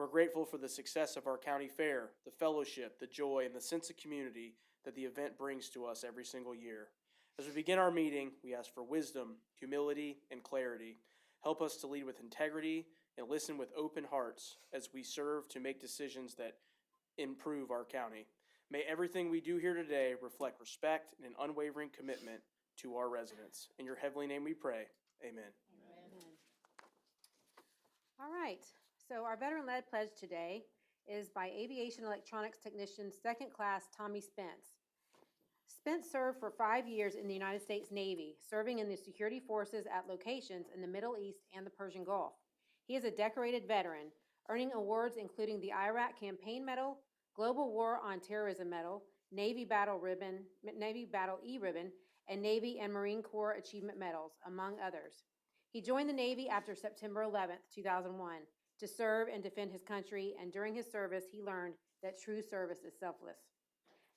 We're grateful for the success of our county fair, the fellowship, the joy, and the sense of community that the event brings to us every single year. As we begin our meeting, we ask for wisdom, humility, and clarity. Help us to lead with integrity and listen with open hearts as we serve to make decisions that improve our county. May everything we do here today reflect respect and an unwavering commitment to our residents. In your heavenly name we pray. Amen. Amen. All right, so our veteran-led pledge today is by Aviation Electronics Technician 2nd Class Tommy Spence. Spence served for 5 years in the United States Navy, serving in the security forces at locations in the Middle East and the Persian Gulf. He is a decorated veteran, earning awards including the Iraq Campaign Medal, Global War on Terrorism Medal, Navy Battle E Ribbon, and Navy and Marine Corps Achievement Medals, among others. He joined the Navy after September 11th, 2001, to serve and defend his country, and during his service, he learned that true service is selfless.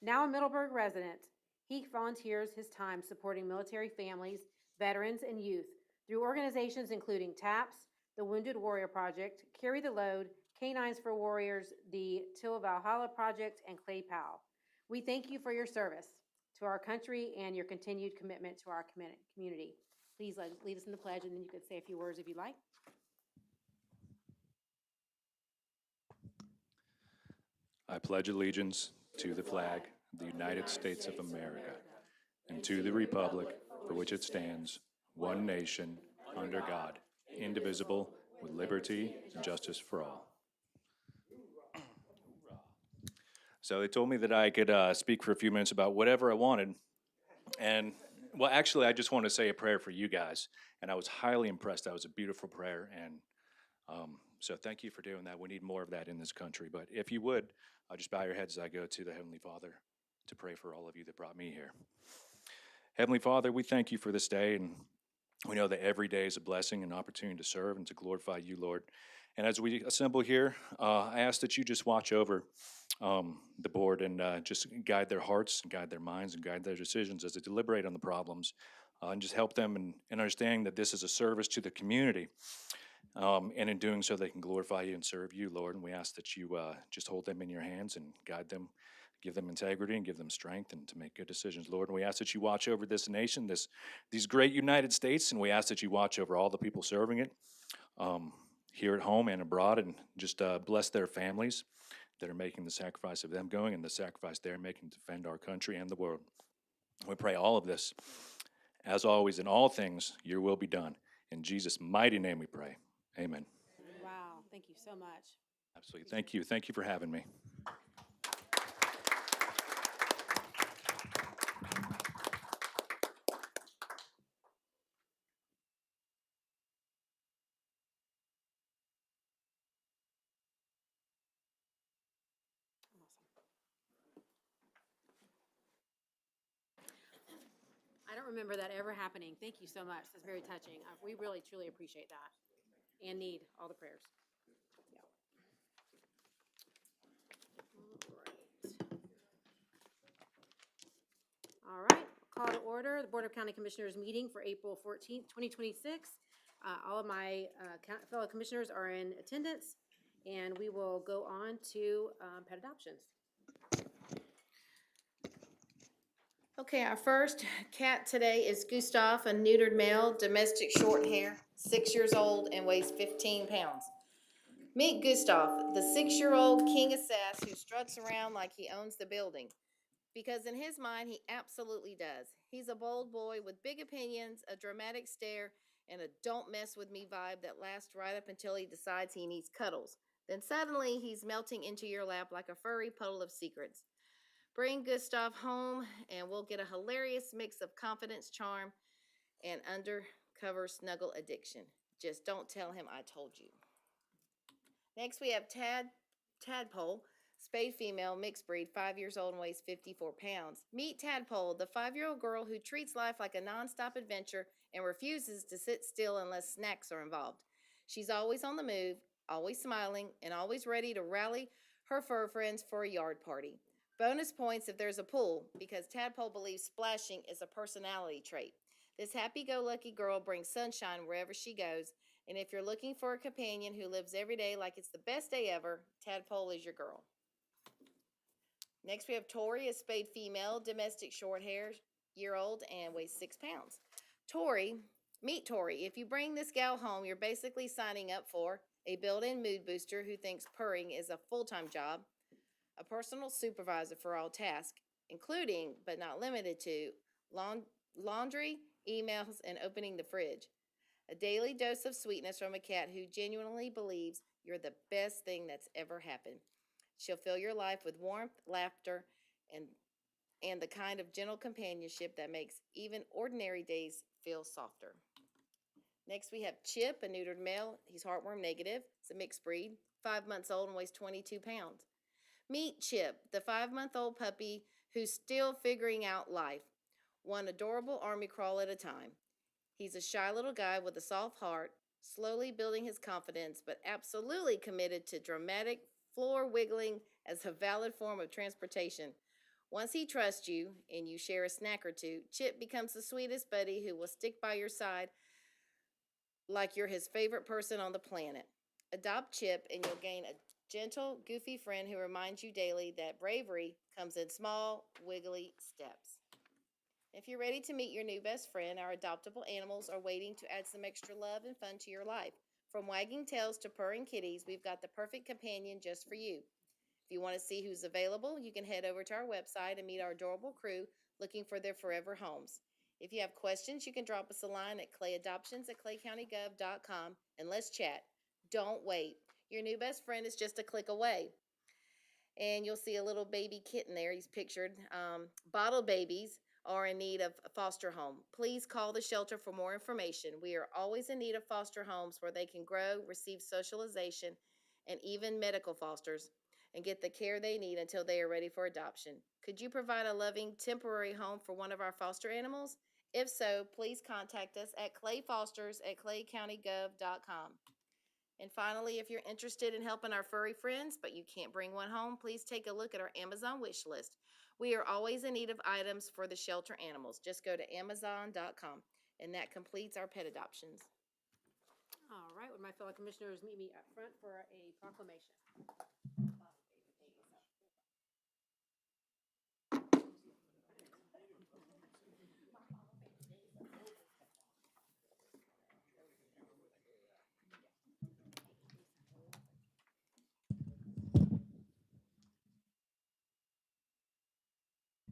Now a Middleburg resident, he volunteers his time supporting military families, veterans, and youth through organizations including TAPS, the Wounded Warrior Project, Carry the Load, Canines for Warriors, the Till Valhalla Project, and Clay Powell. We thank you for your service to our country and your continued commitment to our community. Please lead us in the pledge, and then you could say a few words if you'd like. I pledge allegiance to the flag of the United States of America and to the republic for which it stands, one nation, under God, indivisible, with liberty and justice for all. So they told me that I could speak for a few minutes about whatever I wanted. And, well, actually, I just want to say a prayer for you guys. And I was highly impressed. That was a beautiful prayer. And so thank you for doing that. We need more of that in this country. But if you would, just bow your heads as I go to the Heavenly Father to pray for all of you that brought me here. Heavenly Father, we thank you for this day, and we know that every day is a blessing and opportunity to serve and to glorify you, Lord. And as we assemble here, I ask that you just watch over the board and just guide their hearts and guide their minds and guide their decisions as they deliberate on the problems, and just help them in understanding that this is a service to the community. And in doing so, they can glorify you and serve you, Lord. And we ask that you just hold them in your hands and guide them, give them integrity and give them strength and to make good decisions, Lord. And we ask that you watch over this nation, these great United States, and we ask that you watch over all the people serving it here at home and abroad, and just bless their families that are making the sacrifice of them going and the sacrifice they're making to defend our country and the world. We pray all of this. As always, in all things, your will be done. In Jesus' mighty name we pray. Amen. Wow, thank you so much. Absolutely. Thank you. Thank you for having me. I don't remember that ever happening. Thank you so much. That's very touching. We really, truly appreciate that and need all the prayers. Yeah. All right. Call to order the Board of County Commissioners meeting for April 14th, 2026. All of my fellow commissioners are in attendance, and we will go on to pet adoptions. Okay, our first cat today is Gustav, a neutered male, domestic short hair, 6 years old and weighs 15 pounds. Meet Gustav, the 6-year-old king of sass who struts around like he owns the building. Because in his mind, he absolutely does. He's a bold boy with big opinions, a dramatic stare, and a don't mess with me vibe that lasts right up until he decides he needs cuddles. Then suddenly, he's melting into your lap like a furry puddle of secrets. Bring Gustav home, and we'll get a hilarious mix of confidence, charm, and undercover snuggle addiction. Just don't tell him I told you. Next, we have Tadpole, spayed female, mixed breed, 5 years old and weighs 54 pounds. Meet Tadpole, the 5-year-old girl who treats life like a nonstop adventure and refuses to sit still unless snacks are involved. She's always on the move, always smiling, and always ready to rally her fur friends for a yard party. Bonus points if there's a pool, because Tadpole believes splashing is a personality trait. This happy-go-lucky girl brings sunshine wherever she goes, And if you're looking for a companion who lives every day like it's the best day ever, Tadpole is your girl. Next, we have Tori, a spayed female, domestic short hair, year-old, and weighs 6 pounds. Meet Tori. If you bring this gal home, you're basically signing up for a built-in mood booster who thinks purring is a full-time job, a personal supervisor for all tasks, including, but not limited to, laundry, emails, and opening the fridge. A daily dose of sweetness from a cat who genuinely believes you're the best thing that's ever happened. She'll fill your life with warmth, laughter, and the kind of gentle companionship that makes even ordinary days feel softer. Next, we have Chip, a neutered male. He's heartworm negative. It's a mixed breed, 5 months old and weighs 22 pounds. Meet Chip, the 5-month-old puppy who's still figuring out life, one adorable army crawl at a time. He's a shy little guy with a soft heart, slowly building his confidence, but absolutely committed to dramatic floor wiggling as a valid form of transportation. Once he trusts you and you share a snack or two, Chip becomes the sweetest buddy who will stick by your side like you're his favorite person on the planet. Adopt Chip and you'll gain a gentle, goofy friend who reminds you daily that bravery comes in small, wiggly steps. If you're ready to meet your new best friend, our adoptable animals are waiting to add some extra love and fun to your life. From wagging tails to purring kitties, we've got the perfect companion just for you. If you want to see who's available, you can head over to our website and meet our adorable crew looking for their forever homes. If you have questions, you can drop us a line at clayadoptions@claycountygov.com and let's chat. Don't wait. Your new best friend is just a click away. And you'll see a little baby kitten there. He's pictured. Bottle babies are in need of a foster home. Please call the shelter for more information. We are always in need of foster homes where they can grow, receive socialization, and even medical fosters, and get the care they need until they are ready for adoption. Could you provide a loving temporary home for one of our foster animals? If so, please contact us at clayfosters@claycountygov.com. And finally, if you're interested in helping our furry friends, but you can't bring one home, please take a look at our Amazon wish list. We are always in need of items for the shelter animals. Just go to amazon.com. And that completes our pet adoptions. All right, would my fellow commissioners meet me up front for a proclamation?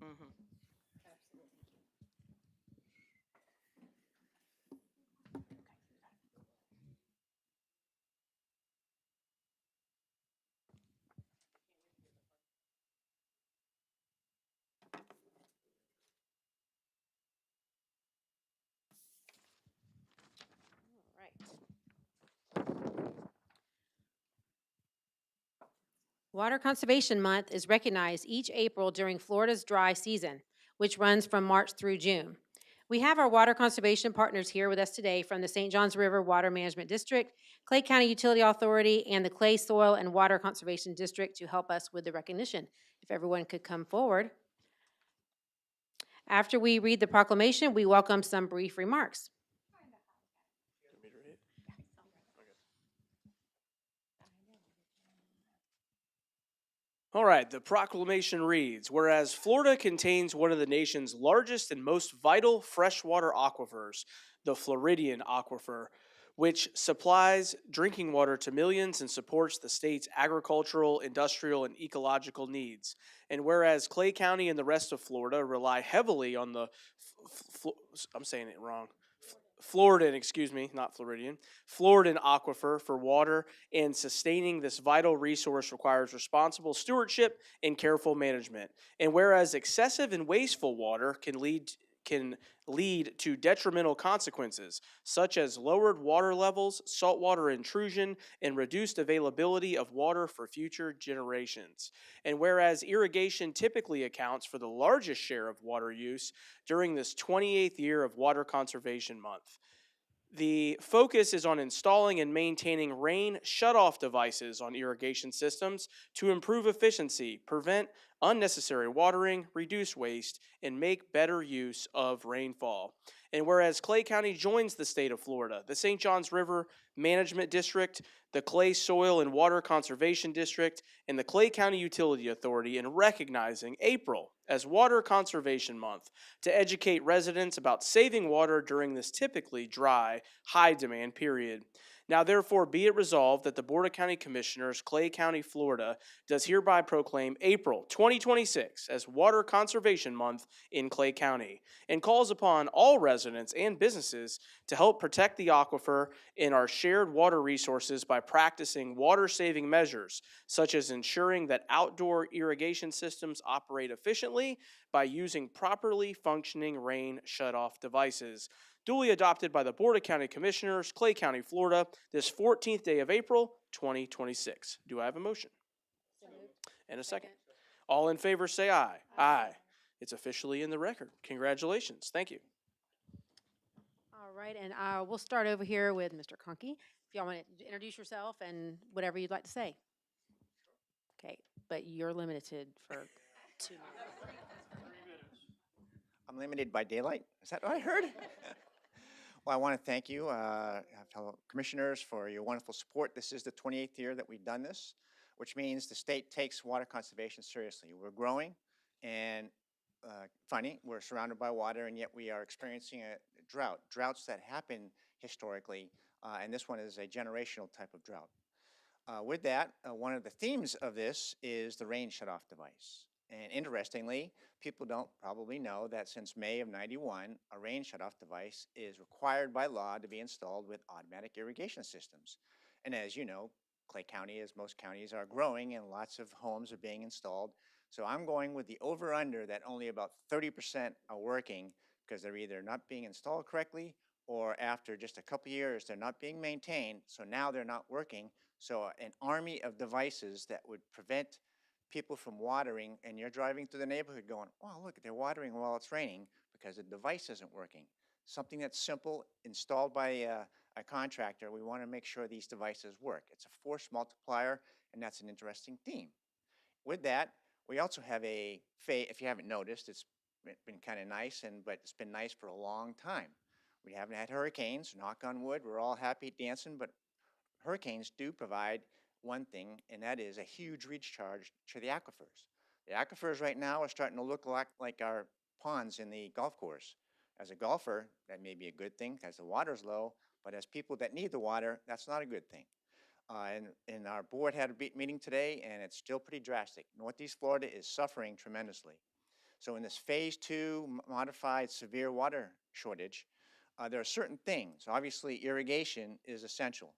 Mm-hmm. All right. Water Conservation Month is recognized each April during Florida's dry season, which runs from March through June. We have our water conservation partners here with us today from the St. Johns River Water Management District, Clay County Utility Authority, and the Clay Soil and Water Conservation District to help us with the recognition. If everyone could come forward. After we read the proclamation, we welcome some brief remarks. All right, the proclamation reads, whereas Florida contains one of the nation's largest and most vital freshwater aquifers, the Floridian Aquifer, which supplies drinking water to millions and supports the state's agricultural, industrial, and ecological needs. And whereas Clay County and the rest of Florida rely heavily on the, I'm saying it wrong, Floridan, not Floridian, Floridan aquifer for water, and sustaining this vital resource requires responsible stewardship and careful management. And whereas excessive and wasteful water can lead to detrimental consequences, such as lowered water levels, saltwater intrusion, and reduced availability of water for future generations. And whereas irrigation typically accounts for the largest share of water use during this 28th year of Water Conservation Month. The focus is on installing and maintaining rain shutoff devices on irrigation systems to improve efficiency, prevent unnecessary watering, reduce waste, and make better use of rainfall. And whereas Clay County joins the state of Florida, the St. Johns River Management District, the Clay Soil and Water Conservation District, and the Clay County Utility Authority in recognizing April as Water Conservation Month to educate residents about saving water during this typically dry, high demand period. Now, therefore, be it resolved that the Board of County Commissioners, Clay County, Florida, does hereby proclaim April 2026 as Water Conservation Month in Clay County and calls upon all residents and businesses to help protect the aquifer and our shared water resources by practicing water-saving measures, such as ensuring that outdoor irrigation systems operate efficiently by using properly functioning rain shutoff devices. Duly adopted by the Board of County Commissioners, Clay County, Florida, this 14th day of April, 2026. Do I have a motion? And a second. All in favor say aye. Aye. It's officially in the record. Congratulations. Thank you. All right, and we'll start over here with Mr. Conkey. If y'all want to introduce yourself and whatever you'd like to say. Okay, but you're limited for 2 minutes. I'm limited by daylight. Is that what I heard? Well, I want to thank you, fellow commissioners, for your wonderful support. This is the 28th year that we've done this, which means the state takes water conservation seriously. We're growing, and funny, we're surrounded by water, and yet we are experiencing a drought. Droughts that happen historically, and this one is a generational type of drought. With that, one of the themes of this is the rain shutoff device. And interestingly, people don't probably know that since May of '91, a rain shutoff device is required by law to be installed with automatic irrigation systems. And as you know, Clay County, as most counties, are growing and lots of homes are being installed. So I'm going with the over-under that only about 30% are working because they're either not being installed correctly or after just a couple years, they're not being maintained. So now they're not working. So an army of devices that would prevent people from watering, and you're driving through the neighborhood going, oh, look, they're watering while it's raining because the device isn't working. Something that's simple, installed by a contractor, we want to make sure these devices work. It's a force multiplier, and that's an interesting theme. With that, we also have if you haven't noticed, it's been kind of nice, but it's been nice for a long time. We haven't had hurricanes, knock on wood, we're all happy dancing, but hurricanes do provide one thing, and that is a huge recharge to the aquifers. The aquifers right now are starting to look like our ponds in the golf course. As a golfer, that may be a good thing because the water's low, but as people that need the water, that's not a good thing. And our board had a meeting today, and it's still pretty drastic. Northeast Florida is suffering tremendously. So in this phase 2 modified severe water shortage, there are certain things. Obviously, irrigation is essential.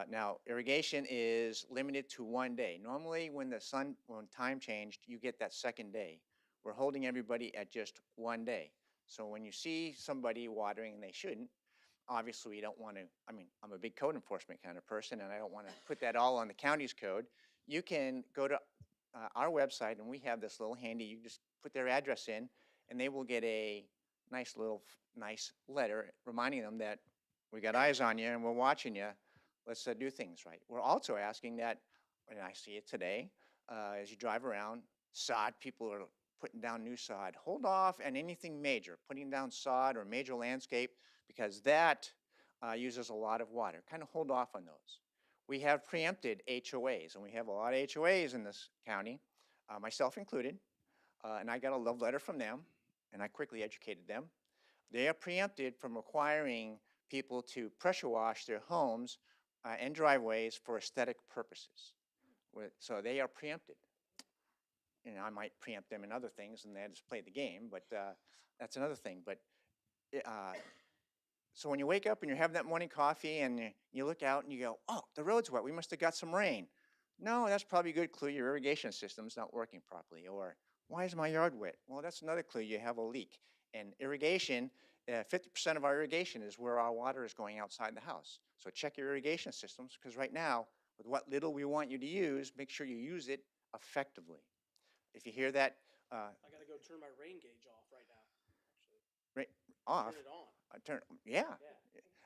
Now, irrigation is limited to 1 day. Normally, when time changed, you get that second day. We're holding everybody at just 1 day. So when you see somebody watering and they shouldn't, obviously we don't want to, I'm a big code enforcement kind of person, and I don't want to put that all on the county's code. You can go to our website, and we have this little handy, you just put their address in, and they will get a nice letter reminding them that we got eyes on you and we're watching you. Let's do things right. We're also asking that, and I see it today, as you drive around, sod, people are putting down new sod. Hold off on anything major, putting down sod or major landscape, because that uses a lot of water. Kind of hold off on those. We have preempted HOAs, and we have a lot of HOAs in this county, myself included, and I got a love letter from them, and I quickly educated them. They are preempted from requiring people to pressure wash their homes and driveways for aesthetic purposes. So they are preempted. And I might preempt them in other things and they just play the game, but that's another thing. But so when you wake up and you're having that morning coffee and you look out and you go, oh, the road's wet, we must have got some rain. No, that's probably a good clue your irrigation system's not working properly. Or why is my yard wet? Well, that's another clue you have a leak. And irrigation, 50% of our irrigation is where our water is going outside the house. So check your irrigation systems, because right now, with what little we want you to use, make sure you use it effectively. If you hear that, I gotta go turn my rain gauge off right now. off, Turn it on. yeah.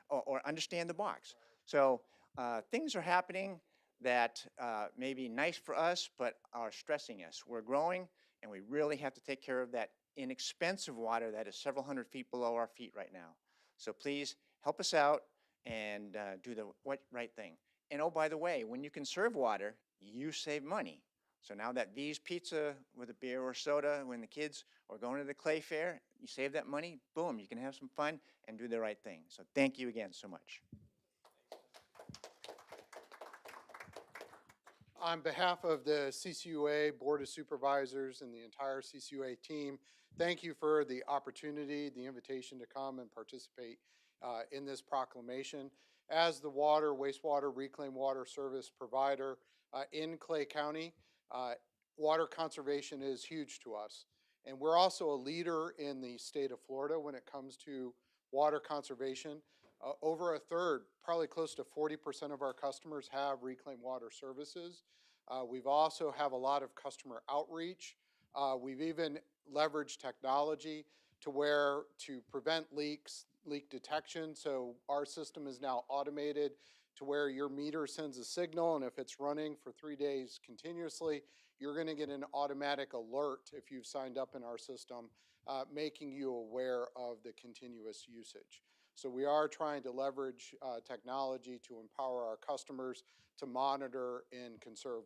or understand the box. So things are happening that may be nice for us, but are stressing us. We're growing, and we really have to take care of that inexpensive water that is several hundred feet below our feet right now. So please help us out and do the right thing. And oh, by the way, when you conserve water, you save money. So now that V's Pizza with a beer or soda, when the kids are going to the Clay Fair, you save that money, boom, you can have some fun and do the right thing. So thank you again so much. On behalf of the CCUA Board of Supervisors and the entire CCUA team, thank you for the opportunity, the invitation to come and participate in this proclamation. As the wastewater, reclaimed water service provider in Clay County, water conservation is huge to us. And we're also a leader in the state of Florida when it comes to water conservation. Over a third, probably close to 40% of our customers have reclaimed water services. We've also have a lot of customer outreach. We've even leveraged technology to prevent leaks, leak detection. So our system is now automated to where your meter sends a signal, and if it's running for 3 days continuously, you're going to get an automatic alert if you've signed up in our system, making you aware of the continuous usage. So we are trying to leverage technology to empower our customers to monitor and conserve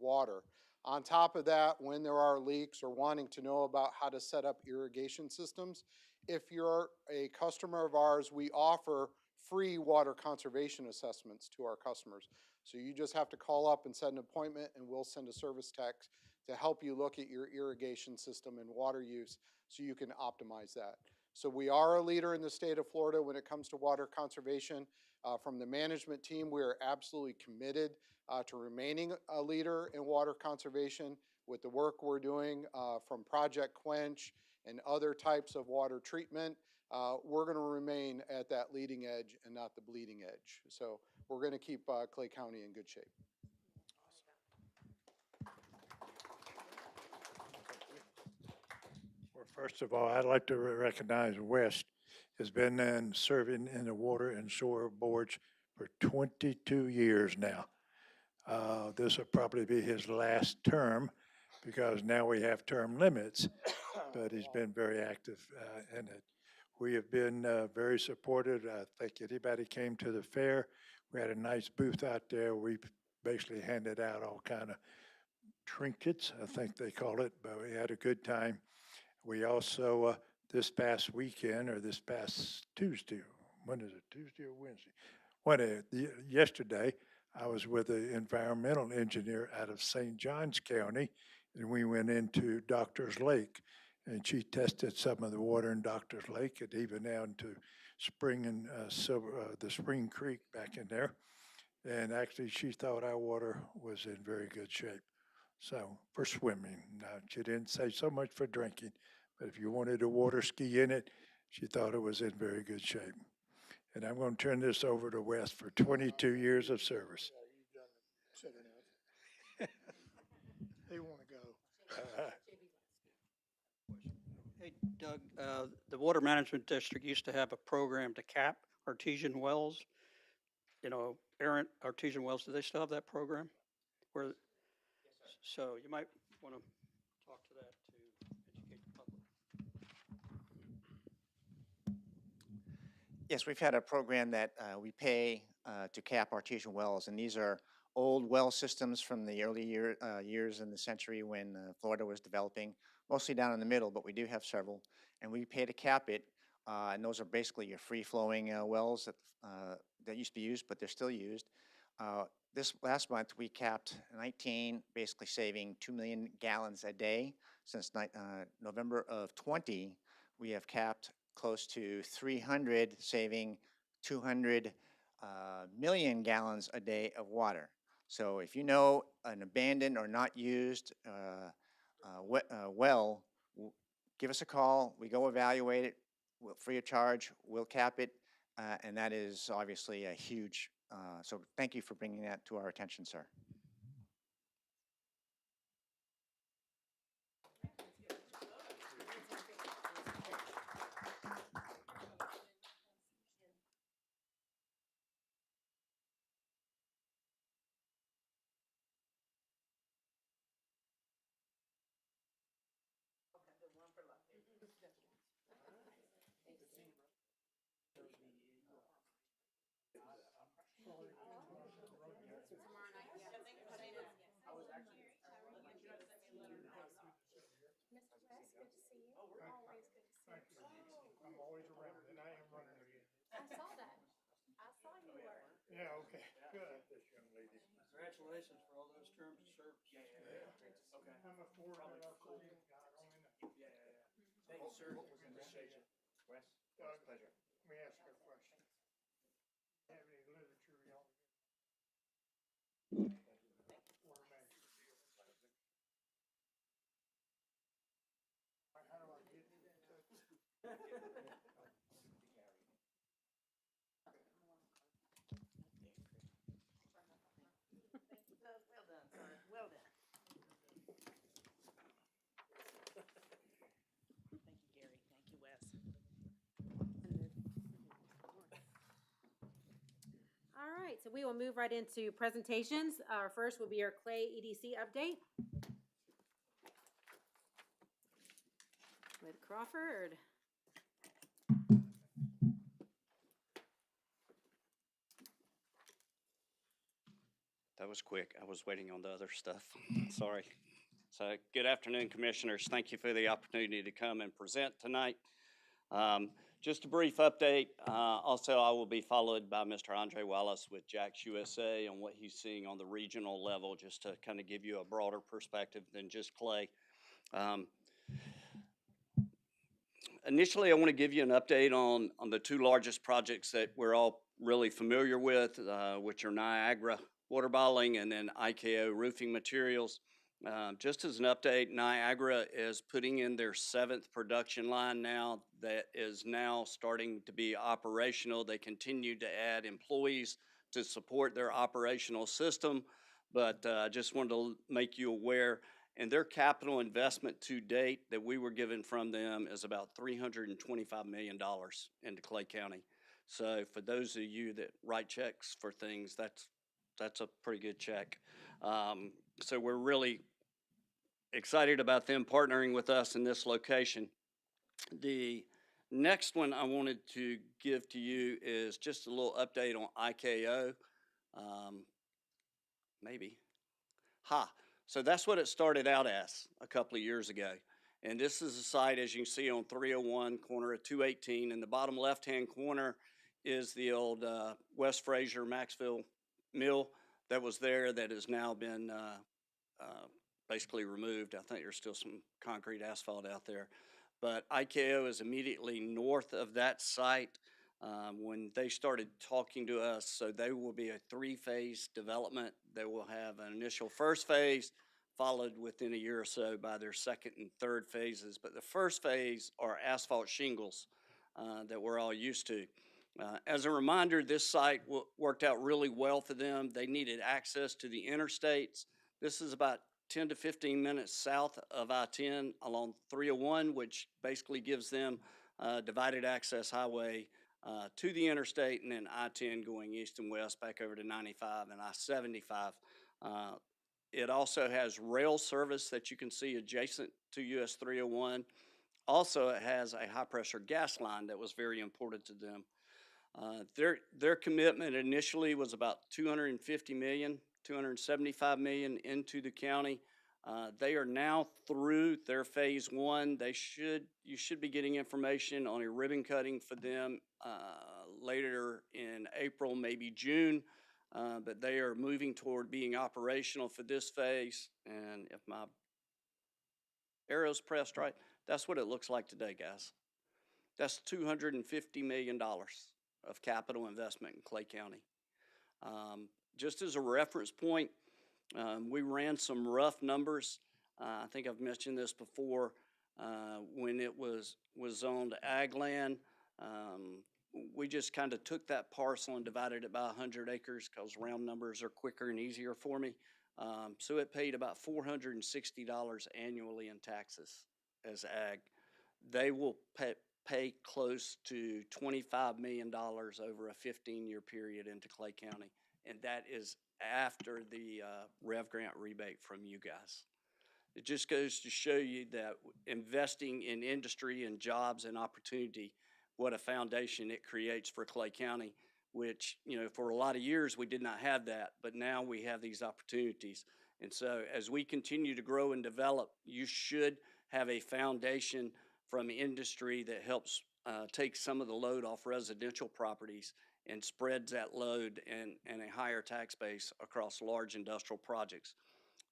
water. On top of that, when there are leaks or wanting to know about how to set up irrigation systems, if you're a customer of ours, we offer free water conservation assessments to our customers. So you just have to call up and set an appointment, and we'll send a service tech to help you look at your irrigation system and water use so you can optimize that. So we are a leader in the state of Florida when it comes to water conservation. From the management team, we are absolutely committed to remaining a leader in water conservation with the work we're doing from Project Quench and other types of water treatment. We're going to remain at that leading edge and not the bleeding edge. So we're going to keep Clay County in good shape. Well, first of all, I'd like to recognize West has been serving in the Water and Sewer Boards for 22 years now. This will probably be his last term because now we have term limits, but he's been very active in it. We have been very supportive. I think anybody came to the fair, we had a nice booth out there. We basically handed out all kind of trinkets, I think they call it, but we had a good time. We also, this past weekend, or this past Tuesday, when is it, Tuesday or Wednesday? Yesterday, I was with an environmental engineer out of St. Johns County, and we went into Doctor's Lake, and she tested some of the water in Doctor's Lake, and even down to Spring and the Spring Creek back in there. And actually, she thought our water was in very good shape. So for swimming, now she didn't say so much for drinking, but if you wanted to water ski in it, she thought it was in very good shape. And I'm going to turn this over to Wes for 22 years of service. They want to go. Hey, Doug, the Water Management District used to have a program to cap artesian wells. You know, errant artesian wells, do they still have that program? Where, so you might want to talk to that to educate the public. Yes, we've had a program that we pay to cap artesian wells, and these are old well systems from the early years in the century when Florida was developing, mostly down in the middle, but we do have several, and we pay to cap it, and those are basically your free-flowing wells that used to be used, but they're still used. This last month, we capped 19, basically saving 2 million gallons a day. Since November of 20, we have capped close to 300, saving 200 million gallons a day of water. So if you know an abandoned or not used well, give us a call. We go evaluate it free of charge. We'll cap it, and that is obviously a huge. So thank you for bringing that to our attention, sir. Congratulations for all those terms of service. Okay. I'm a forward Probably guy, cool. Yeah. Thank you, sir. Appreciate you. Wes, Doug, pleasure. let me ask you a question. Have any literature y'all? Water management deal. How do I get in touch? Well done, sir, well done. Thank you, Gary. Thank you, Wes. All right, so we will move right into presentations. Our first will be our Clay EDC update. With Crawford. That was quick. I was waiting on the other stuff. Sorry. So, good afternoon, Commissioners. Thank you for the opportunity to come and present tonight. Just a brief update. Also, I will be followed by Mr. Andre Wallace with Jack's USA on what he's seeing on the regional level, just to kind of give you a broader perspective than just Clay. Initially, I want to give you an update on the two largest projects that we're all really familiar with, which are Niagara Water Bottling and then IKO Roofing Materials. Just as an update, Niagara is putting in their 7th production line now that is now starting to be operational. They continue to add employees to support their operational system, but I just wanted to make you aware. And their capital investment to date that we were given from them is about $325 million into Clay County. So for those of you that write checks for things, that's a pretty good check. So we're really excited about them partnering with us in this location. The next one I wanted to give to you is just a little update on IKO. So that's what it started out as a couple of years ago. And this is a site, as you can see, on 301, corner of 218. In the bottom left-hand corner is the old West Fraser Maxville mill that was there that has now been basically removed. I think there's still some concrete asphalt out there. But IKO is immediately north of that site. When they started talking to us, so they will be a 3-phase development. They will have an initial first phase, followed within a year or so by their second and third phases. But the first phase are asphalt shingles that we're all used to. As a reminder, this site worked out really well for them. They needed access to the interstates. This is about 10 to 15 minutes south of I-10 along 301, which basically gives them divided access highway to the interstate, and then I-10 going east and west back over to 95 and I-75. It also has rail service that you can see adjacent to US 301. Also, it has a high-pressure gas line that was very important to them. Their commitment initially was about $250 million, $275 million into the county. They are now through their phase 1. You should be getting information on a ribbon cutting for them later in April, maybe June. But they are moving toward being operational for this phase. And if my arrow's pressed right, that's what it looks like today, guys. That's $250 million of capital investment in Clay County. Just as a reference point, we ran some rough numbers. I think I've mentioned this before. When it was zoned ag land, we just kind of took that parcel and divided it by 100 acres because round numbers are quicker and easier for me. So it paid about $460 annually in taxes as ag. They will pay close to $25 million over a 15-year period into Clay County, and that is after the Rev Grant rebate from you guys. It just goes to show you that investing in industry and jobs and opportunity, what a foundation it creates for Clay County, which, for a lot of years we did not have that, but now we have these opportunities. And so as we continue to grow and develop, you should have a foundation from industry that helps take some of the load off residential properties and spreads that load and a higher tax base across large industrial projects.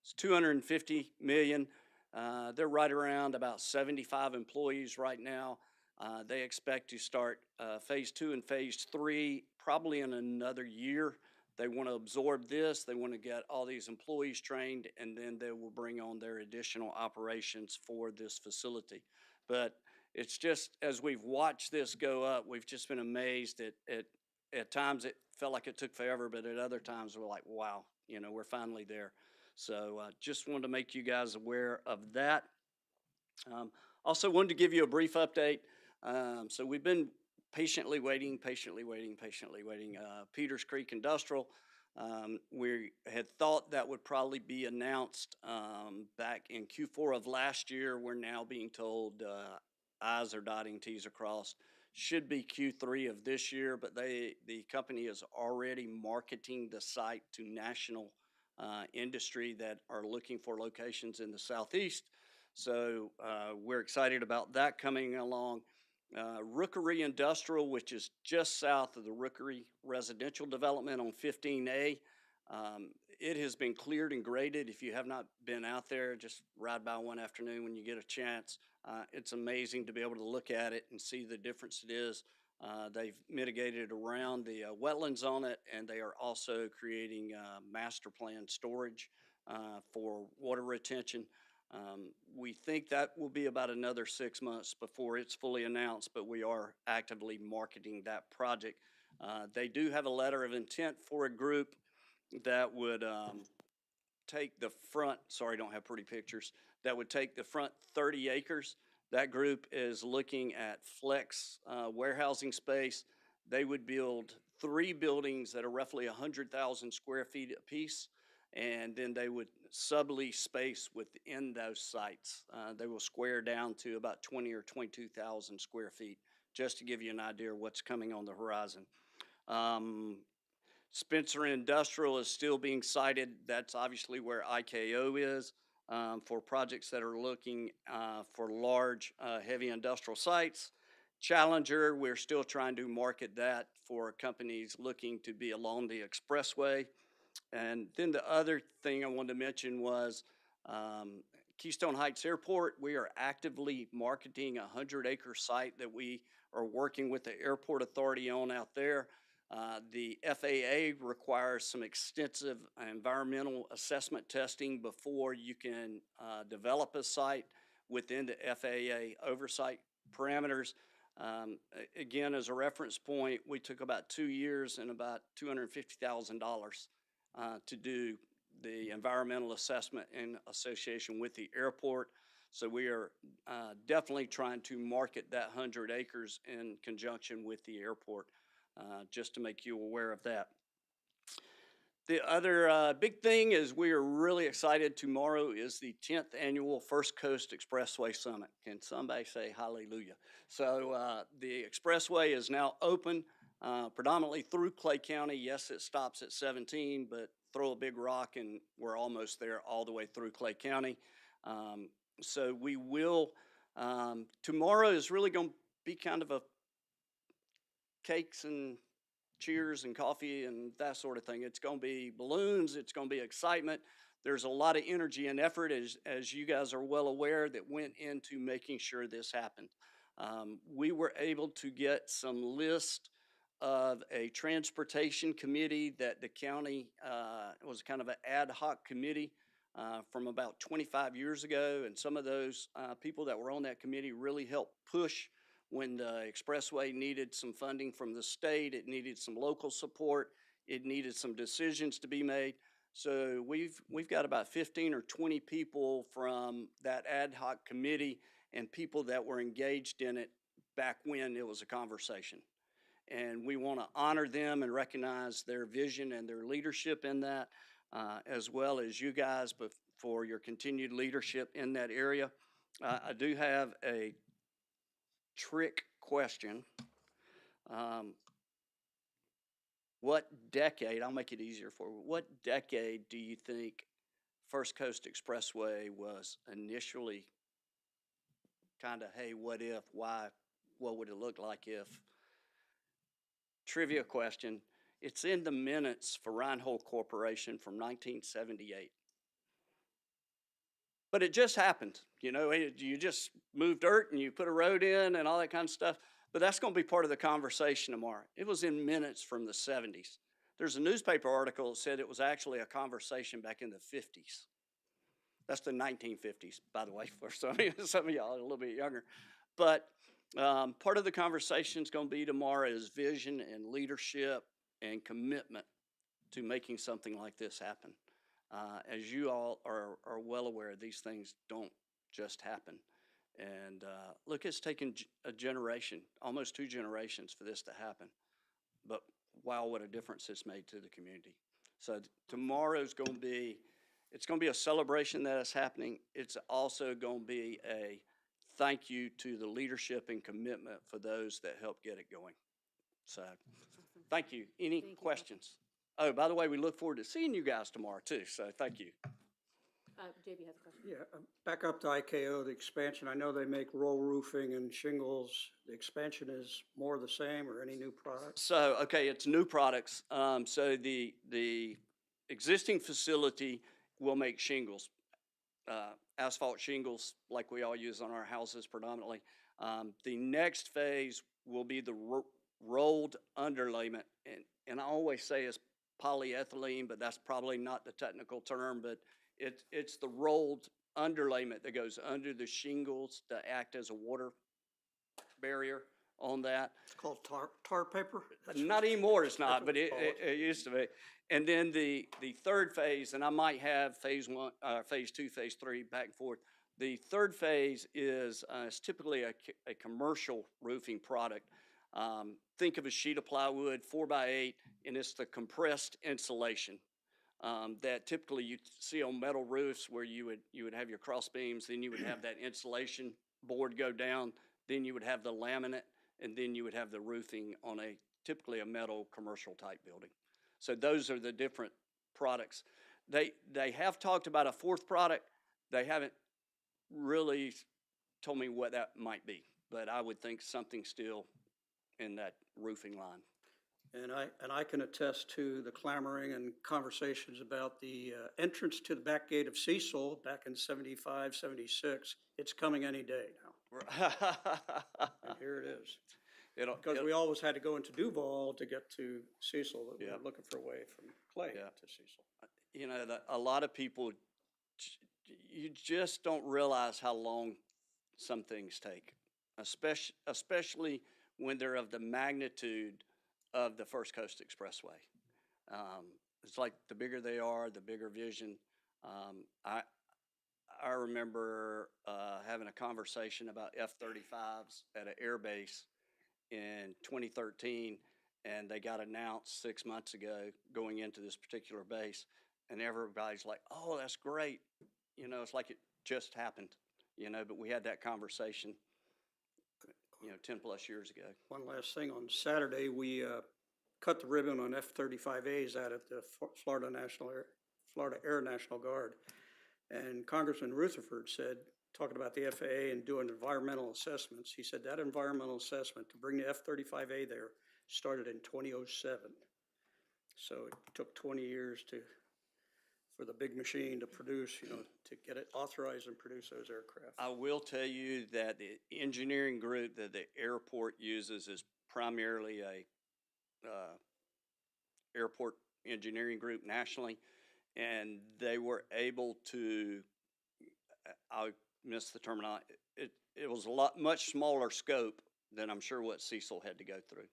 It's 250 million. They're right around about 75 employees right now. They expect to start phase 2 and phase 3 probably in another year. They want to absorb this. They want to get all these employees trained, and then they will bring on their additional operations for this facility. But it's just, as we've watched this go up, we've just been amazed at times it felt like it took forever, but at other times we're like, wow, you know, we're finally there. So just wanted to make you guys aware of that. Also wanted to give you a brief update. So we've been patiently waiting. Peters Creek Industrial, we had thought that would probably be announced back in Q4 of last year. We're now being told I's are dotting, T's are crossed. Should be Q3 of this year, but the company is already marketing the site to national industry that are looking for locations in the Southeast. So we're excited about that coming along. Rookery Industrial, which is just south of the Rookery Residential Development on 15A. It has been cleared and graded. If you have not been out there, just ride by one afternoon when you get a chance. It's amazing to be able to look at it and see the difference it is. They've mitigated around the wetlands on it, and they are also creating master plan storage for water retention. We think that will be about another 6 months before it's fully announced, but we are actively marketing that project. They do have a letter of intent for a group that would take the front, sorry, I don't have pretty pictures, that would take the front 30 acres. That group is looking at flex warehousing space. They would build 3 buildings that are roughly 100,000 square feet apiece, and then they would sublease space within those sites. They will square down to about 20 or 22,000 square feet, just to give you an idea of what's coming on the horizon. Spencer Industrial is still being cited. That's obviously where IKO is for projects that are looking for large, heavy industrial sites. Challenger, we're still trying to market that for companies looking to be along the expressway. And then the other thing I wanted to mention was Keystone Heights Airport. We are actively marketing a 100-acre site that we are working with the airport authority on out there. The FAA requires some extensive environmental assessment testing before you can develop a site within the FAA oversight parameters. Again, as a reference point, we took about 2 years and about $250,000 to do the environmental assessment in association with the airport. So we are definitely trying to market that 100 acres in conjunction with the airport, just to make you aware of that. The other big thing is we are really excited. Tomorrow is the 10th annual First Coast Expressway Summit. Can somebody say hallelujah? So the expressway is now open predominantly through Clay County. Yes, it stops at 17, but throw a big rock and we're almost there all the way through Clay County. So we will, tomorrow is really going to be kind of a cakes and cheers and coffee and that sort of thing. It's going to be balloons. It's going to be excitement. There's a lot of energy and effort, as you guys are well aware, that went into making sure this happened. We were able to get some list of a transportation committee that the county was kind of an ad hoc committee from about 25 years ago. And some of those people that were on that committee really helped push when the expressway needed some funding from the state. It needed some local support. It needed some decisions to be made. So we've got about 15 or 20 people from that ad hoc committee and people that were engaged in it back when it was a conversation. And we want to honor them and recognize their vision and their leadership in that, as well as you guys for your continued leadership in that area. I do have a trick question. What decade, I'll make it easier for you, what decade do you think First Coast Expressway was initially kind of, hey, what if, why, what would it look like if? trivia question. It's in the minutes for Reinhold Corporation from 1978. But it just happened, you know, you just moved dirt and you put a road in and all that kind of stuff. But that's going to be part of the conversation tomorrow. It was in minutes from the 70s. There's a newspaper article that said it was actually a conversation back in the 50s. That's the 1950s, by the way, for some of y'all a little bit younger. But part of the conversation is going to be tomorrow is vision and leadership and commitment to making something like this happen. As you all are well aware, these things don't just happen. And look, it's taken a generation, almost 2 generations for this to happen. But wow, what a difference it's made to the community. So tomorrow's going to be, it's going to be a celebration that is happening. It's also going to be a thank you to the leadership and commitment for those that helped get it going. So thank you. Any Thank you. questions? Oh, by the way, we look forward to seeing you guys tomorrow too, so thank you. JB has a question. Yeah, back up to IKO, the expansion. I know they make roll roofing and shingles. The expansion is more the same or any new products? So, okay, it's new products. So the existing facility will make shingles, asphalt shingles like we all use on our houses predominantly. The next phase will be the rolled underlayment, and I always say it's polyethylene, but that's probably not the technical term, but it's the rolled underlayment that goes under the shingles to act as a water barrier on that. It's called tar paper? Not anymore, it's not, what but it's called. it used to be. And then the third phase, and I might have phase 1, phase 2, phase 3, back and forth. The third phase is it's typically a commercial roofing product. Think of a sheet of plywood, 4x8, and it's the compressed insulation that typically you see on metal roofs where you would have your cross beams, then you would have that insulation board go down, then you would have the laminate, and then you would have the roofing on typically a metal commercial type building. So those are the different products. They have talked about a fourth product. They haven't really told me what that might be, but I would think something still in that roofing line. And I can attest to the clamoring and conversations about the entrance to the back gate of Cecil back in 75, 76. It's coming any day now. And here it is. Because we always had to go into Duval to get to Cecil. We Yeah. were looking for a way from Clay Yeah. to Cecil. You know, a lot of people, you just don't realize how long some things take, especially when they're of the magnitude of the First Coast Expressway. It's like the bigger they are, the bigger vision. I remember having a conversation about F-35s at an air base in 2013, and they got announced 6 months ago going into this particular base, and everybody's like, oh, that's great. You know, it's like it just happened, you know, but we had that conversation, 10 plus years ago. One last thing, on Saturday, we cut the ribbon on F-35As out at the Florida Air National Guard. And Congressman Rutherford said, talking about the FAA and doing environmental assessments, he said that environmental assessment to bring the F-35A there started in 2007. So it took 20 years for the big machine to produce, to get it authorized and produce those aircraft. I will tell you that the engineering group that the airport uses is primarily a airport engineering group nationally, and they were able to, I missed the terminology, it was much smaller scope than I'm sure what Cecil had to go through.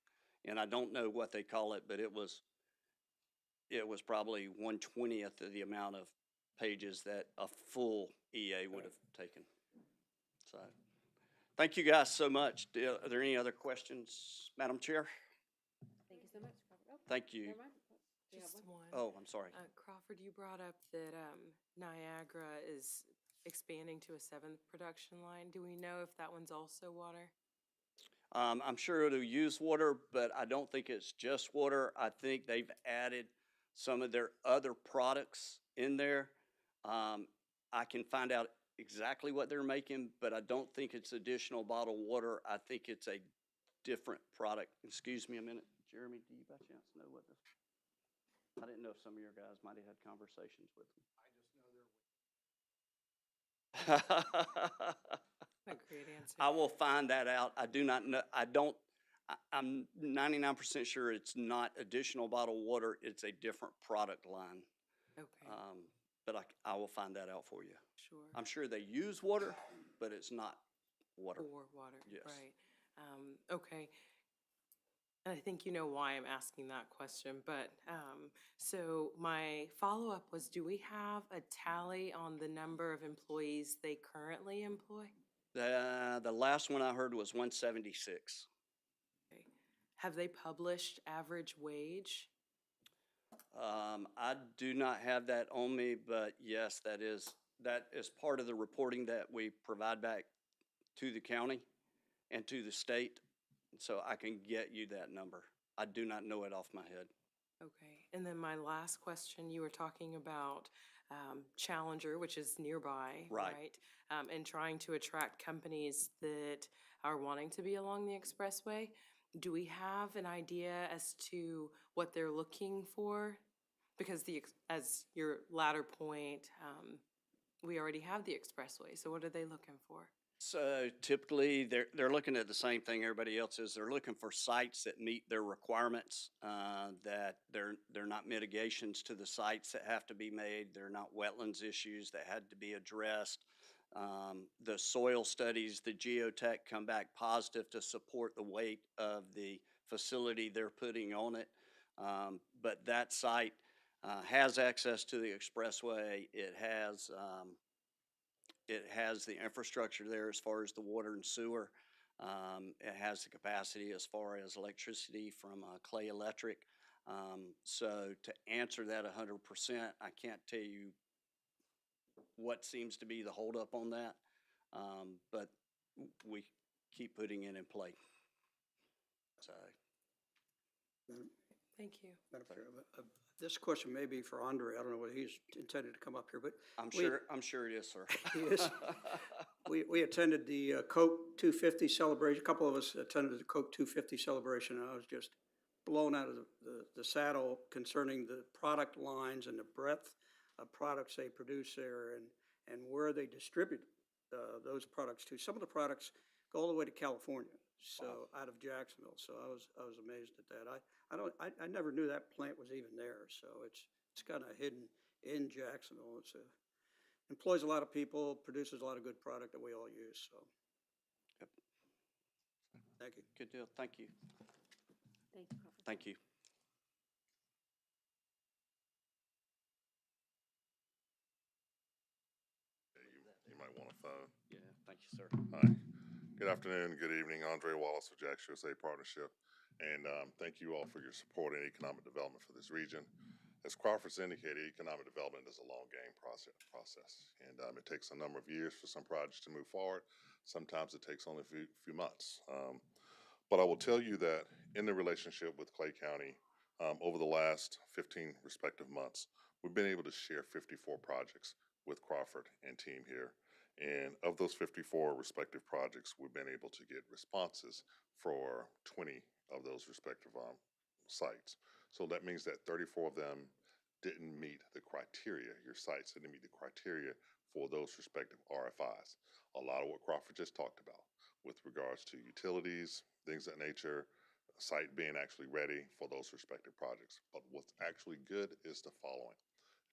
And I don't know what they call it, but it was probably 1/20th of the amount of pages that a full EA would have taken. So, thank you guys so much. Are there any other questions, Madam Chair? Thank you so much. Oh, Thank you. never mind. Do you have Just one? one. Oh, I'm sorry. Crawford, you brought up that Niagara is expanding to a 7th production line. Do we know if that one's also water? I'm sure it'll use water, but I don't think it's just water. I think they've added some of their other products in there. I can find out exactly what they're making, but I don't think it's additional bottled water. I think it's a different product. Excuse me a minute, Jeremy, do you by chance know what this? I didn't know if some of your guys might have had conversations with them. A great answer. I will find that out. I do not know, I'm 99% sure it's not additional bottled water. It's a different product line. Okay, But I will find that out for you. sure. I'm sure they use water, but it's not water. Or water, Yes. right. Okay. And I think you know why I'm asking that question, but, so my follow-up was, do we have a tally on the number of employees they currently employ? The last one I heard was 176. Okay. Have they published average wage? I do not have that on me, but yes, that is part of the reporting that we provide back to the county and to the state. So I can get you that number. I do not know it off my head. Okay, and then my last question, you were talking about Challenger, which is nearby, Right. right? And trying to attract companies that are wanting to be along the expressway. Do we have an idea as to what they're looking for? Because as your latter point, we already have the expressway, so what are they looking for? So typically, they're looking at the same thing everybody else is. They're looking for sites that meet their requirements, that they're not mitigations to the sites that have to be made. They're not wetlands issues that had to be addressed. The soil studies, the geotech come back positive to support the weight of the facility they're putting on it. But that site has access to the expressway. It has the infrastructure there as far as the water and sewer. It has the capacity as far as electricity from Clay Electric. So to answer that 100%, I can't tell you what seems to be the holdup on that, but we keep putting it in play. So, Thank you. Madam Chair, this question may be for Andre. I don't know whether he's intended to come up here, but I'm sure it is, sir. he is. We attended the Coke 250 celebration. A couple of us attended the Coke 250 celebration, and I was just blown out of the saddle concerning the product lines and the breadth of products they produce there and where they distribute those products to. Some of the products go all the way to California, so out of Jacksonville. So I was amazed at that. I never knew that plant was even there. So it's kind of hidden in Jacksonville. It's employs a lot of people, produces a lot of good product that we all use. So, Yep. Thank you. Good deal. Thank you. Thank you, Crawford. Thank you. You might want a phone. Yeah, thank you, sir. Hi. Good afternoon, good evening. Andre Wallace with Jack's USA Partnership. And thank you all for your support in economic development for this region. As Crawford's indicated, economic development is a long game process. And it takes a number of years for some projects to move forward. Sometimes it takes only a few months. But I will tell you that in the relationship with Clay County, over the last 15 respective months, we've been able to share 54 projects with Crawford and team here. And of those 54 respective projects, we've been able to get responses for 20 of those respective sites. So that means that 34 of them didn't meet the criteria. Your sites didn't meet the criteria for those respective RFIs. A lot of what Crawford just talked about with regards to utilities, things of that nature, site being actually ready for those respective projects. But what's actually good is the following.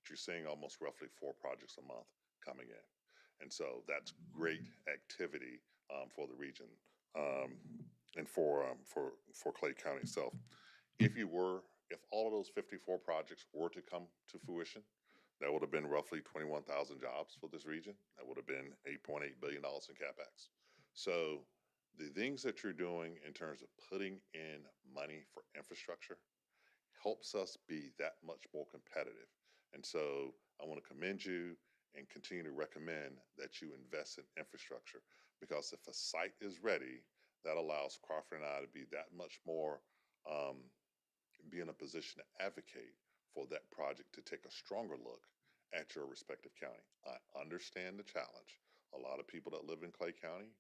You're seeing almost roughly 4 projects a month coming in. And so that's great activity for the region and for Clay County itself. If all of those 54 projects were to come to fruition, that would have been roughly 21,000 jobs for this region. That would have been $8.8 billion in CapEx. So the things that you're doing in terms of putting in money for infrastructure helps us be that much more competitive. And so I want to commend you and continue to recommend that you invest in infrastructure, because if a site is ready, that allows Crawford and I to be that much more, be in a position to advocate for that project to take a stronger look at your respective county. I understand the challenge. A lot of people that live in Clay County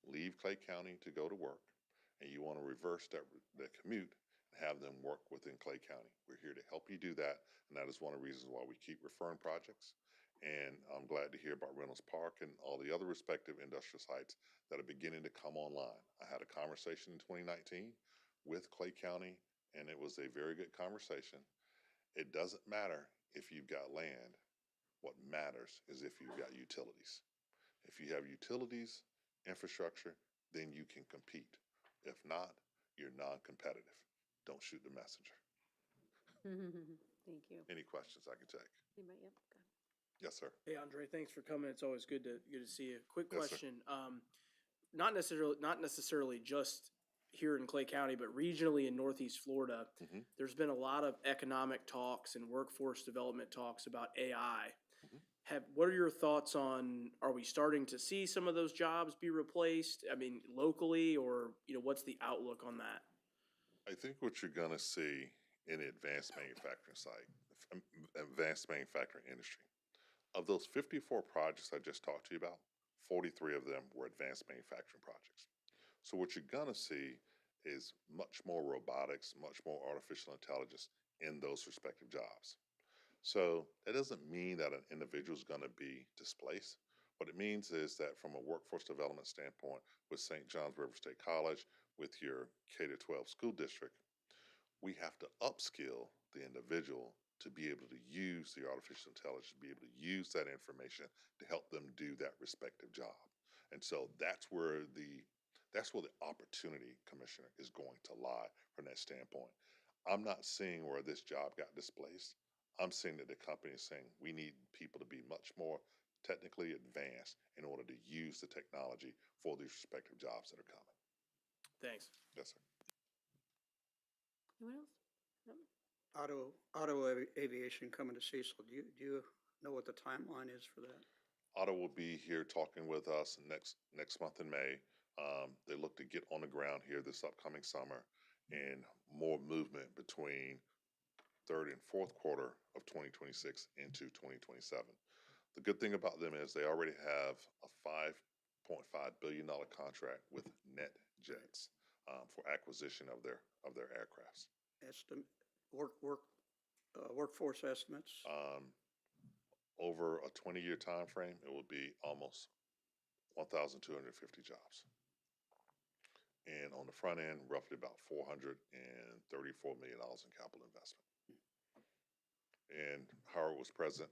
leave Clay County to go to work, and you want to reverse that commute have them work within Clay County. We're here to help you do that, and that is one of the reasons why we keep referring projects. And I'm glad to hear about Reynolds Park and all the other respective industrial sites that are beginning to come online. I had a conversation in 2019 with Clay County, and it was a very good conversation. It doesn't matter if you've got land. What matters is if you've got utilities. If you have utilities, infrastructure, then you can compete. If not, you're non-competitive. Don't shoot the messenger. Thank you. Any questions I can take? Anybody? Yep, go ahead. Yes, sir. Hey, Andre, thanks for coming. It's always good to see you. Quick Yes, sir. question. Not necessarily just here in Clay County, but regionally in Northeast Florida, Mhm. there's been a lot of economic talks and workforce development talks about AI. What are your thoughts on, are we starting to see some of those jobs be replaced? I mean, locally, or, what's the outlook on that? I think what you're gonna see in the advanced manufacturing advanced manufacturing industry, of those 54 projects I just talked to you about, 43 of them were advanced manufacturing projects. So what you're gonna see is much more robotics, much more artificial intelligence in those respective jobs. So that doesn't mean that an individual is going to be displaced. What it means is that from a workforce development standpoint, with St. John's River State College, with your K-12 school district, we have to upskill the individual to be able to use the artificial intelligence, to be able to use that information to help them do that respective job. And so that's where the opportunity, Commissioner, is going to lie from that standpoint. I'm not seeing where this job got displaced. I'm seeing that the company is saying we need people to be much more technically advanced in order to use the technology for these respective jobs that are coming. Thanks. Yes, sir. Anyone else? Aviation coming to Cecil. Do you know what the timeline is for that? Otto will be here talking with us next month in May. They look to get on the ground here this upcoming summer, and more movement between third and fourth quarter of 2026 into 2027. The good thing about them is they already have a $5.5 billion contract with NetJets for acquisition of their aircrafts. Workforce estimates? Over a 20-year time frame, it will be almost 1,250 jobs. And on the front end, roughly about $434 million in capital investment. And Howard was present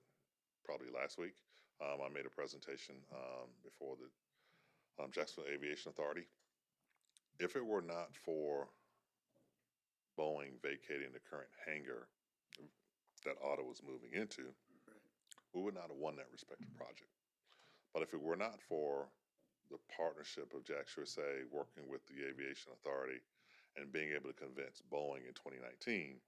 probably last week. I made a presentation before the Jacksonville Aviation Authority. If it were not for Boeing vacating the current hangar that Otto was moving into, we would not have won that respective project. But if it were not for the partnership of Jax USA working with the Aviation Authority and being able to convince Boeing in 2019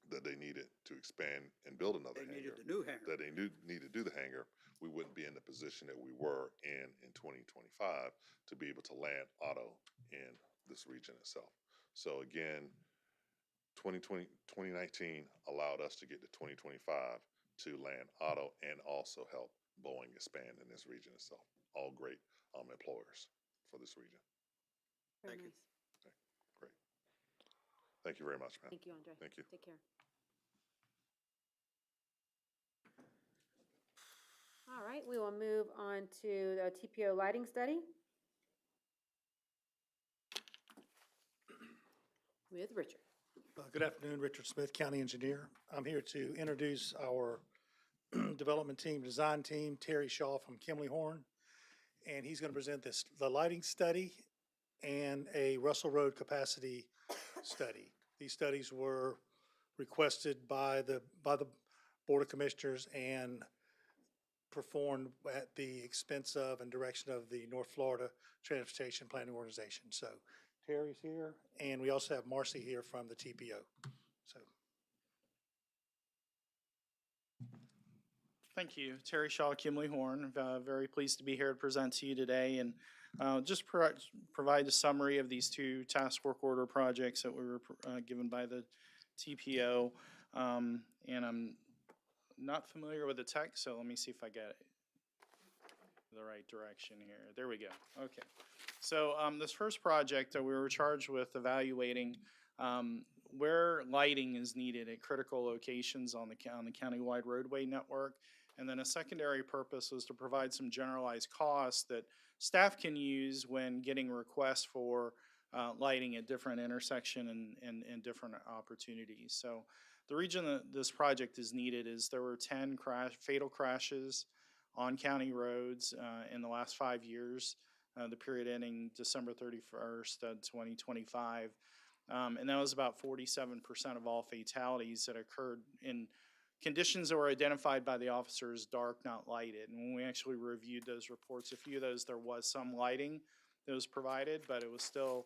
that they needed to expand and build another hangar. They needed the new hangar. That they needed to do the hangar, we wouldn't be in the position that we were in 2025 to be able to land Otto in this region itself. So again, 2019 allowed us to get to 2025 to land Otto and also help Boeing expand in this region itself. All great employers for this region. Very Thank you. nice. Great. Thank you very much, ma'am. Thank you, Andre. Thank you. Take care. All right, we will move on to the TPO lighting study with Richard. Good afternoon, Richard Smith, County Engineer. I'm here to introduce our development team, design team, Terry Shaw from Kimley Horn. And he's going to present the lighting study and a Russell Road capacity study. These studies were requested by the Board of Commissioners and performed at the expense of and direction of the North Florida Transportation Planning Organization. So Terry's here, and we also have Marcy here from the TPO. So. Thank you. Terry Shaw, Kimley Horn. Very pleased to be here to present to you today and just provide a summary of these two task work order projects that we were given by the TPO. And I'm not familiar with the text, so let me see if I get it the right direction here. There we go. Okay. So this first project that we were charged with evaluating where lighting is needed at critical locations on the countywide roadway network. And then a secondary purpose was to provide some generalized costs that staff can use when getting requests for lighting at different intersection and different opportunities. So the region that this project is needed is there were 10 fatal crashes on county roads in the last 5 years, the period ending December 31st, 2025. And that was about 47% of all fatalities that occurred in conditions that were identified by the officer as dark, not lighted. And when we actually reviewed those reports, a few of those, there was some lighting that was provided, but it was still,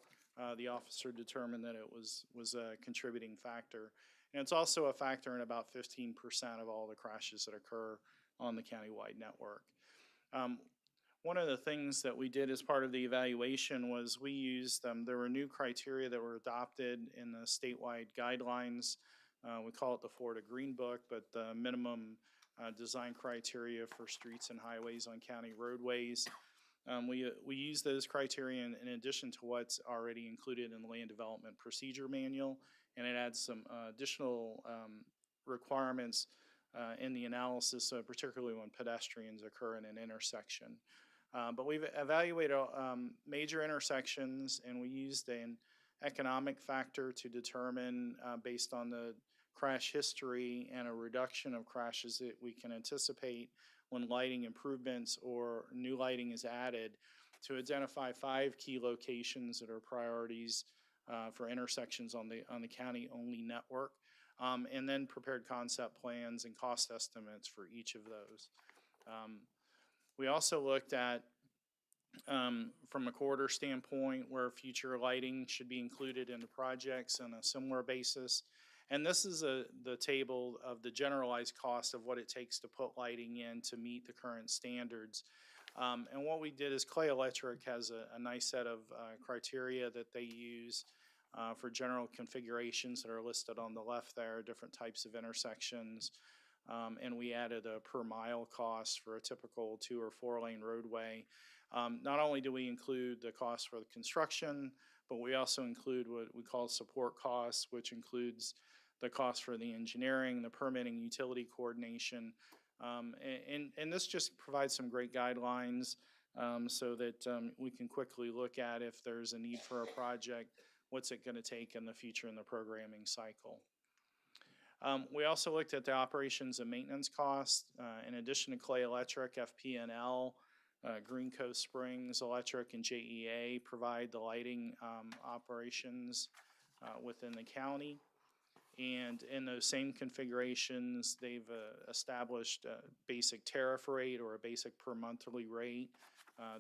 the officer determined that it was a contributing factor. And it's also a factor in about 15% of all the crashes that occur on the countywide network. One of the things that we did as part of the evaluation was we used, there were new criteria that were adopted in the statewide guidelines. We call it the Florida Green Book, but the minimum design criteria for streets and highways on county roadways. We use those criteria in addition to what's already included in the Land Development Procedure Manual, and it adds some additional requirements in the analysis, particularly when pedestrians occur in an intersection. But we've evaluated major intersections, and we used an economic factor to determine, based on the crash history and a reduction of crashes that we can anticipate when lighting improvements or new lighting is added, to identify 5 key locations that are priorities for intersections on the county-only network, and then prepared concept plans and cost estimates for each of those. We also looked at, from a corridor standpoint, where future lighting should be included in the projects on a similar basis. And this is the table of the generalized cost of what it takes to put lighting in to meet the current standards. And what we did is Clay Electric has a nice set of criteria that they use for general configurations that are listed on the left there, different types of intersections. And we added a per mile cost for a typical 2 or 4 lane roadway. Not only do we include the cost for the construction, but we also include what we call support costs, which includes the cost for the engineering, the permitting, utility coordination. And this just provides some great guidelines so that we can quickly look at if there's a need for a project, what's it going to take in the future in the programming cycle. We also looked at the operations and maintenance costs. In addition to Clay Electric, FP&L, Green Coast Springs Electric, and JEA provide the lighting operations within the county. And in those same configurations, they've established a basic tariff rate or a basic per monthly rate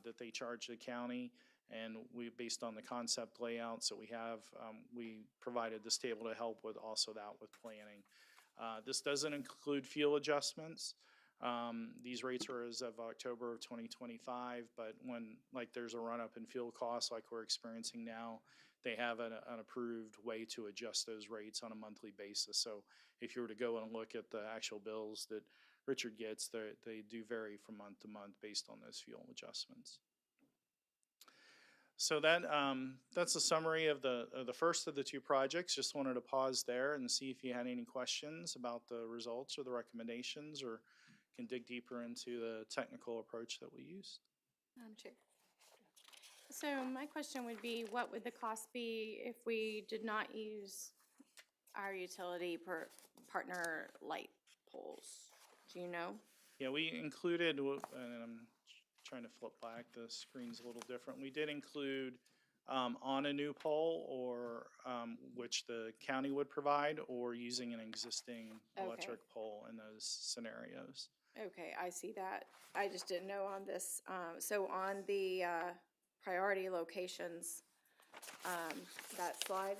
that they charge the county. And we, based on the concept layouts that we have, we provided this table to help with also that with planning. This doesn't include fuel adjustments. These rates are as of October of 2025, but when there's a run up in fuel costs like we're experiencing now, they have an approved way to adjust those rates on a monthly basis. So if you were to go and look at the actual bills that Richard gets, they do vary from month to month based on those fuel adjustments. So that's a summary of the first of the 2 projects. Just wanted to pause there and see if you had any questions about the results or the recommendations, or can dig deeper into the technical approach that we used. Chair. So my question would be, what would the cost be if we did not use our utility partner light poles? Do you know? Yeah, we included, and I'm trying to flip back, the screen's a little different. We did include on a new pole, or which the county would provide, or using an existing electric pole in those scenarios. Okay, I see that. I just didn't know on this. So on the priority locations, that slide,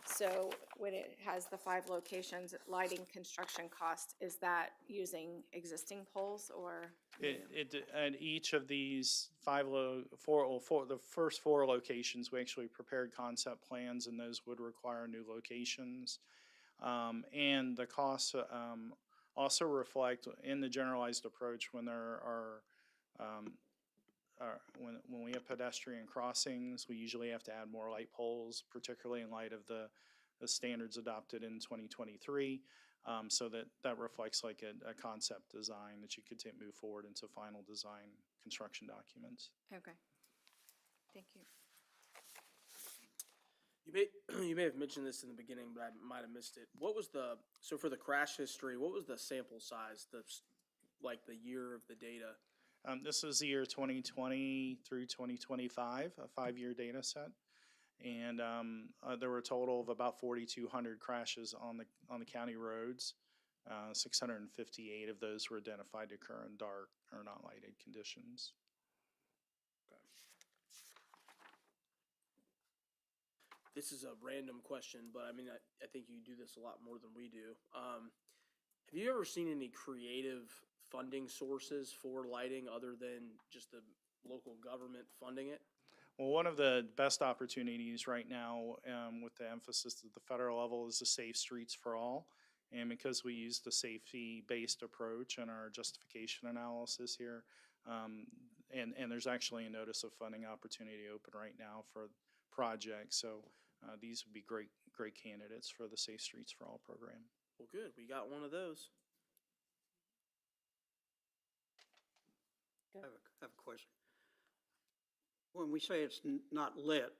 so when it has the 5 locations, lighting construction cost, is that using existing poles or? At each of these the first 4 locations, we actually prepared concept plans, and those would require new locations. And the costs also reflect in the generalized approach when there are when we have pedestrian crossings, we usually have to add more light poles, particularly in light of the the standards adopted in 2023. So that reflects like a concept design that you could move forward into final design construction documents. Okay. Thank you. You may have mentioned this in the beginning, but I might have missed it. So for the crash history, what was the sample size, like the year of the data? This is the year 2020 through 2025, a 5-year data set. And there were a total of about 4,200 crashes on the county roads. 658 of those were identified to occur in dark or not lighted conditions. This is a random question, but I mean, I think you do this a lot more than we do. Have you ever seen any creative funding sources for lighting other than just the local government funding it? Well, one of the best opportunities right now, with the emphasis at the federal level, is the Safe Streets for All. And because we use the safety-based approach in our justification analysis here, and there's actually a notice of funding opportunity open right now for projects. So these would be great candidates for the Safe Streets for All program. Well, good. We got one of those. I have a question. When we say it's not lit,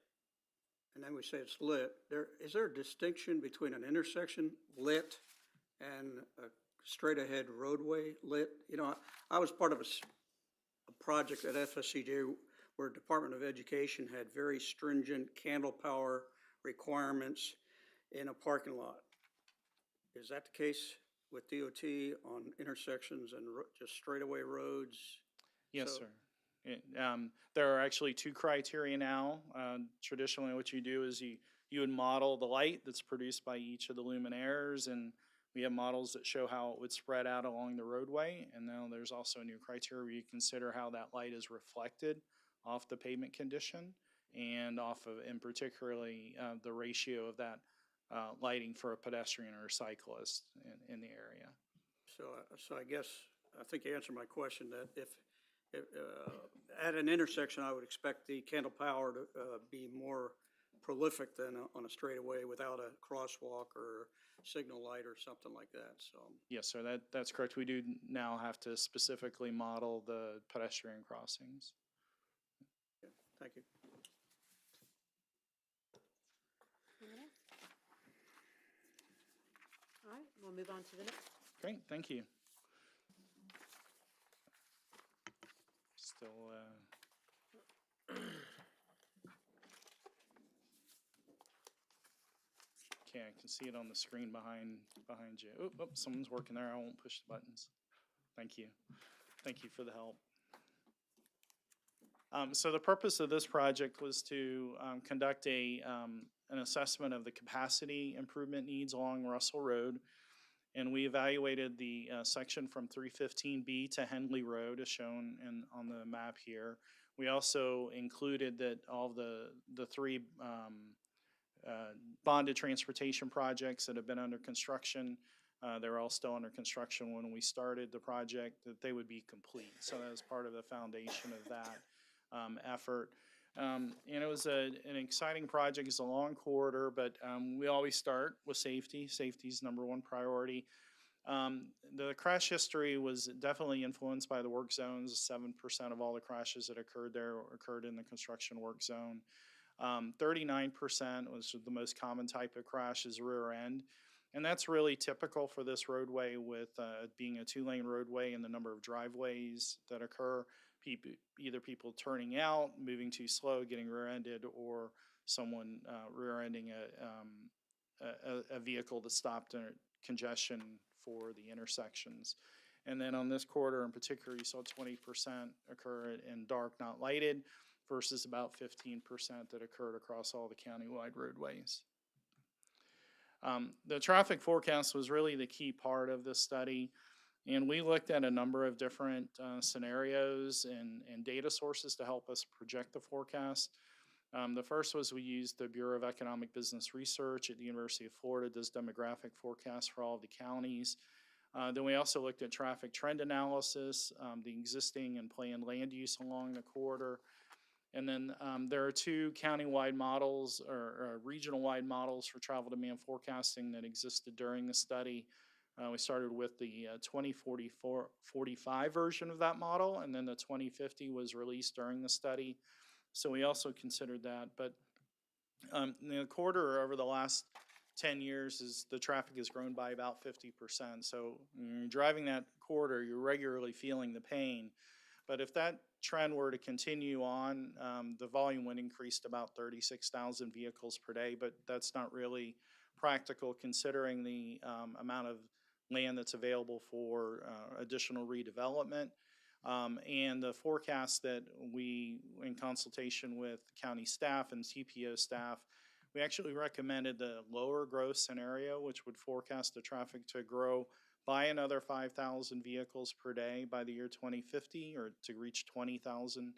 and then we say it's lit, is there a distinction between an intersection lit and a straight-ahead roadway lit? You know, I was part of a project at FSCJ where Department of Education had very stringent candle power requirements in a parking lot. Is that the case with DOT on intersections and just straightaway roads? Yes, So- sir. There are actually 2 criteria now. Traditionally, what you do is you would model the light that's produced by each of the luminaires, and we have models that show how it would spread out along the roadway. And now there's also a new criteria where you consider how that light is reflected off the pavement condition and off of, and particularly the ratio of that lighting for a pedestrian or a cyclist in the area. So I guess, I think you answered my question, that if at an intersection, I would expect the candle power to be more prolific than on a straightaway without a crosswalk or signal light or something like that, so. Yes, sir, that's correct. We do now have to specifically model the pedestrian crossings. Yeah, thank you. Anyone else? All right, we'll move on to the next. Great, thank you. Still, okay, I can see it on the screen behind you. Oh, someone's working there. I won't push the buttons. Thank you. Thank you for the help. So the purpose of this project was to conduct an assessment of the capacity improvement needs along Russell Road. And we evaluated the section from 315B to Henley Road, as shown on the map here. We also included that all the 3 bonded transportation projects that have been under construction, they were all still under construction when we started the project, that they would be complete. So that was part of the foundation of that effort. And it was an exciting project. It's a long corridor, but we always start with safety. Safety is number 1 priority. The crash history was definitely influenced by the work zones. 7% of all the crashes that occurred there occurred in the construction work zone. 39% was the most common type of crash is rear end. And that's really typical for this roadway with being a 2-lane roadway and the number of driveways that occur. Either people turning out, moving too slow, getting rear-ended, or someone rear-ending a vehicle that stopped in congestion for the intersections. And then on this corridor in particular, you saw 20% occur in dark, not lighted, versus about 15% that occurred across all the county-wide roadways. The traffic forecast was really the key part of this study. And we looked at a number of different scenarios and data sources to help us project the forecast. The first was we used the Bureau of Economic Business Research at the University of Florida, does demographic forecasts for all of the counties. Then we also looked at traffic trend analysis, the existing and planned land use along the corridor. And then there are two county-wide models or regional-wide models for travel demand forecasting that existed during the study. We started with the 2045 version of that model, and then the 2050 was released during the study. So we also considered that. But the corridor over the last 10 years is the traffic has grown by about 50%. So when you're driving that corridor, you're regularly feeling the pain. But if that trend were to continue on, the volume would increase to about 36,000 vehicles per day, but that's not really practical considering the amount of land that's available for additional redevelopment. And the forecast that we, in consultation with county staff and TPO staff, we actually recommended the lower growth scenario, which would forecast the traffic to grow by another 5,000 vehicles per day by the year 2050, or to reach 20,000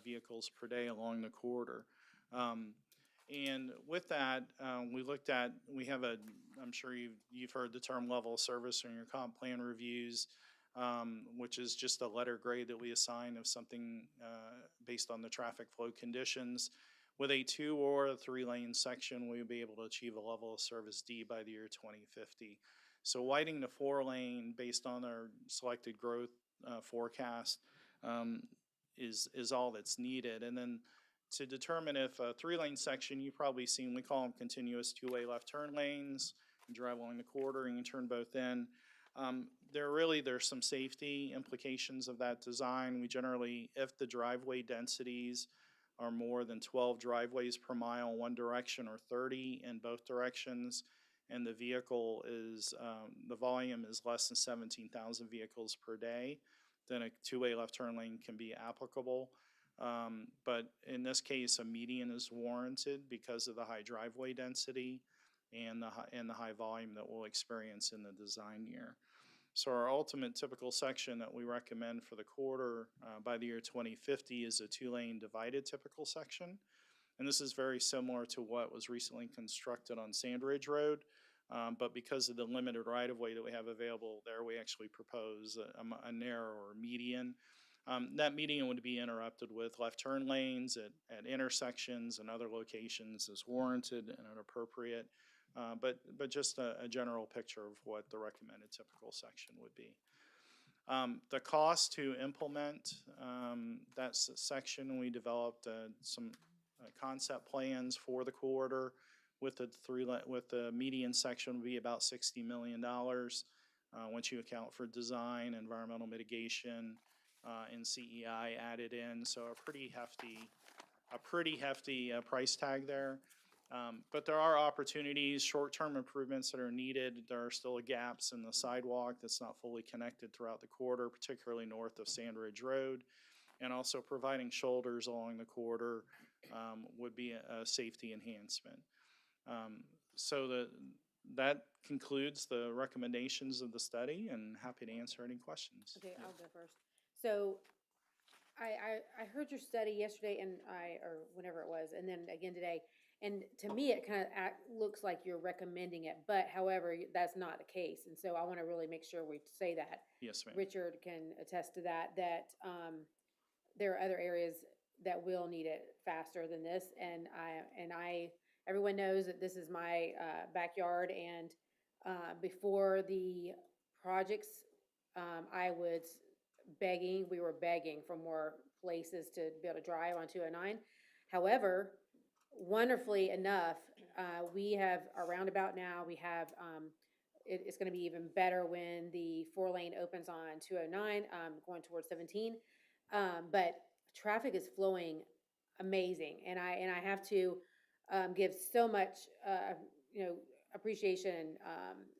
vehicles per day along the corridor. And with that, we have I'm sure you've heard the term level of service in your comp plan reviews, which is just a letter grade that we assign of something based on the traffic flow conditions. With a 2 or a 3 lane section, we'll be able to achieve a level of service D by the year 2050. So widening to 4 lane based on our selected growth forecast is all that's needed. And then to determine if a 3 lane section, you've probably seen, we call them continuous 2-way left turn lanes. You drive along the corridor and you turn both in. There's some safety implications of that design. We generally, if the driveway densities are more than 12 driveways per mile in one direction or 30 in both directions, and the vehicle is, the volume is less than 17,000 vehicles per day, then a 2-way left turn lane can be applicable. But in this case, a median is warranted because of the high driveway density and the high volume that we'll experience in the design year. So our ultimate typical section that we recommend for the corridor by the year 2050 is a 2-lane divided typical section. And this is very similar to what was recently constructed on Sand Ridge Road. But because of the limited right-of-way that we have available there, we actually propose a narrower median. That median would be interrupted with left turn lanes at intersections and other locations as warranted and appropriate. But just a general picture of what the recommended typical section would be. The cost to implement that section, we developed some concept plans for the corridor. With the median section would be about $60 million once you account for design, environmental mitigation, and CEI added in. So a pretty hefty price tag there. But there are opportunities, short-term improvements that are needed. There are still gaps in the sidewalk that's not fully connected throughout the corridor, particularly north of Sand Ridge Road. And also providing shoulders along the corridor would be a safety enhancement. So that concludes the recommendations of the study, and happy to answer any questions. Okay, I'll go first. So I heard your study yesterday or whenever it was, and then again today. And to me, it kind of looks like you're recommending it, but however, that's not the case. And so I want to really make sure we say that. Yes, ma'am. Richard can attest to that there are other areas that will need it faster than this. And everyone knows that this is my backyard, and before the projects, we were begging for more places to be able to drive on 209. However, wonderfully enough, we have a roundabout now. We have, it's going to be even better when the 4-lane opens on 209, going towards 17. But traffic is flowing amazing, and I have to give so much, appreciation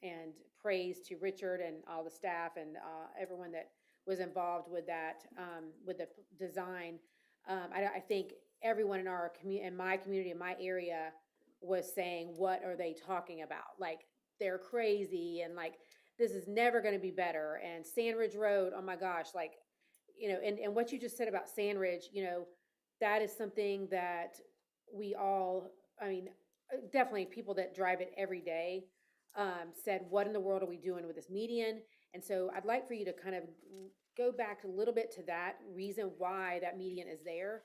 and praise to Richard and all the staff and everyone that was involved with that, with the design. I think everyone in our in my community, in my area, was saying, "What are they talking about? Like, they're crazy, and like this is never going to be better." And Sand Ridge Road, oh my gosh, like, and what you just said about Sand Ridge, that is something that we all, definitely people that drive it every day, said, "What in the world are we doing with this median?" And so I'd like for you to kind of go back a little bit to that reason why that median is there.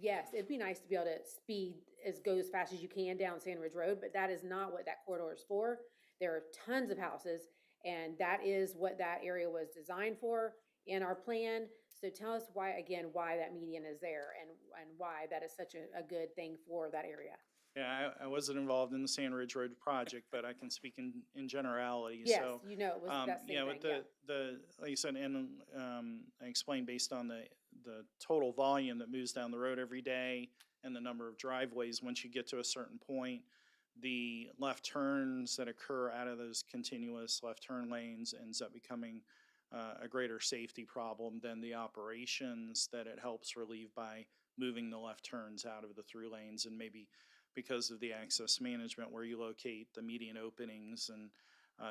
Yes, it'd be nice to be able to go as fast as you can down Sand Ridge Road, but that is not what that corridor is for. There are tons of houses, and that is what that area was designed for in our plan. So tell us why that median is there and why that is such a good thing for that area. Yeah, I wasn't involved in the Sand Ridge Road project, but I can speak in generalities. Yes, So, you know, it was that same yeah, thing, with the, like you said, and, I explained based on the total volume that moves down the road every day and the number of driveways, once you get to a certain point, the left turns that occur out of those continuous left turn lanes ends up becoming a greater safety problem than the operations that it helps relieve by moving the left turns out of the through lanes, and maybe because of the access management where you locate the median openings and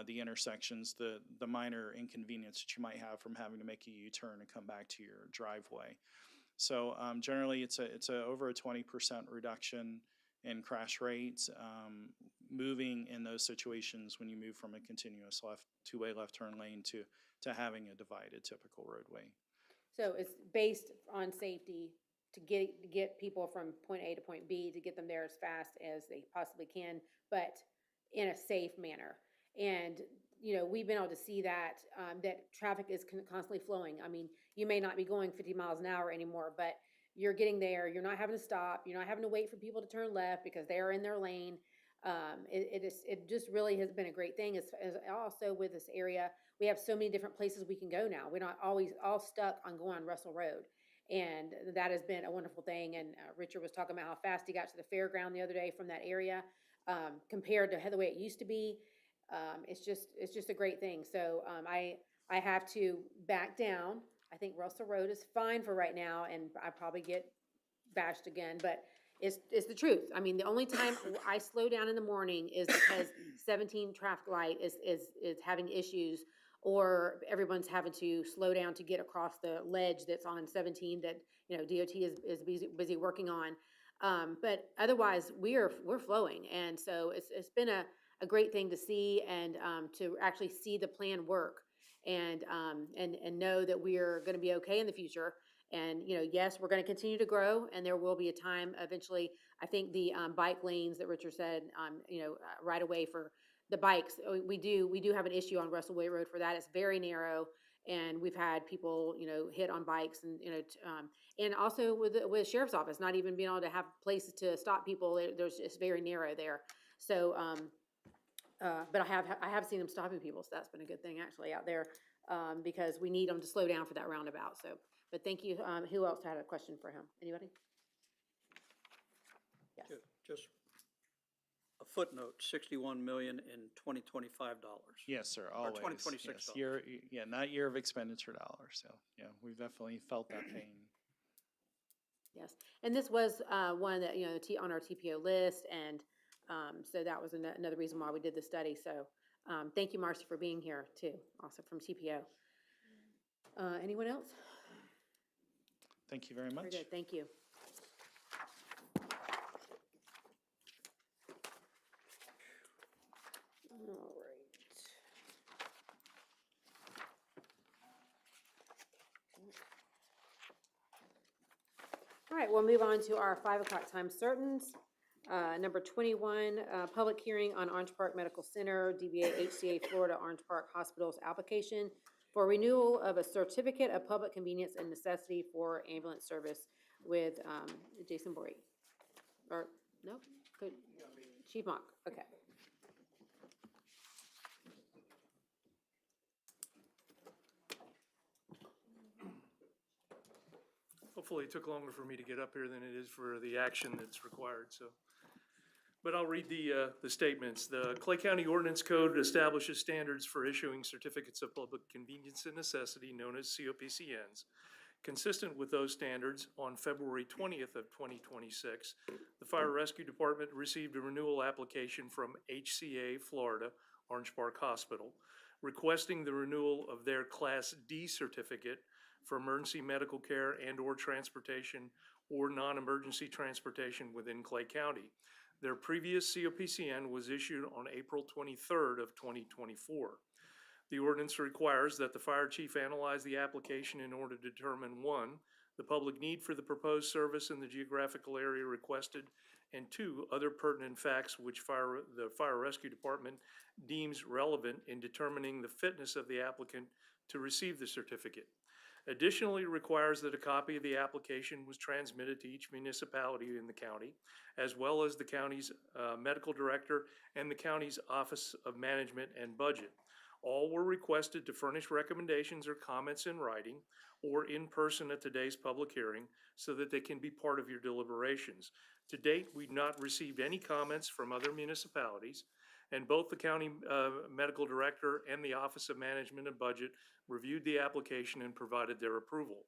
the intersections, the minor inconvenience that you might have from having to make a U-turn and come back to your driveway. So generally, it's a over a 20% reduction in crash rates. Moving in those situations when you move from a continuous two-way left turn lane to having a divided typical roadway. So it's based on safety to get people from point A to point B, to get them there as fast as they possibly can, but in a safe manner. And, you know, we've been able to see that, that traffic is constantly flowing. I mean, you may not be going 50 miles an hour anymore, but you're getting there. You're not having to stop. You're not having to wait for people to turn left because they are in their lane. It just really has been a great thing. As also with this area, we have so many different places we can go now. We're not always all stuck on going on Russell Road. And that has been a wonderful thing. And Richard was talking about how fast he got to the fairground the other day from that area, compared to the way it used to be. It's just a great thing. So I have to back down. I think Russell Road is fine for right now, and I probably get bashed again, but it's the truth. I mean, the only time I slow down in the morning is because 17 traffic light is having issues, or everyone's having to slow down to get across the ledge that's on 17 that, you know, DOT is busy working on. But otherwise, we're flowing, and so it's been a great thing to see, and to actually see the plan work, and know that we're going to be okay in the future. And, you know, yes, we're going to continue to grow, and there will be a time eventually. I think the bike lanes that Richard said, you know, right away for the bikes, we do have an issue on Russell Way Road for that. It's very narrow, and we've had people, you know, hit on bikes, and, you know, and also with the sheriff's office not even being able to have places to stop people. There's just very narrow there. So, but I have seen them stopping people, so that's been a good thing actually out there, because we need them to slow down for that roundabout. So, but thank you. Who else had a question for him? Anybody? Yes. Just a footnote, 61 million in 2025 dollars. Yes, sir, Or always. 2026 Yes, not year of expenditure dollars. So, yeah, we've definitely felt that pain. Yes, and this was one that, you know, on our TPO list, and so that was another reason why we did the study. So thank you, Marcy, for being here too, also from TPO. Anyone else? Thank you very much. Very good, thank you. All right. All right, we'll move on to our 5 o'clock time certains. Number 21, public hearing on Orange Park Medical Center, DBA HCA Florida Orange Park Hospital's application for renewal of a certificate of public convenience and necessity for ambulance service with Jason Borey. Or, no? Good. Chief Mock, okay. Hopefully it took longer for me to get up here than it is for the action that's required, so. But I'll read the statements. The Clay County Ordinance Code establishes standards for issuing certificates of public convenience and necessity, known as COPCNs. Consistent with those standards, on February 20th of 2026, the Fire Rescue Department received a renewal application from HCA Florida Orange Park Hospital, requesting the renewal of their Class D certificate for emergency medical care and/or transportation or non-emergency transportation within Clay County. Their previous COPCN was issued on April 23rd of 2024. The ordinance requires that the fire chief analyze the application in order to determine, 1, the public need for the proposed service in the geographical area requested, and 2, other pertinent facts which the Fire Rescue Department deems relevant in determining the fitness of the applicant to receive the certificate. Additionally, requires that a copy of the application was transmitted to each municipality in the county, as well as the county's medical director and the county's Office of Management and Budget. All were requested to furnish recommendations or comments in writing or in person at today's public hearing so that they can be part of your deliberations. To date, we've not received any comments from other municipalities, and both the county medical director and the Office of Management and Budget reviewed the application and provided their approval.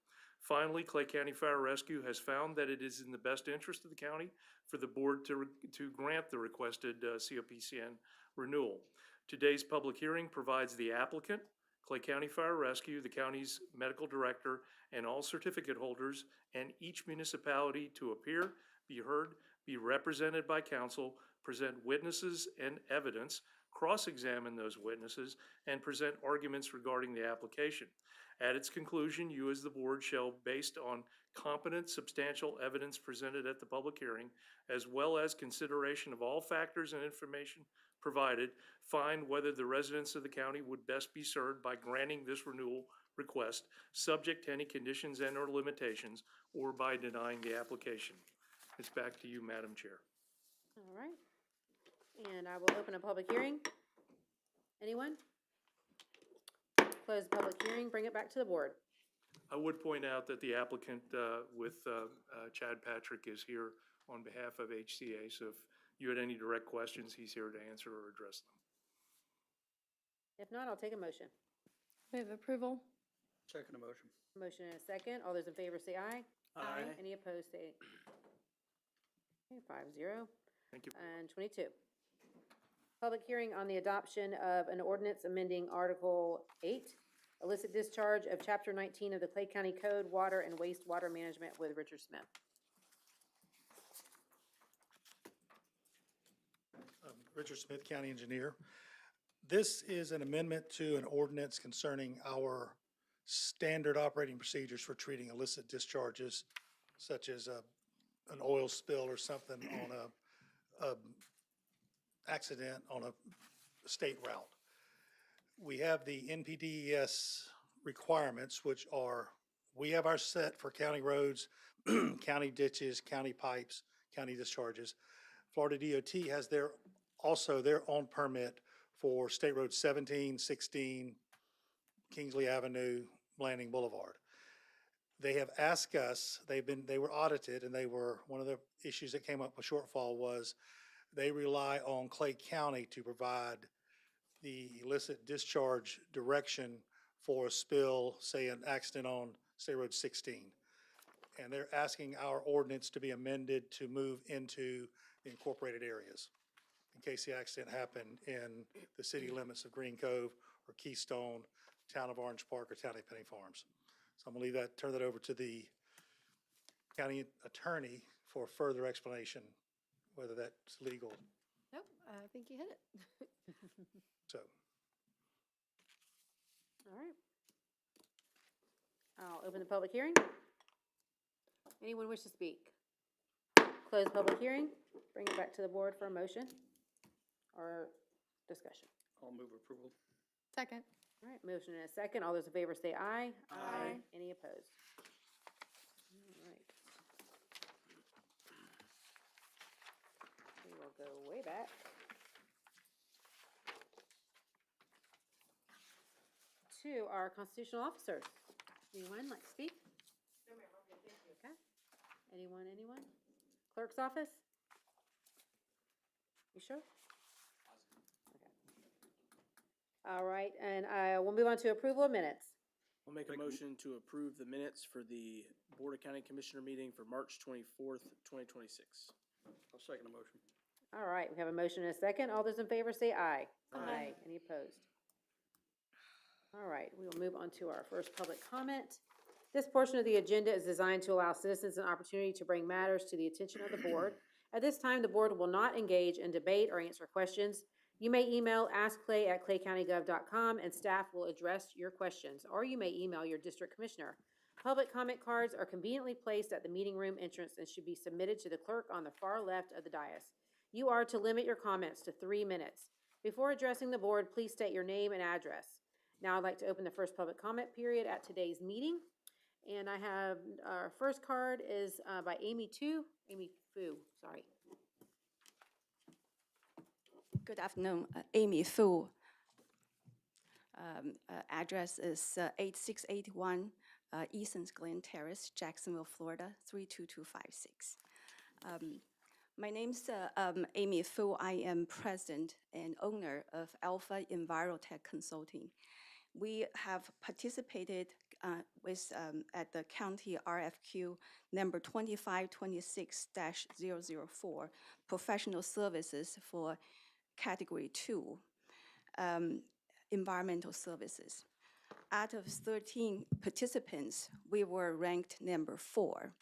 Finally, Clay County Fire Rescue has found that it is in the best interest of the county for the board to grant the requested COPCN renewal. Today's public hearing provides the applicant, Clay County Fire Rescue, the county's medical director, and all certificate holders, and each municipality to appear, be heard, be represented by counsel, present witnesses and evidence, cross-examine those witnesses, and present arguments regarding the application. At its conclusion, you as the board shall, based on competent, substantial evidence presented at the public hearing, as well as consideration of all factors and information provided, find whether the residents of the county would best be served by granting this renewal request, subject to any conditions and or limitations, or by denying the application. It's back to you, Madam Chair. All right. And I will open a public hearing. Anyone? Close the public hearing, bring it back to the board. I would point out that the applicant with Chad Patrick is here on behalf of HCA, so if you had any direct questions, he's here to answer or address them. If not, I'll take a motion. Move approval. Second motion. Motion and a second. All those in favor say aye. Aye. Any opposed say. Okay, 5-0. Thank you. And 22. Public hearing on the adoption of an ordinance amending Article 8, illicit discharge of Chapter 19 of the Clay County Code, Water and Wastewater Management with Richard Smith. Richard Smith, County Engineer. This is an amendment to an ordinance concerning our standard operating procedures for treating illicit discharges, such as an oil spill or something on a accident on a state route. We have the NPDES requirements, which are, we have our set for county roads, county ditches, county pipes, county discharges. Florida DOT has also their own permit for State Road 17, 16, Kingsley Avenue, Blanding Boulevard. They have asked us, they were audited, and one of the issues that came up with shortfall was they rely on Clay County to provide the illicit discharge direction for a spill, say an accident on State Road 16. And they're asking our ordinance to be amended to move into the incorporated areas in case the accident happened in the city limits of Green Cove or Keystone, town of Orange Park, or town of Penny Farms. So I'm gonna turn that over to the county attorney for further explanation, whether that's legal, Nope, I think you hit it. so. All right. I'll open the public hearing. Anyone wish to speak? Close public hearing, bring it back to the board for a motion or discussion. I'll move approval. Second. All right, motion and a second. All those in favor say aye. Aye. Any opposed? All right. We will go way back to our constitutional officers. Anyone like to speak? No, ma'am, I'm good, thank you. Okay. Anyone? Clerk's office? You sure? All right, and we'll move on to approval of minutes. We'll make a motion to approve the minutes for the Board of County Commissioner meeting for March 24th, 2026. I'll second the motion. All right, we have a motion and a second. All those in favor say aye. Aye. Any opposed? All right, we will move on to our first public comment. This portion of the agenda is designed to allow citizens an opportunity to bring matters to the attention of the board. At this time, the board will not engage in debate or answer questions. You may email askclay@claycountygov.com and staff will address your questions, or you may email your district commissioner. Public comment cards are conveniently placed at the meeting room entrance and should be submitted to the clerk on the far left of the dais. You are to limit your comments to 3 minutes. Before addressing the board, please state your name and address. Now I'd like to open the first public comment period at today's meeting. And I have, our first card is by Amy Fu, sorry. Good afternoon, Amy Fu. Address is 8681 Easton's Glen Terrace, Jacksonville, Florida, 32256. My name's Amy Fu. I am president and owner of Alpha Envirotech Consulting. We have participated at the county RFQ number 2526-004, professional services for Category 2, environmental services. Out of 13 participants, we were ranked number 4.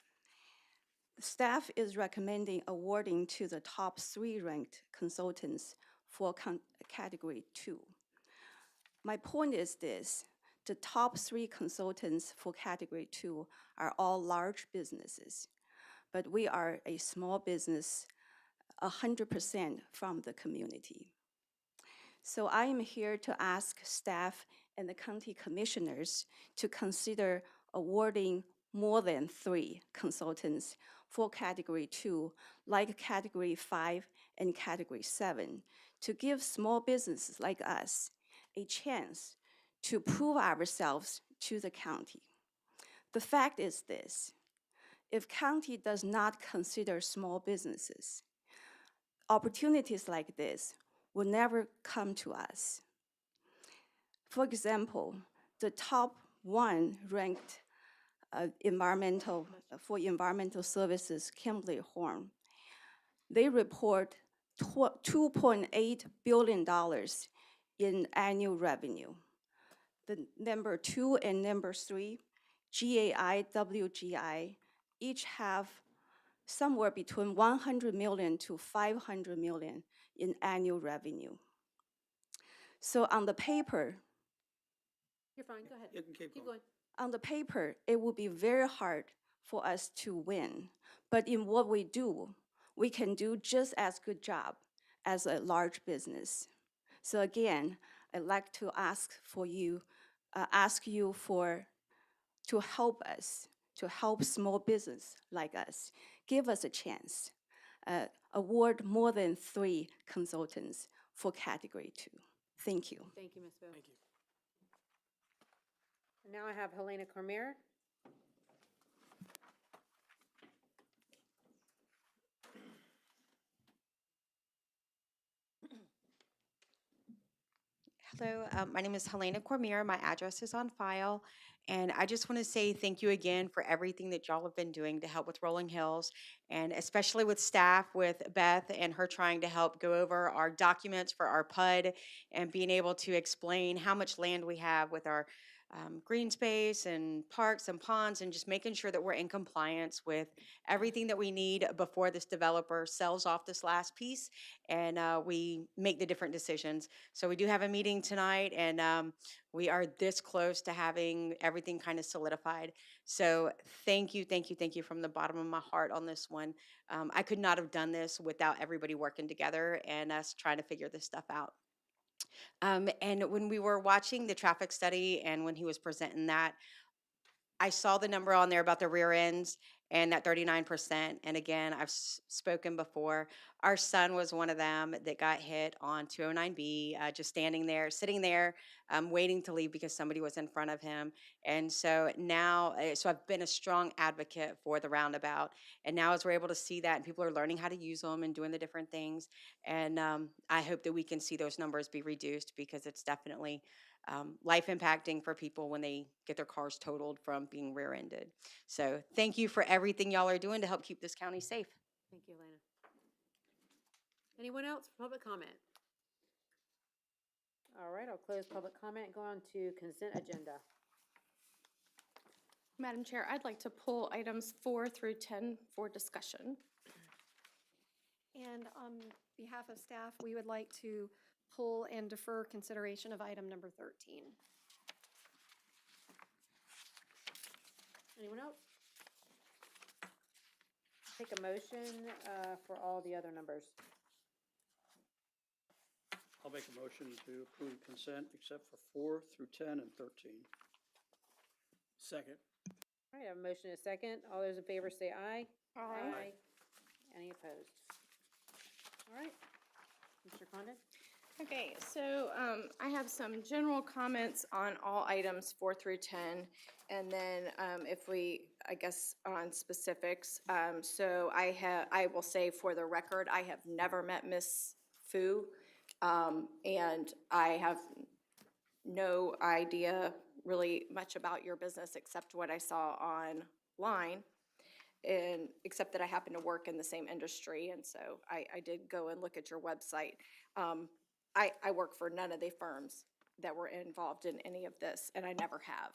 Staff is recommending awarding to the top 3 ranked consultants for Category 2. My point is this: the top 3 consultants for Category 2 are all large businesses, but we are a small business, 100% from the community. So I am here to ask staff and the county commissioners to consider awarding more than 3 consultants for Category 2, like Category 5 and Category 7, to give small businesses like us a chance to prove ourselves to the county. The fact is this: if county does not consider small businesses, opportunities like this will never come to us. For example, the top 1 ranked environmental services, Kimley Horn, they report $2.8 billion in annual revenue. The number 2 and number 3, GAI, WGI, each have somewhere between 100 million to 500 million in annual revenue. So on the paper, You're fine, go ahead. You can keep going. going. on the paper, it would be very hard for us to win. But in what we do, we can do just as good job as a large business. So again, I'd like to ask you to help us, to help small business like us. Give us a chance. Award more than 3 consultants for Category 2. Thank you. Thank you, Ms. Fu. Thank you. And now I have Helena Cormier. Hello, my name is Helena Cormier. My address is on file. And I just want to say thank you again for everything that y'all have been doing to help with Rolling Hills, and especially with staff, with Beth and her trying to help go over our documents for our PUD and being able to explain how much land we have with our green space and parks and ponds, and just making sure that we're in compliance with everything that we need before this developer sells off this last piece and we make the different decisions. So we do have a meeting tonight, and we are this close to having everything kind of solidified. So thank you from the bottom of my heart on this one. I could not have done this without everybody working together and us trying to figure this stuff out. And when we were watching the traffic study and when he was presenting that, I saw the number on there about the rear ends and that 39%. And again, I've spoken before. Our son was one of them that got hit on 209B, just standing there, sitting there, waiting to leave because somebody was in front of him. And so now, so I've been a strong advocate for the roundabout. And now as we're able to see that and people are learning how to use them and doing the different things, and I hope that we can see those numbers be reduced, because it's definitely life impacting for people when they get their cars totaled from being rear-ended. So thank you for everything y'all are doing to help keep this county safe. Thank you, Elena. Anyone else for public comment? All right, I'll close public comment and go on to consent agenda. Madam Chair, I'd like to pull items 4 through 10 for discussion. And on behalf of staff, we would like to pull and defer consideration of item number 13. Anyone else? Take a motion for all the other numbers. I'll make a motion to approve consent except for 4 through 10 and 13. Second. All right, I have a motion and a second. All those in favor say aye. Aye. Any opposed? All right, Mr. Condon? Okay, so I have some general comments on all items 4 through 10, and then if we, I guess, on specifics. So I will say for the record, I have never met Miss Fu, and I have no idea really much about your business except what I saw online, and except that I happen to work in the same industry, and so I did go and look at your website. I work for none of the firms that were involved in any of this, and I never have.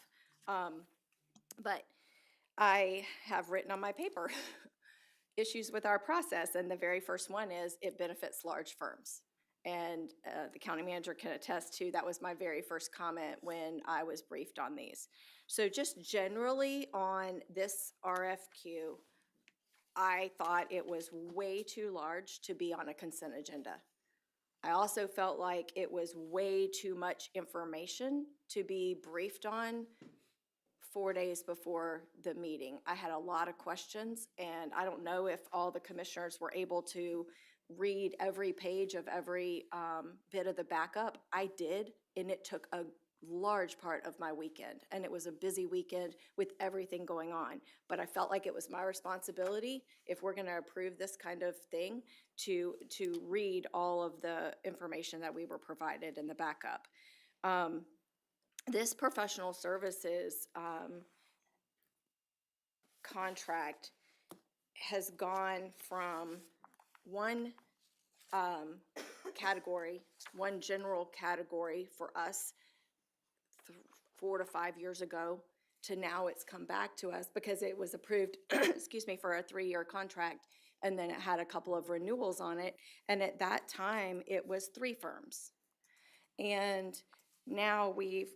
But I have written on my paper issues with our process, and the very first one is it benefits large firms. And the county manager can attest to that was my very first comment when I was briefed on these. So just generally on this RFQ, I thought it was way too large to be on a consent agenda. I also felt like it was way too much information to be briefed on 4 days before the meeting. I had a lot of questions, and I don't know if all the commissioners were able to read every page of every bit of the backup. I did, and it took a large part of my weekend, and it was a busy weekend with everything going on. But I felt like it was my responsibility, if we're gonna approve this kind of thing, to read all of the information that we were provided in the backup. This professional services contract has gone from one category, one general category for us 4 to 5 years ago, to now it's come back to us because it was approved, excuse me, for a 3-year contract, and then it had a couple of renewals on it, and at that time, it was 3 firms. And now we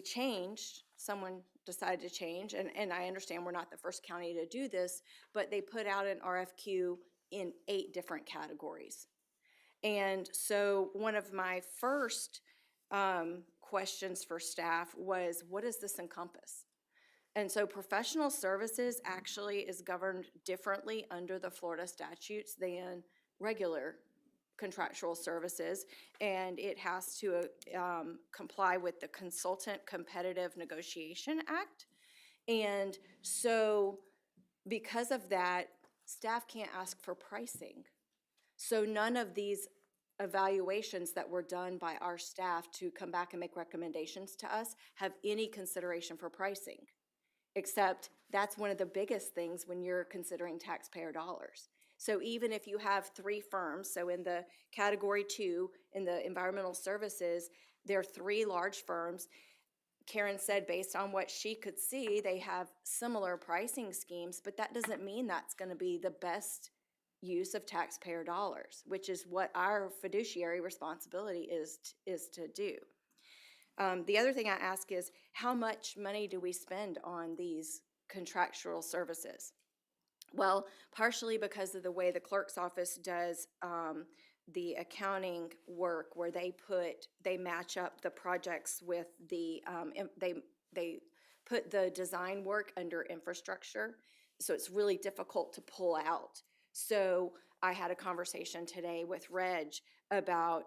changed, someone decided to change, and I understand we're not the first county to do this, but they put out an RFQ in 8 different categories. And so one of my first questions for staff was, what does this encompass? And so professional services actually is governed differently under the Florida statutes than regular contractual services, and it has to comply with the Consultant Competitive Negotiation Act. And so because of that, staff can't ask for pricing. So none of these evaluations that were done by our staff to come back and make recommendations to us have any consideration for pricing, except that's one of the biggest things when you're considering taxpayer dollars. So even if you have 3 firms, so in the category 2, in the environmental services, there are 3 large firms. Karen said based on what she could see, they have similar pricing schemes, but that doesn't mean that's gonna be the best use of taxpayer dollars, which is what our fiduciary responsibility is to do. The other thing I ask is, how much money do we spend on these contractual services? Well, partially because of the way the clerk's office does the accounting work, where they match up the projects with the, they put the design work under infrastructure, so it's really difficult to pull out. So I had a conversation today with Reg about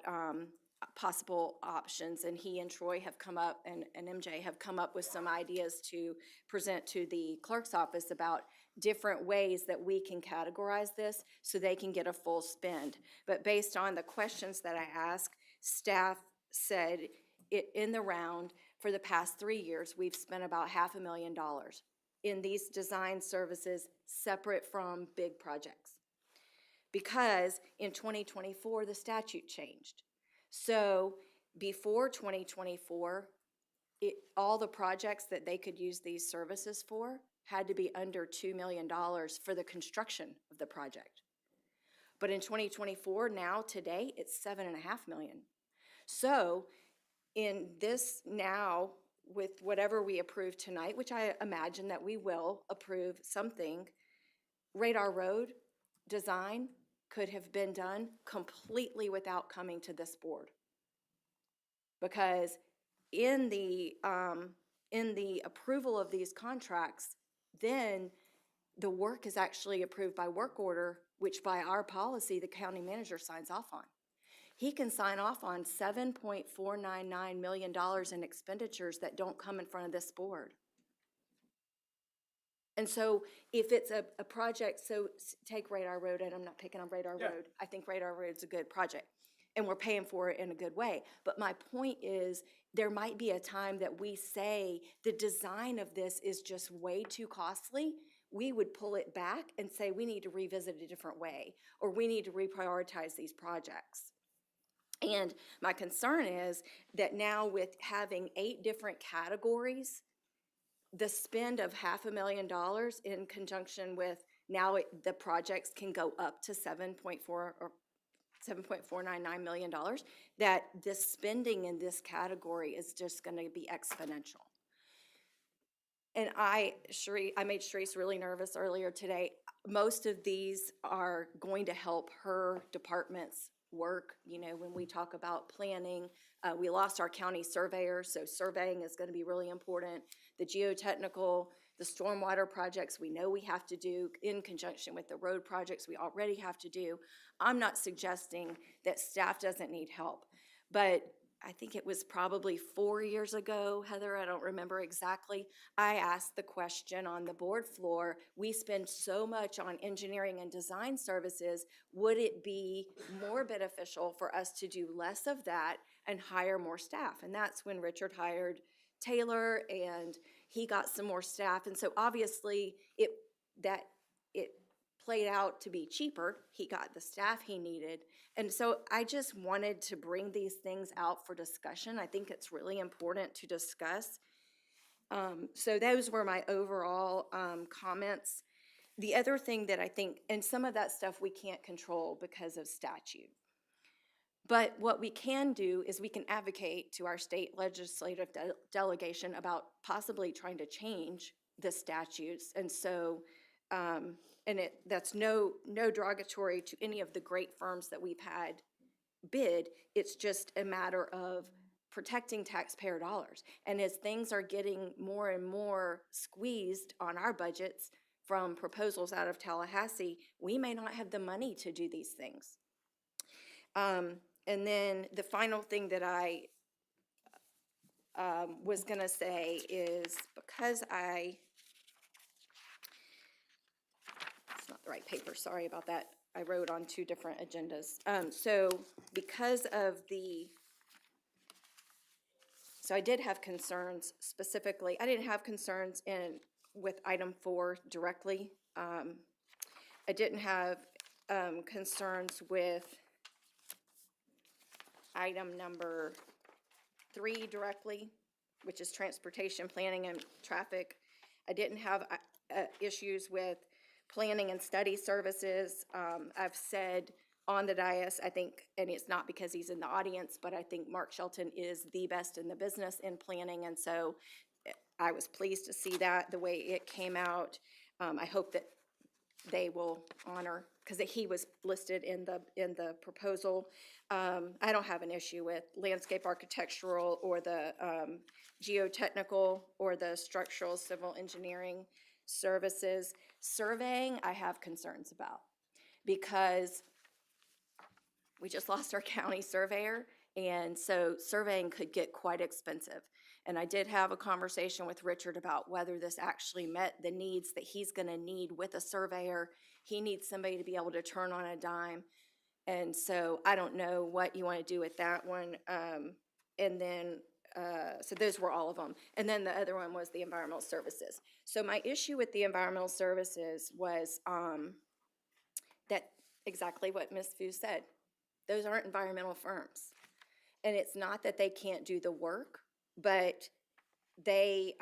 possible options, and he and Troy have come up, and MJ have come up with some ideas to present to the clerk's office about different ways that we can categorize this so they can get a full spend. But based on the questions that I asked, staff said in the round for the past 3 years, we've spent about $500,000 in these design services separate from big projects. Because in 2024, the statute changed. So before 2024, all the projects that they could use these services for had to be under $2 million for the construction of the project. But in 2024, now, today, it's $7.5 million. So in this now, with whatever we approve tonight, which I imagine that we will approve something, Radar Road design could have been done completely without coming to this board. Because in the approval of these contracts, then the work is actually approved by work order, which by our policy, the county manager signs off on. He can sign off on $7.499 million in expenditures that don't come in front of this board. And so if it's a project, so take Radar Road, and I'm not picking on Radar Road. I think Radar Road's a good project, and we're paying for it in a good way. But my point is, there might be a time that we say the design of this is just way too costly. We would pull it back and say we need to revisit a different way, or we need to reprioritize these projects. And my concern is that now with having 8 different categories, the spend of $500,000 in conjunction with now the projects can go up to $7.499 million, that the spending in this category is just going to be exponential. And I made Sharice really nervous earlier today. Most of these are going to help her department's work. You know, when we talk about planning, we lost our county surveyor, so surveying is going to be really important. The geotechnical, the stormwater projects we know we have to do in conjunction with the road projects we already have to do. I'm not suggesting that staff doesn't need help, but I think it was probably 4 years ago, Heather, I don't remember exactly, I asked the question on the board floor, we spend so much on engineering and design services, would it be more beneficial for us to do less of that and hire more staff? And that's when Richard hired Taylor, and he got some more staff. And so obviously it played out to be cheaper. He got the staff he needed. And so I just wanted to bring these things out for discussion. I think it's really important to discuss. So those were my overall comments. The other thing that I think, and some of that stuff we can't control because of statute. But what we can do is we can advocate to our state legislative delegation about possibly trying to change the statutes. And so, that's no derogatory to any of the great firms that we've had bid. It's just a matter of protecting taxpayer dollars. And as things are getting more and more squeezed on our budgets from proposals out of Tallahassee, we may not have the money to do these things. And then the final thing that I was going to say is because it's not the right paper, sorry about that. I wrote on 2 different agendas. So I did have concerns specifically. I didn't have concerns with item 4 directly. I didn't have concerns with item number 3 directly, which is transportation, planning, and traffic. I didn't have issues with planning and study services. I've said on the dais, I think, and it's not because he's in the audience, but I think Mark Shelton is the best in the business in planning, and so I was pleased to see that, the way it came out. I hope that they will honor, because he was listed in the proposal. I don't have an issue with landscape architectural or the geotechnical or the structural civil engineering services. Surveying, I have concerns about, because we just lost our county surveyor, and so surveying could get quite expensive. And I did have a conversation with Richard about whether this actually met the needs that he's gonna need with a surveyor. He needs somebody to be able to turn on a dime. And so I don't know what you wanna do with that one. And then, so those were all of them. And then the other one was the environmental services. So my issue with the environmental services was that exactly what Ms. Fu said. Those aren't environmental firms. And it's not that they can't do the work, but they,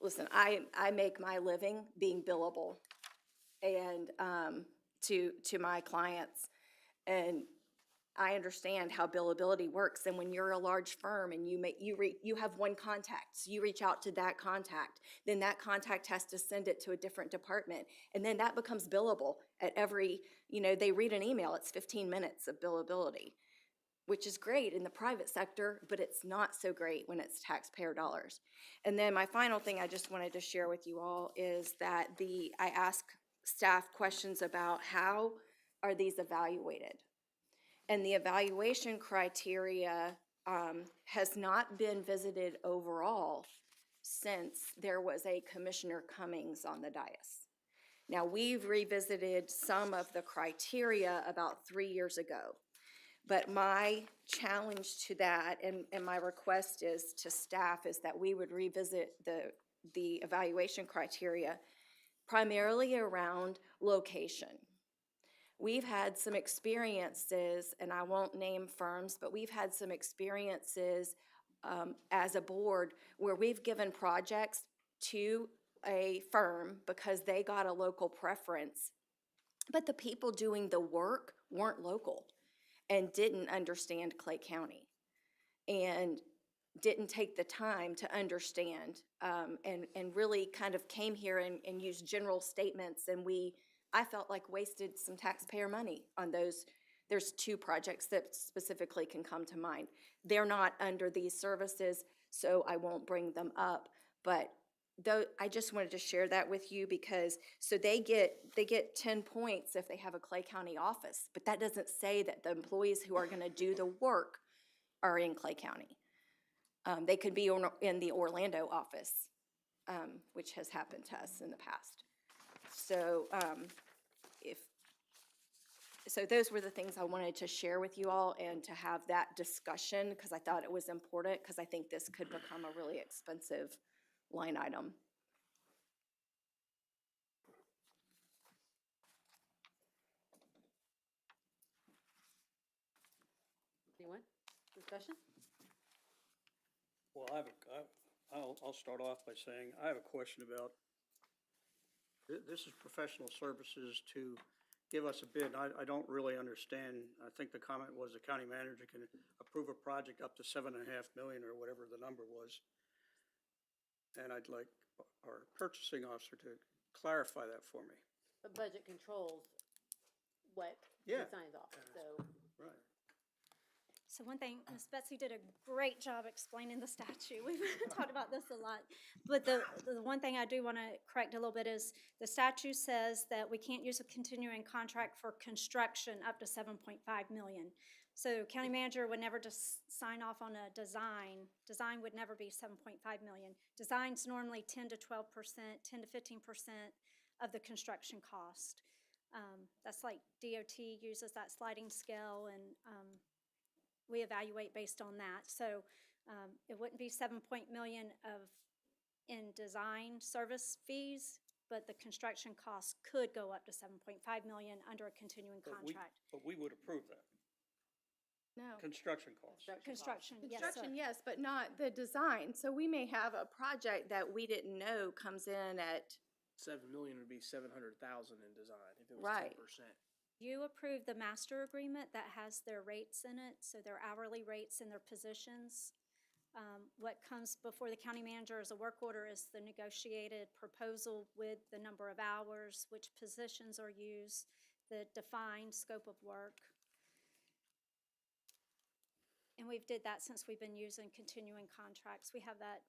listen, I make my living being billable and to my clients. And I understand how billability works, and when you're a large firm and you have one contact, so you reach out to that contact, then that contact has to send it to a different department, and then that becomes billable at every, they read an email, it's 15 minutes of billability, which is great in the private sector, but it's not so great when it's taxpayer dollars. And then my final thing I just wanted to share with you all is that I ask staff questions about how are these evaluated? And the evaluation criteria has not been visited overall since there was a Commissioner Cummings on the dais. Now, we've revisited some of the criteria about 3 years ago, but my challenge to that and my request is to staff is that we would revisit the evaluation criteria primarily around location. We've had some experiences, and I won't name firms, but we've had some experiences as a board where we've given projects to a firm because they got a local preference, but the people doing the work weren't local and didn't understand Clay County and didn't take the time to understand and really kind of came here and used general statements, and I felt like wasted some taxpayer money on those. There's 2 projects that specifically can come to mind. They're not under these services, so I won't bring them up, but I just wanted to share that with you because, so they get 10 points if they have a Clay County office, but that doesn't say that the employees who are gonna do the work are in Clay County. They could be in the Orlando office, which has happened to us in the past. So so those were the things I wanted to share with you all and to have that discussion because I thought it was important because I think this could become a really expensive line item. Anyone? Discussion? Well, I'll start off by saying, I have a question about, this is professional services to give us a bid. I don't really understand. I think the comment was the county manager can approve a project up to $7.5 million or whatever the number was. And I'd like our purchasing officer to clarify that for me. The budget controls what Yeah. he signs off, so. Right. So one thing, Ms. Betsy did a great job explaining the statute. We've talked about this a lot. But the one thing I do want to correct a little bit is the statute says that we can't use a continuing contract for construction up to $7.5 million. So county manager would never just sign off on a design. Design would never be $7.5 million. Design's normally 10 to 12%, 10 to 15% of the construction cost. That's like DOT uses that sliding scale, and we evaluate based on that. So it wouldn't be $7 million in design service fees, but the construction costs could go up to $7.5 million under a continuing contract. But we would approve that. No. Construction costs. Construction, yes, sir. Construction, yes, but not the design. So we may have a project that we didn't know comes in at, 7 million would be 700,000 in design if it was Right. 10%. You approve the master agreement that has their rates in it, so their hourly rates and their positions. What comes before the county manager as a work order is the negotiated proposal with the number of hours, which positions are used, the defined scope of work. And we've did that since we've been using continuing contracts. We have that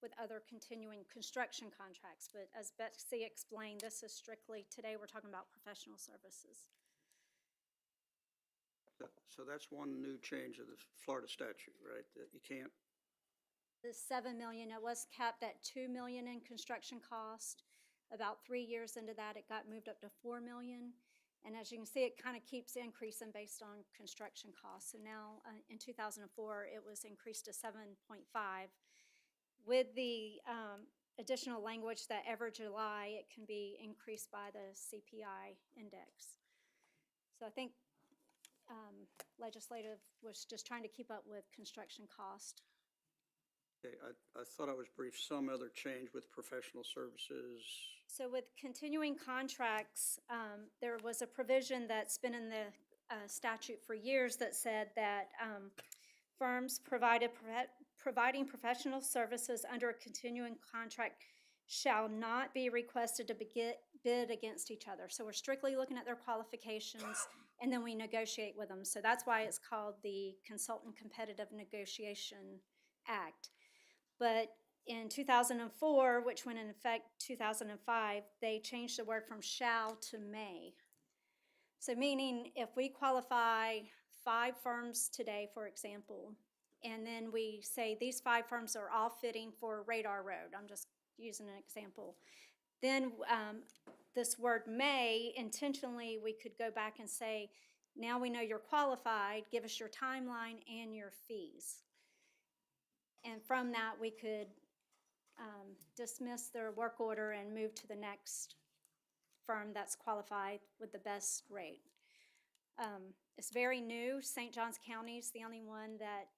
with other continuing construction contracts, but as Betsy explained, this is strictly, today we're talking about professional services. So that's one new change of the Florida statute, right? That you can't, The $7 million, it was capped at $2 million in construction cost. About 3 years into that, it got moved up to $4 million. And as you can see, it kind of keeps increasing based on construction costs. So now in 2004, it was increased to 7.5. With the additional language that every July, it can be increased by the CPI index. So I think legislative was just trying to keep up with construction cost. okay, I thought I was briefed some other change with professional services. So with continuing contracts, there was a provision that's been in the statute for years that said that firms providing professional services under a continuing contract shall not be requested to bid against each other. So we're strictly looking at their qualifications, and then we negotiate with them. So that's why it's called the Consultant Competitive Negotiation Act. But in 2004, which went in effect 2005, they changed the word from shall to may. So meaning if we qualify 5 firms today, for example, and then we say these 5 firms are all fitting for Radar Road, I'm just using an example, then this word may, intentionally, we could go back and say, now we know you're qualified, give us your timeline and your fees. And from that, we could dismiss their work order and move to the next firm that's qualified with the best rate. It's very new. St. Johns County is the only one that,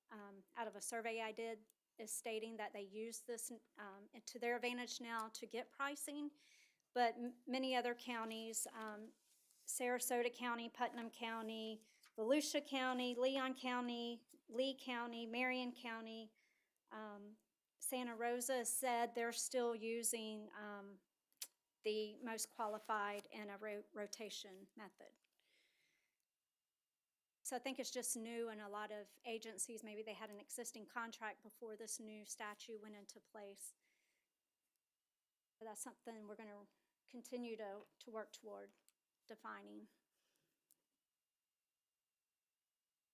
out of a survey I did, is stating that they use this to their advantage now to get pricing. But many other counties, Sarasota County, Putnam County, Volusia County, Leon County, Lee County, Marion County, Santa Rosa said they're still using the most qualified and a rotation method. So I think it's just new, and a lot of agencies, maybe they had an existing contract before this new statute went into place. But that's something we're going to continue to work toward defining.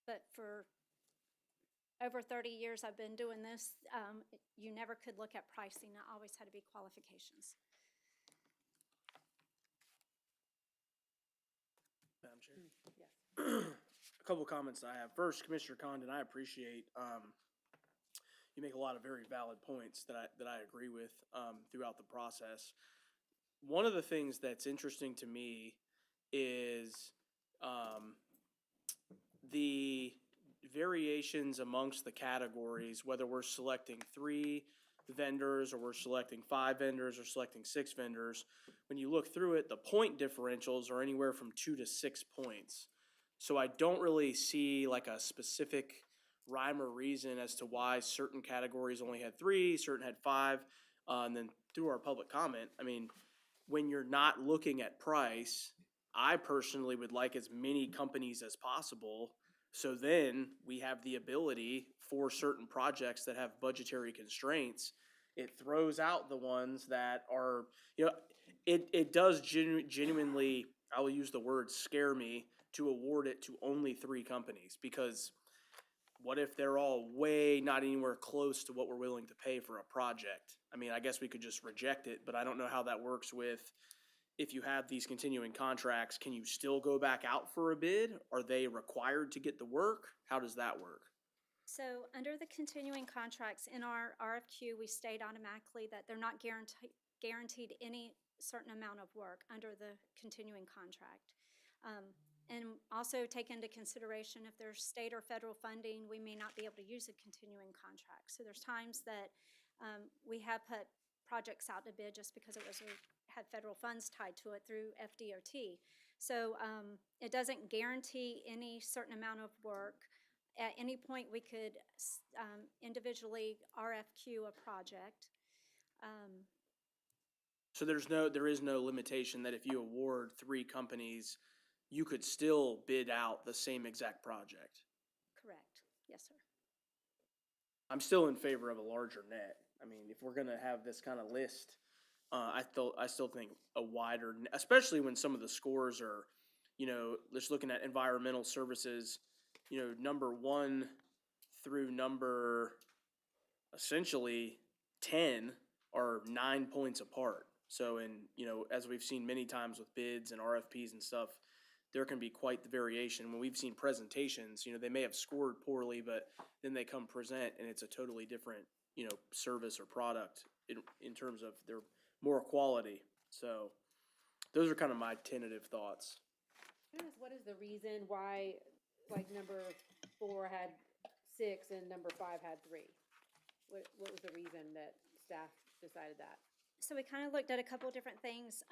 But for over 30 years I've been doing this, you never could look at pricing. It always had to be qualifications. Madam Chair? Yes. A couple of comments I have. First, Commissioner Condon, I appreciate you make a lot of very valid points that I agree with throughout the process. One of the things that's interesting to me is the variations amongst the categories, whether we're selecting 3 vendors or we're selecting 5 vendors or selecting 6 vendors. When you look through it, the point differentials are anywhere from 2 to 6 points. So I don't really see like a specific rhyme or reason as to why certain categories only had 3, certain had 5. And then through our public comment, I mean, when you're not looking at price, I personally would like as many companies as possible. So then we have the ability for certain projects that have budgetary constraints. It throws out the ones that are, you know, it does genuinely, I will use the word scare me, to award it to only 3 companies, because what if they're all way not anywhere close to what we're willing to pay for a project? I mean, I guess we could just reject it, but I don't know how that works with, if you have these continuing contracts, can you still go back out for a bid? Are they required to get the work? How does that work? So under the continuing contracts in our RFQ, we state automatically that they're not guaranteed any certain amount of work under the continuing contract. And also take into consideration if there's state or federal funding, we may not be able to use a continuing contract. So there's times that we have put projects out to bid just because it had federal funds tied to it through FDOT. So it doesn't guarantee any certain amount of work. At any point, we could individually RFQ a project. So there is no limitation that if you award 3 companies, you could still bid out the same exact project. Correct. Yes, sir. I'm still in favor of a larger net. I mean, if we're gonna have this kind of list, I still think a wider, especially when some of the scores are, you know, just looking at environmental services, you know, number 1 through number essentially 10 are 9 points apart. So, you know, as we've seen many times with bids and RFPs and stuff, there can be quite the variation. When we've seen presentations, you know, they may have scored poorly, but then they come present and it's a totally different, you know, service or product in terms of their more quality. So those are kind of my tentative thoughts. What is the reason why, like, number 4 had 6 and number 5 had 3? What was the reason that staff decided that? So we kind of looked at a couple different things.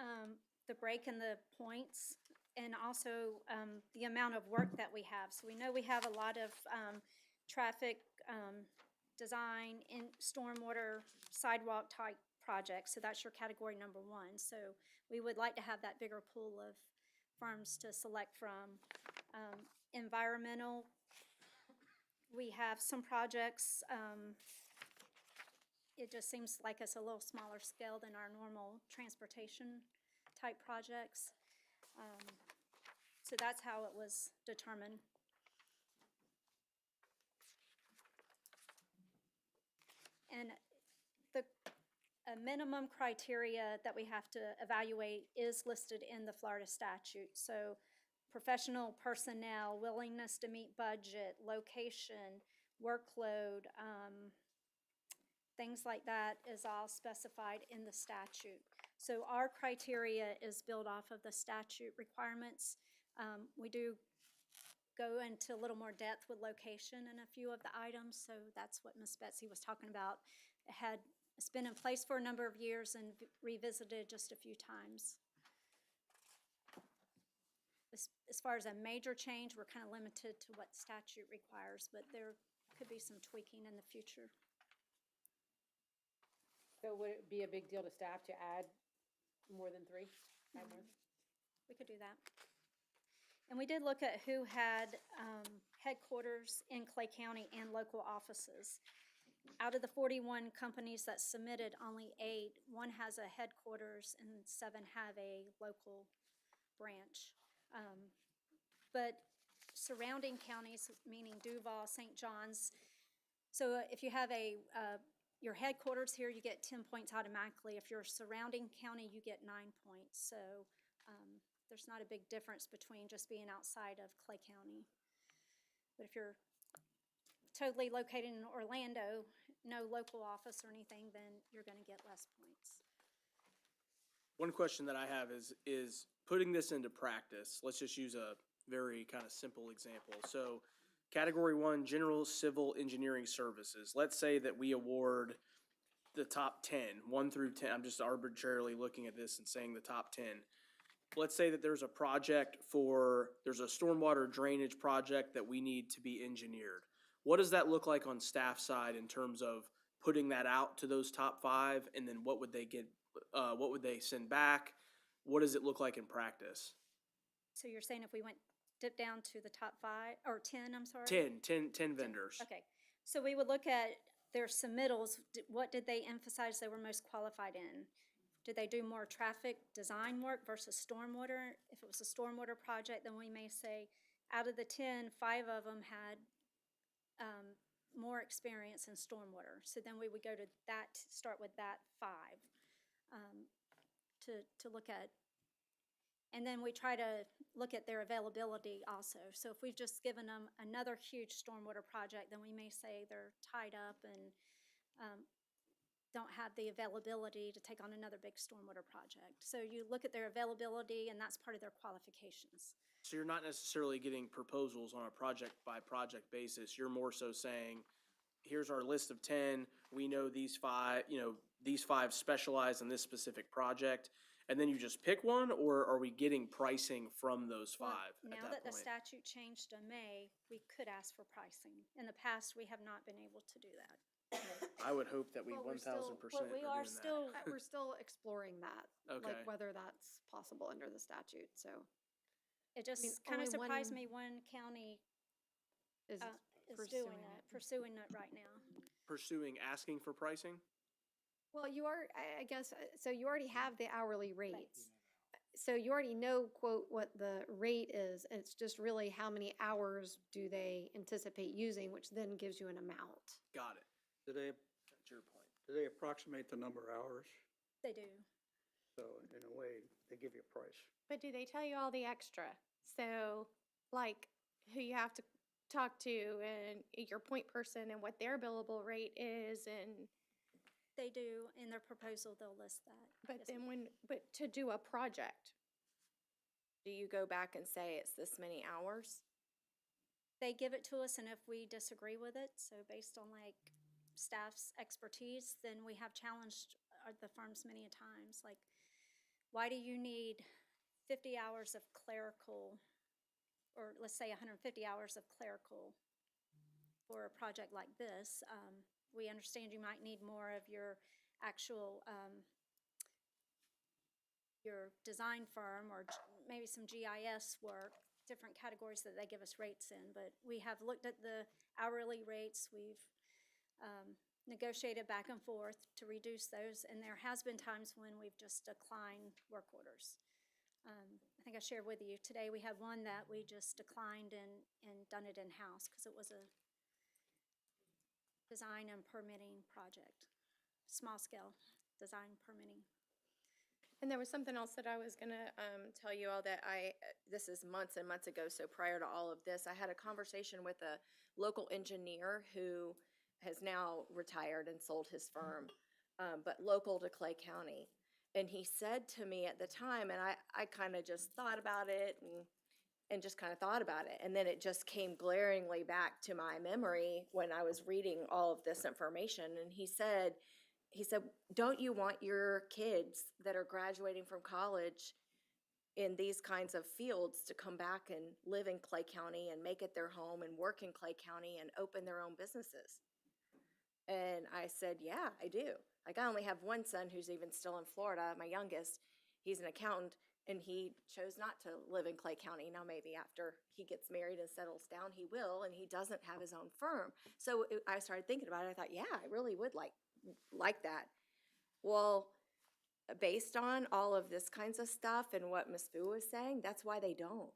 The break in the points and also the amount of work that we have. So we know we have a lot of traffic design in stormwater sidewalk type projects. So that's your category number 1. So we would like to have that bigger pool of firms to select from. Environmental, we have some projects. It just seems like it's a little smaller scale than our normal transportation type projects. So that's how it was determined. And the minimum criteria that we have to evaluate is listed in the Florida statute. So professional personnel, willingness to meet budget, location, workload, things like that is all specified in the statute. So our criteria is built off of the statute requirements. We do go into a little more depth with location in a few of the items, so that's what Ms. Betsy was talking about. It's been in place for a number of years and revisited just a few times. As far as a major change, we're kind of limited to what statute requires, but there could be some tweaking in the future. So would it be a big deal to staff to add more than 3? Add more? We could do that. And we did look at who had headquarters in Clay County and local offices. Out of the 41 companies that submitted, only 8, 1 has a headquarters and 7 have a local branch. But surrounding counties, meaning Duval, St. John's, so if you have your headquarters here, you get 10 points automatically. If you're a surrounding county, you get 9 points. So there's not a big difference between just being outside of Clay County. But if you're totally located in Orlando, no local office or anything, then you're going to get less points. One question that I have is putting this into practice. Let's just use a very kind of simple example. So category 1, general civil engineering services. Let's say that we award the top 10, 1 through 10. I'm just arbitrarily looking at this and saying the top 10. Let's say that there's a there's a stormwater drainage project that we need to be engineered. What does that look like on staff side in terms of putting that out to those top 5, and then what would they get? What would they send back? What does it look like in practice? So you're saying if we dip down to the top 5, or 10, I'm sorry? 10 vendors. Okay, so we would look at their submittals. What did they emphasize they were most qualified in? Did they do more traffic design work versus stormwater? If it was a stormwater project, then we may say out of the 10, 5 of them had more experience in stormwater. So then we would go to that, start with that 5 to look at. And then we try to look at their availability also. So if we've just given them another huge stormwater project, then we may say they're tied up and don't have the availability to take on another big stormwater project. So you look at their availability, and that's part of their qualifications. So you're not necessarily getting proposals on a project by project basis. You're more so saying, here's our list of 10. We know these 5, these 5 specialize in this specific project. And then you just pick one, or are we getting pricing from those 5 Now at that that the point? statute changed in May, we could ask for pricing. In the past, we have not been able to do that. I would hope that we Well, 1000% Well, we are are doing still, we're still exploring that. Okay. Like whether that's possible under the statute, so. It just mean, kind of only surprised one me one county Is is doing it, pursuing it right now. Pursuing asking for pricing? Well, you are, I guess, so you already have the hourly rates. So you already know, quote, what the rate is, and it's just really how many hours do they anticipate using, which then gives you an amount. Got it. Do they, That's your point. do they approximate the number of hours? They do. So in a way, they give you a price. But do they tell you all the extra? So, like, who you have to talk to and your point person and what their billable rate is and. They do, in their proposal, they'll list that. But Yes, then ma'am. but to do a project, Do you go back and say it's this many hours? They give it to us, and if we disagree with it, so based on like staff's expertise, then we have challenged the firms many a times. Like, why do you need 50 hours of clerical, or let's say 150 hours of clerical for a project like this. We understand you might need more of your actual, your design firm or maybe some GIS work, different categories that they give us rates in. But we have looked at the hourly rates. We've negotiated back and forth to reduce those, and there has been times when we've just declined work orders. I think I shared with you today, we had one that we just declined and done it in-house because it was a design and permitting project, small scale design permitting. And there was something else that I was gonna tell you all that this is months and months ago, so prior to all of this, I had a conversation with a local engineer who has now retired and sold his firm, but local to Clay County. And he said to me at the time, and I kind of just thought about it and just kind of thought about it. And then it just came glaringly back to my memory when I was reading all of this information. And he said, don't you want your kids that are graduating from college in these kinds of fields to come back and live in Clay County and make it their home and work in Clay County and open their own businesses? And I said, yeah, I do. Like, I only have one son who's even still in Florida, my youngest. He's an accountant, and he chose not to live in Clay County. Now, maybe after he gets married and settles down, he will, and he doesn't have his own firm. So I started thinking about it. I thought, yeah, I really would like that. Well, based on all of this kinds of stuff and what Ms. Fu was saying, that's why they don't.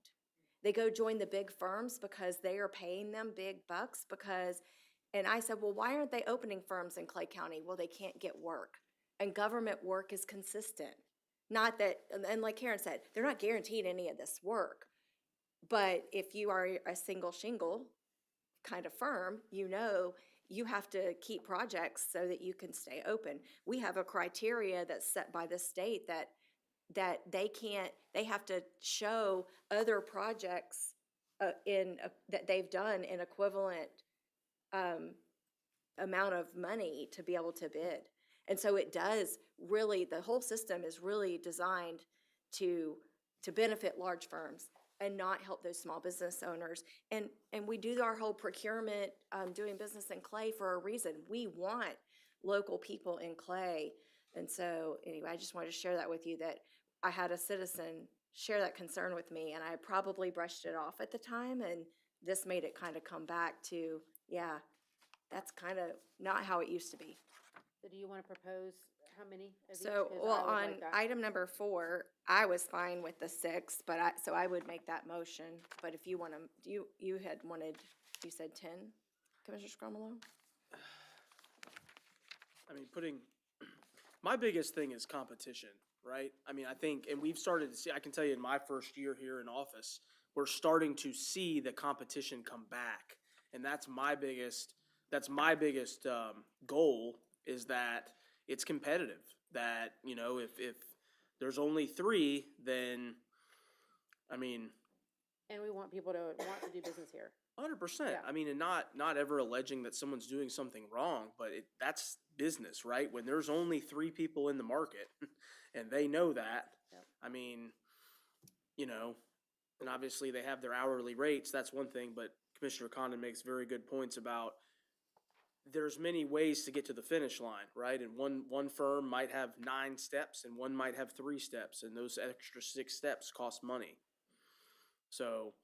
They go join the big firms because they are paying them big bucks and I said, well, why aren't they opening firms in Clay County? Well, they can't get work. And government work is consistent. Not that, and like Karen said, they're not guaranteed any of this work. But if you are a single shingle kind of firm, you know you have to keep projects so that you can stay open. We have a criteria that's set by the state that they have to show other projects that they've done in equivalent amount of money to be able to bid. And so it does really, the whole system is really designed to benefit large firms and not help those small business owners. And we do our whole procurement, doing business in Clay for a reason. We want local people in Clay. And so anyway, I just wanted to share that with you, that I had a citizen share that concern with me, and I probably brushed it off at the time, and this made it kind of come back to, yeah, that's kind of not how it used to be. So do you want to propose how many of each? So, 'Cause well, I would on like that. item number 4, I was fine with the 6, but so I would make that motion. But if you want to, you had wanted, you said 10, Commissioner Scrumalow? I mean, my biggest thing is competition, right? I mean, I think, and we've started to see, I can tell you in my first year here in office, we're starting to see the competition come back. And that's my biggest goal, is that it's competitive. That, you know, if there's only 3, then, I mean. And we want people to want to do business here. 100%. Yeah. I mean, and not ever alleging that someone's doing something wrong, but that's business, right? When there's only 3 people in the market and they know that, Yep. I mean, you know, and obviously they have their hourly rates, that's one thing, but Commissioner Condon makes very good points about there's many ways to get to the finish line, right? And one firm might have 9 steps and one might have 3 steps, and those extra 6 steps cost money. So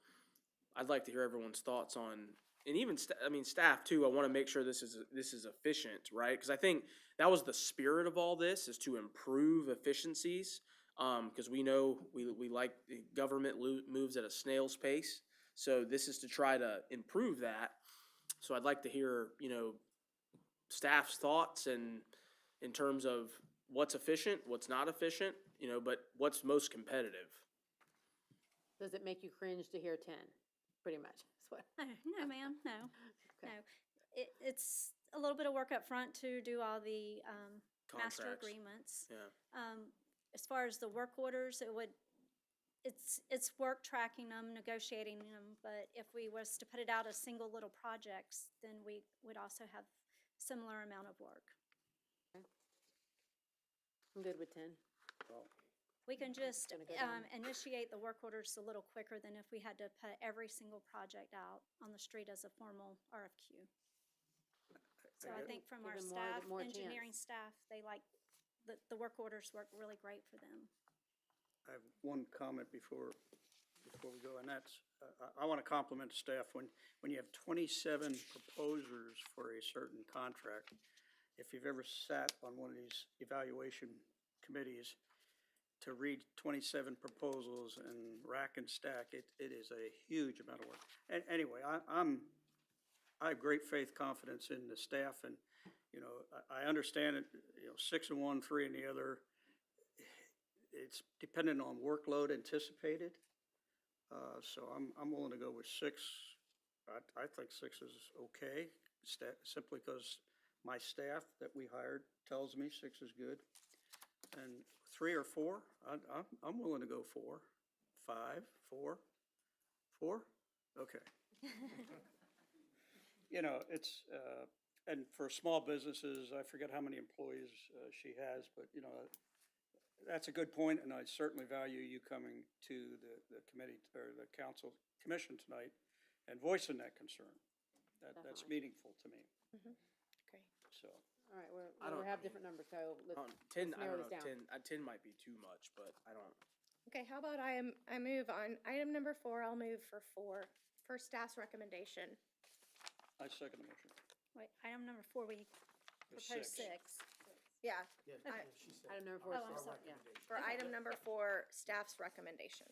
I'd like to hear everyone's thoughts on, and even staff too. I want to make sure this is efficient, right? Because I think that was the spirit of all this, is to improve efficiencies. Because we know we like the government moves at a snail's pace, so this is to try to improve that. So I'd like to hear, you know, staff's thoughts and in terms of what's efficient, what's not efficient, you know, but what's most competitive. Does it make you cringe to hear 10? Pretty much. That's what. No, ma'am, no, Okay. no. It's a little bit of work up front to do all the master Contracts. agreements. Yeah. As far as the work orders, it's work tracking them, negotiating them, but if we was to put it out as single little projects, then we would also have similar amount of work. I'm good with 10. We can just gonna go down. initiate the work orders a little quicker than if we had to put every single project out on the street as a formal RFQ. So I think from our Give them staff, more engineering chance. staff, they like, the work orders work really great for them. I have one comment before we go, and that's, I want to compliment staff. When you have 27 proposers for a certain contract, if you've ever sat on one of these evaluation committees, to read 27 proposals and rack and stack, it is a huge amount of work. And anyway, I have great faith, confidence in the staff, and, you know, I understand it, you know, 6 in one, 3 in the other. It's dependent on workload anticipated. So I'm willing to go with 6. I think 6 is okay, simply because my staff that we hired tells me 6 is good. And 3 or 4, I'm willing to go 4, 5, 4, 4? Okay. You know, it's, and for small businesses, I forget how many employees she has, but, you know, that's a good point, and I certainly value you coming to the committee, or the council commission tonight and voicing that concern. That's Definitely. meaningful to me, Great. so. All right, I don't- we have different numbers, so let's, 10, let's I narrow don't this know, down. 10 might be too much, but I don't. Okay, how about I move on item number 4, I'll move for 4, for staff's recommendation. I second the motion. Wait, item number 4, we There's proposed 6. 6. Yeah, Item number 4. Oh, I'm sorry. Yeah. for item number 4, staff's recommendation.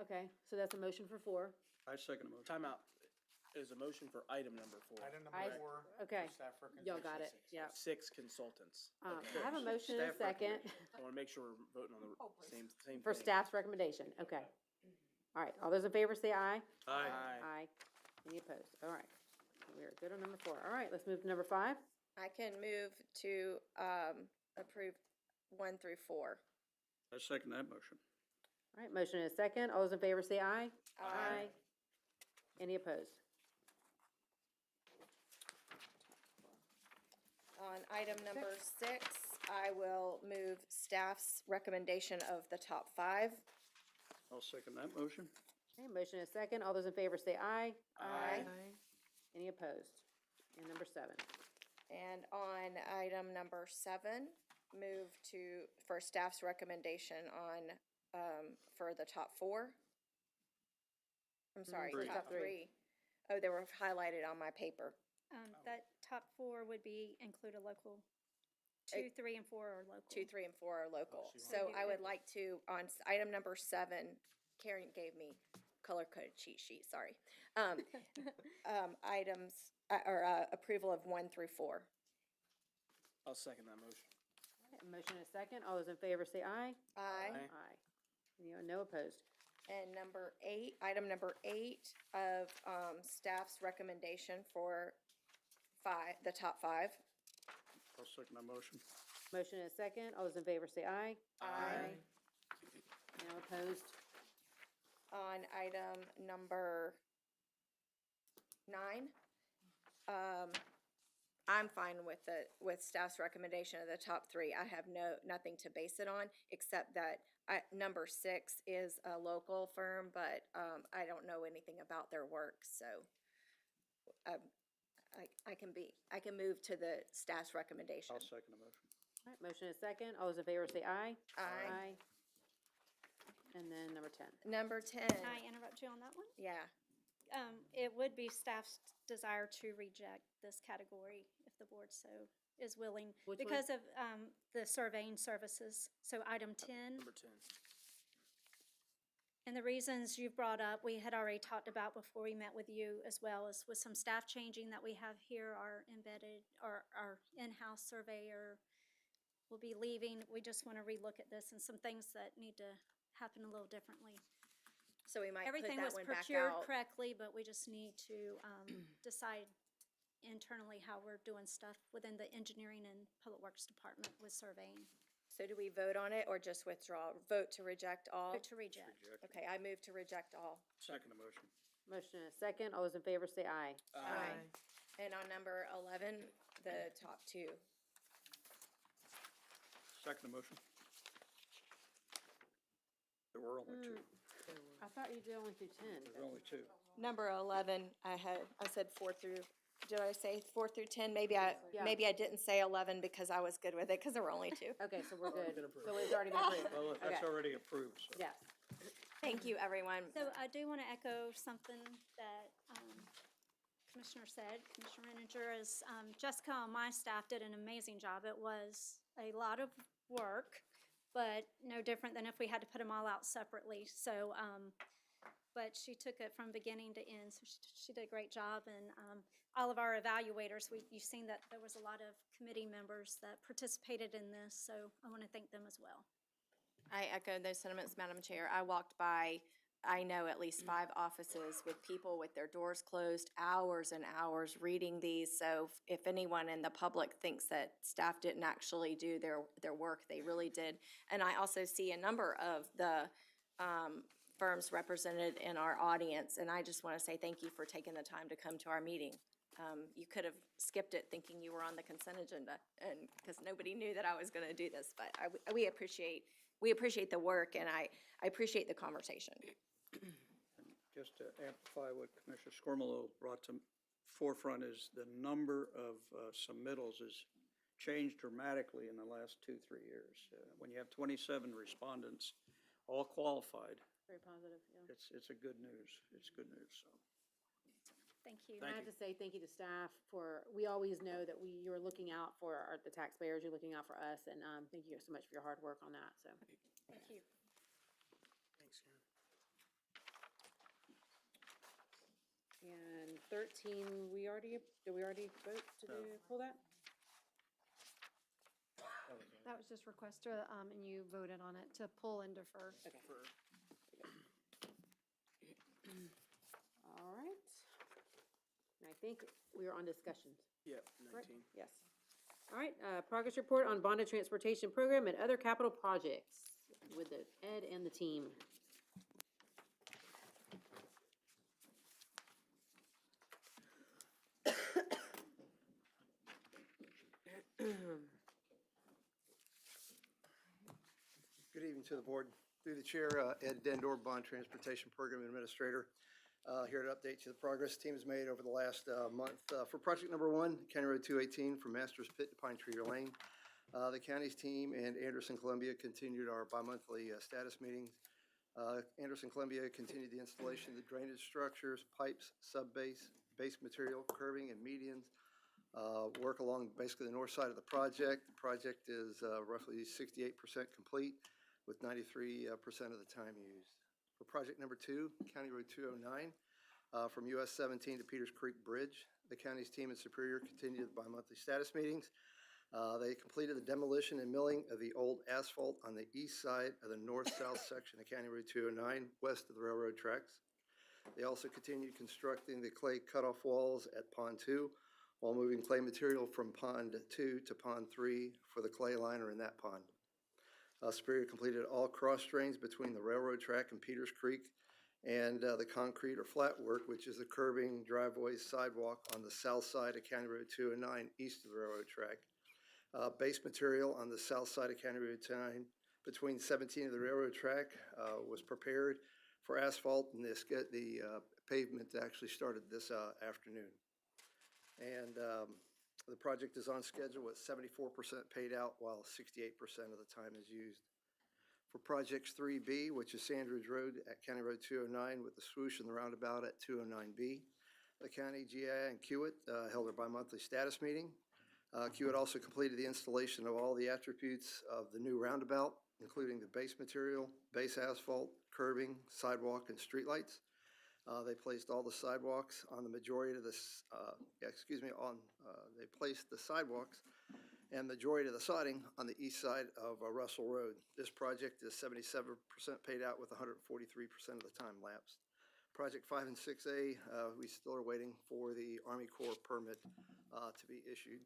Okay, so that's a motion for 4. I second the motion. Time out. Is a motion for item number 4. Item I- number 4. okay. for staff Y'all recommendation got it, six. yeah. 6 consultants. I Okay. have a motion and a Staff second I want to make sure we're voting on the same for thing. staff's recommendation, okay. All right, all those in favor say aye. Aye. Aye. Any opposed? All right. We are good on number 4. All right, let's move to number 5. I can move to approve 1 through 4. I second that motion. All right, motion and a second. All those in favor say aye. Aye. Any opposed? On item number 6, I will move staff's recommendation of the top 5. I'll second that motion. Okay, motion and a second. All those in favor say aye. Aye. Any opposed? And number 7. And on item number 7, move for staff's recommendation for the top 4. I'm sorry, Three. top Top 3. 3. Oh, they were highlighted on my paper. That top 4 would include a local. 2, 3, and 4 are local. 2, 3, and 4 are local. she So wanted- I would like to, on item number 7, Karen gave me color-coded cheat sheet, sorry. Items, or approval of 1 through 4. I'll second that motion. Motion and a second. All those in favor say aye. Aye. Aye. No opposed. And number 8, item number 8 of staff's recommendation for the top 5. I'll second that motion. Motion and a second. All those in favor say aye. Aye. No opposed. On item number 9, I'm fine with staff's recommendation of the top 3. I have nothing to base it on, except that number 6 is a local firm, but I don't know anything about their work, so I can move to the staff's recommendation. I'll second the motion. All right, motion and a second. All those in favor say aye. Aye. And then number 10. Number 10, Can I interrupt you on that one? yeah. It would be staff's desire to reject this category if the board so is willing. Which one? Because of the surveying services. So item 10. Number 10. And the reasons you've brought up, we had already talked about before we met with you, as well as with some staff changing that we have here, our embedded, or our in-house surveyor will be leaving. We just want to relook at this and some things that need to happen a little differently. So we might put Everything that was one back procured out. correctly, but we just need to decide internally how we're doing stuff within the engineering and public works department with surveying. So do we vote on it or just withdraw? Vote to reject all? Vote to reject. Okay, I move to reject all. Second the motion. Motion and a second. All those in favor say aye. Aye. And on number 11, the top 2. Second the motion. There were only two. I thought you did only through 10. There were only two. Number 11, I said 4 through, did I say 4 through 10? Maybe I didn't say 11 because I was good with it, because there were only two. Okay, so we're good. Been approved. So it's already been approved. Well, that's Okay. already approved, so. Yes. Thank you, everyone. So I do want to echo something that Commissioner said. Commissioner Reninger, as Jessica on my staff did an amazing job. It was a lot of work, but no different than if we had to put them all out separately. So, but she took it from beginning to end, so she did a great job. And all of our evaluators, you've seen that there was a lot of committee members that participated in this, so I want to thank them as well. I echo those sentiments, Madam Chair. I walked by, I know, at least 5 offices with people with their doors closed, hours and hours reading these. So if anyone in the public thinks that staff didn't actually do their work, they really did. And I also see a number of the firms represented in our audience, and I just want to say thank you for taking the time to come to our meeting. You could have skipped it thinking you were on the consent agenda, and because nobody knew that I was going to do this, but we appreciate the work, and I appreciate the conversation. Just to amplify what Commissioner Scormolo brought to forefront is the number of submittals has changed dramatically in the last 2-3 years. When you have 27 respondents, all qualified, Very positive, yeah. it's a good news. It's good news, so. Thank you. And I have to say thank you to staff we always know that you're looking out for the taxpayers, you're looking out for us, and thank you so much for your hard work on that, so. Thank you. Thanks, Karen. And 13, did we already vote to pull that? That was just request to, and you voted on it to pull and defer. Okay. All right. And I think we are on discussions. Yep, Right? 19. Yes. All right, progress report on bonded transportation program and other capital projects with the Ed and the team. Good evening to the board. Through the chair, Ed Dendor, Bond Transportation Program Administrator. Here to update you the progress the team has made over the last month. For project number 1, County Road 218 from Masters Pit to Pine Tree Lane, the county's team and Anderson Columbia continued our bi-monthly status meetings. Anderson Columbia continued the installation of the drainage structures, pipes, sub-base, base material, curbing, and medians. Work along basically the north side of the project. The project is roughly 68% complete with 93% of the time used. For project number 2, County Road 209, from US 17 to Peters Creek Bridge, the county's team in Superior continued the bi-monthly status meetings. They completed the demolition and milling of the old asphalt on the east side of the north-south section of County Road 209, west of the railroad tracks. They also continued constructing the clay cutoff walls at Pond 2 while moving clay material from Pond 2 to Pond 3 for the clay liner in that pond. Superior completed all cross drains between the railroad track and Peters Creek and the concrete or flat work, which is the curbing, driveways, sidewalk on the south side of County Road 209 east of the railroad track. Base material on the south side of County Road 209 between 17 of the railroad track was prepared for asphalt, and the pavement actually started this afternoon. And the project is on schedule with 74% paid out while 68% of the time is used. For projects 3B, which is Sandridge Road at County Road 209 with the swoosh and the roundabout at 209B, the county, GI, and Kiewit held their bi-monthly status meeting. Kiewit also completed the installation of all the attributes of the new roundabout, including the base material, base asphalt, curbing, sidewalk, and streetlights. They placed all the sidewalks on the majority of this, they placed the sidewalks and majority of the siding on the east side of Russell Road. This project is 77% paid out with 143% of the time lapsed. Project 5 and 6A, we still are waiting for the Army Corps permit to be issued.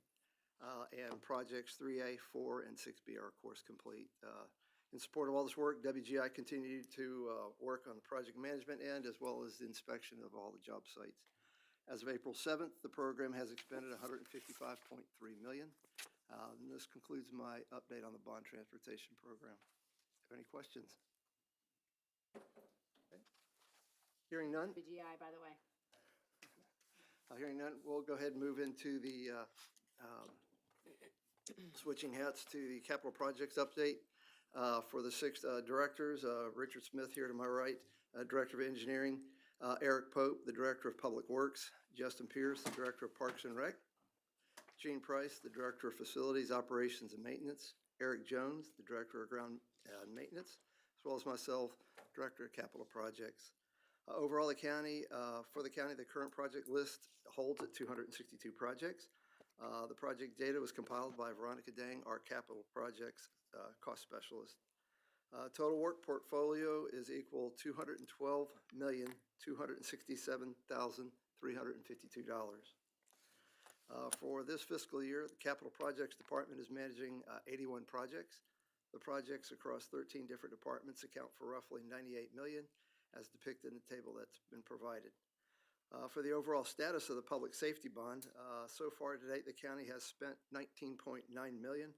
And projects 3A, 4, and 6B are of course complete. In support of all this work, WGI continued to work on the project management end as well as the inspection of all the job sites. As of April 7th, the program has expended $155.3 million. And this concludes my update on the bond transportation program. Have any questions? Hearing none? BGI, by the way. Hearing none, we'll go ahead and move into the, switching hats to the capital projects update for the six directors. Richard Smith here to my right, Director of Engineering. Eric Pope, the Director of Public Works. Justin Pierce, the Director of Parks and Rec. Gene Price, the Director of Facilities, Operations and Maintenance. Eric Jones, the Director of Ground Maintenance, as well as myself, Director of Capital Projects. Overall, for the county, the current project list holds at 262 projects. The project data was compiled by Veronica Dang, our capital projects cost specialist. Total work portfolio is equal $212,267,352. For this fiscal year, the Capital Projects Department is managing 81 projects. The projects across 13 different departments account for roughly $98 million, as depicted in the table that's been provided. For the overall status of the public safety bond, so far to date, the county has spent $19.9 million,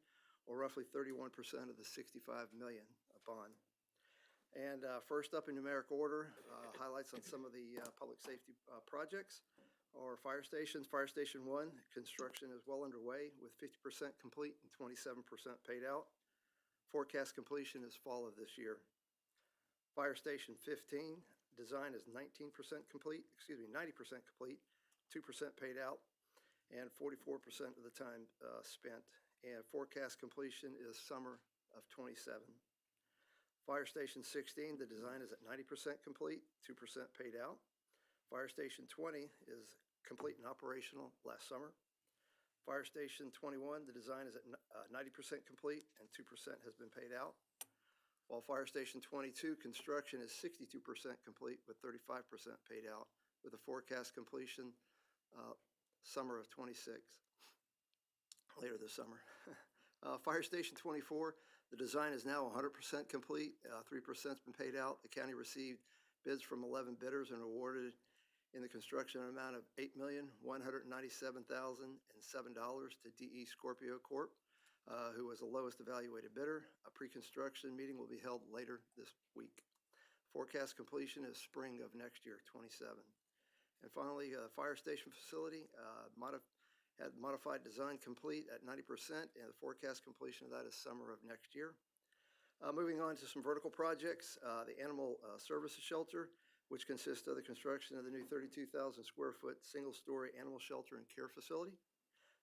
or roughly 31% of the $65 million bond. And first up in numeric order, highlights on some of the public safety projects or fire stations. Fire Station 1, construction is well underway with 50% complete and 27% paid out. Forecast completion is fall of this year. Fire Station 15, design is 90% complete, 2% paid out, and 44% of the time spent. And forecast completion is summer of '27. Fire Station 16, the design is at 90% complete, 2% paid out. Fire Station 20 is complete and operational last summer. Fire Station 21, the design is at 90% complete and 2% has been paid out. While Fire Station 22, construction is 62% complete with 35% paid out, with a forecast completion summer of '26, later this summer. Fire Station 24, the design is now 100% complete, 3% has been paid out. The county received bids from 11 bidders and awarded in the construction amount of $8,197,007 to DE Scorpio Corp., who was the lowest evaluated bidder. A pre-construction meeting will be held later this week. Forecast completion is spring of next year, '27. And finally, fire station facility had modified design complete at 90%, and the forecast completion of that is summer of next year. Moving on to some vertical projects, the Animal Services Shelter, which consists of the construction of the new 32,000 square foot single-story animal shelter and care facility.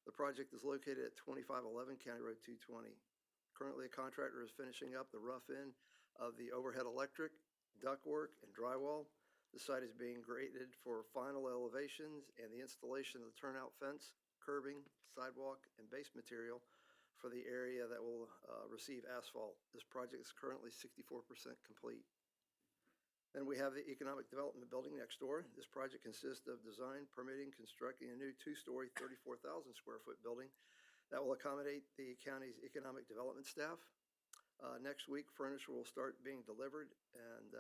The project is located at 2511 County Road 220. Currently, a contractor is finishing up the rough end of the overhead electric, ductwork, and drywall. The site is being graded for final elevations and the installation of the turnout fence, curbing, sidewalk, and base material for the area that will receive asphalt. This project is currently 64% complete. Then we have the Economic Development Building next door. This project consists of design, permitting, constructing a new two-story, 34,000 square foot building that will accommodate the county's economic development staff. Next week, furniture will start being delivered, and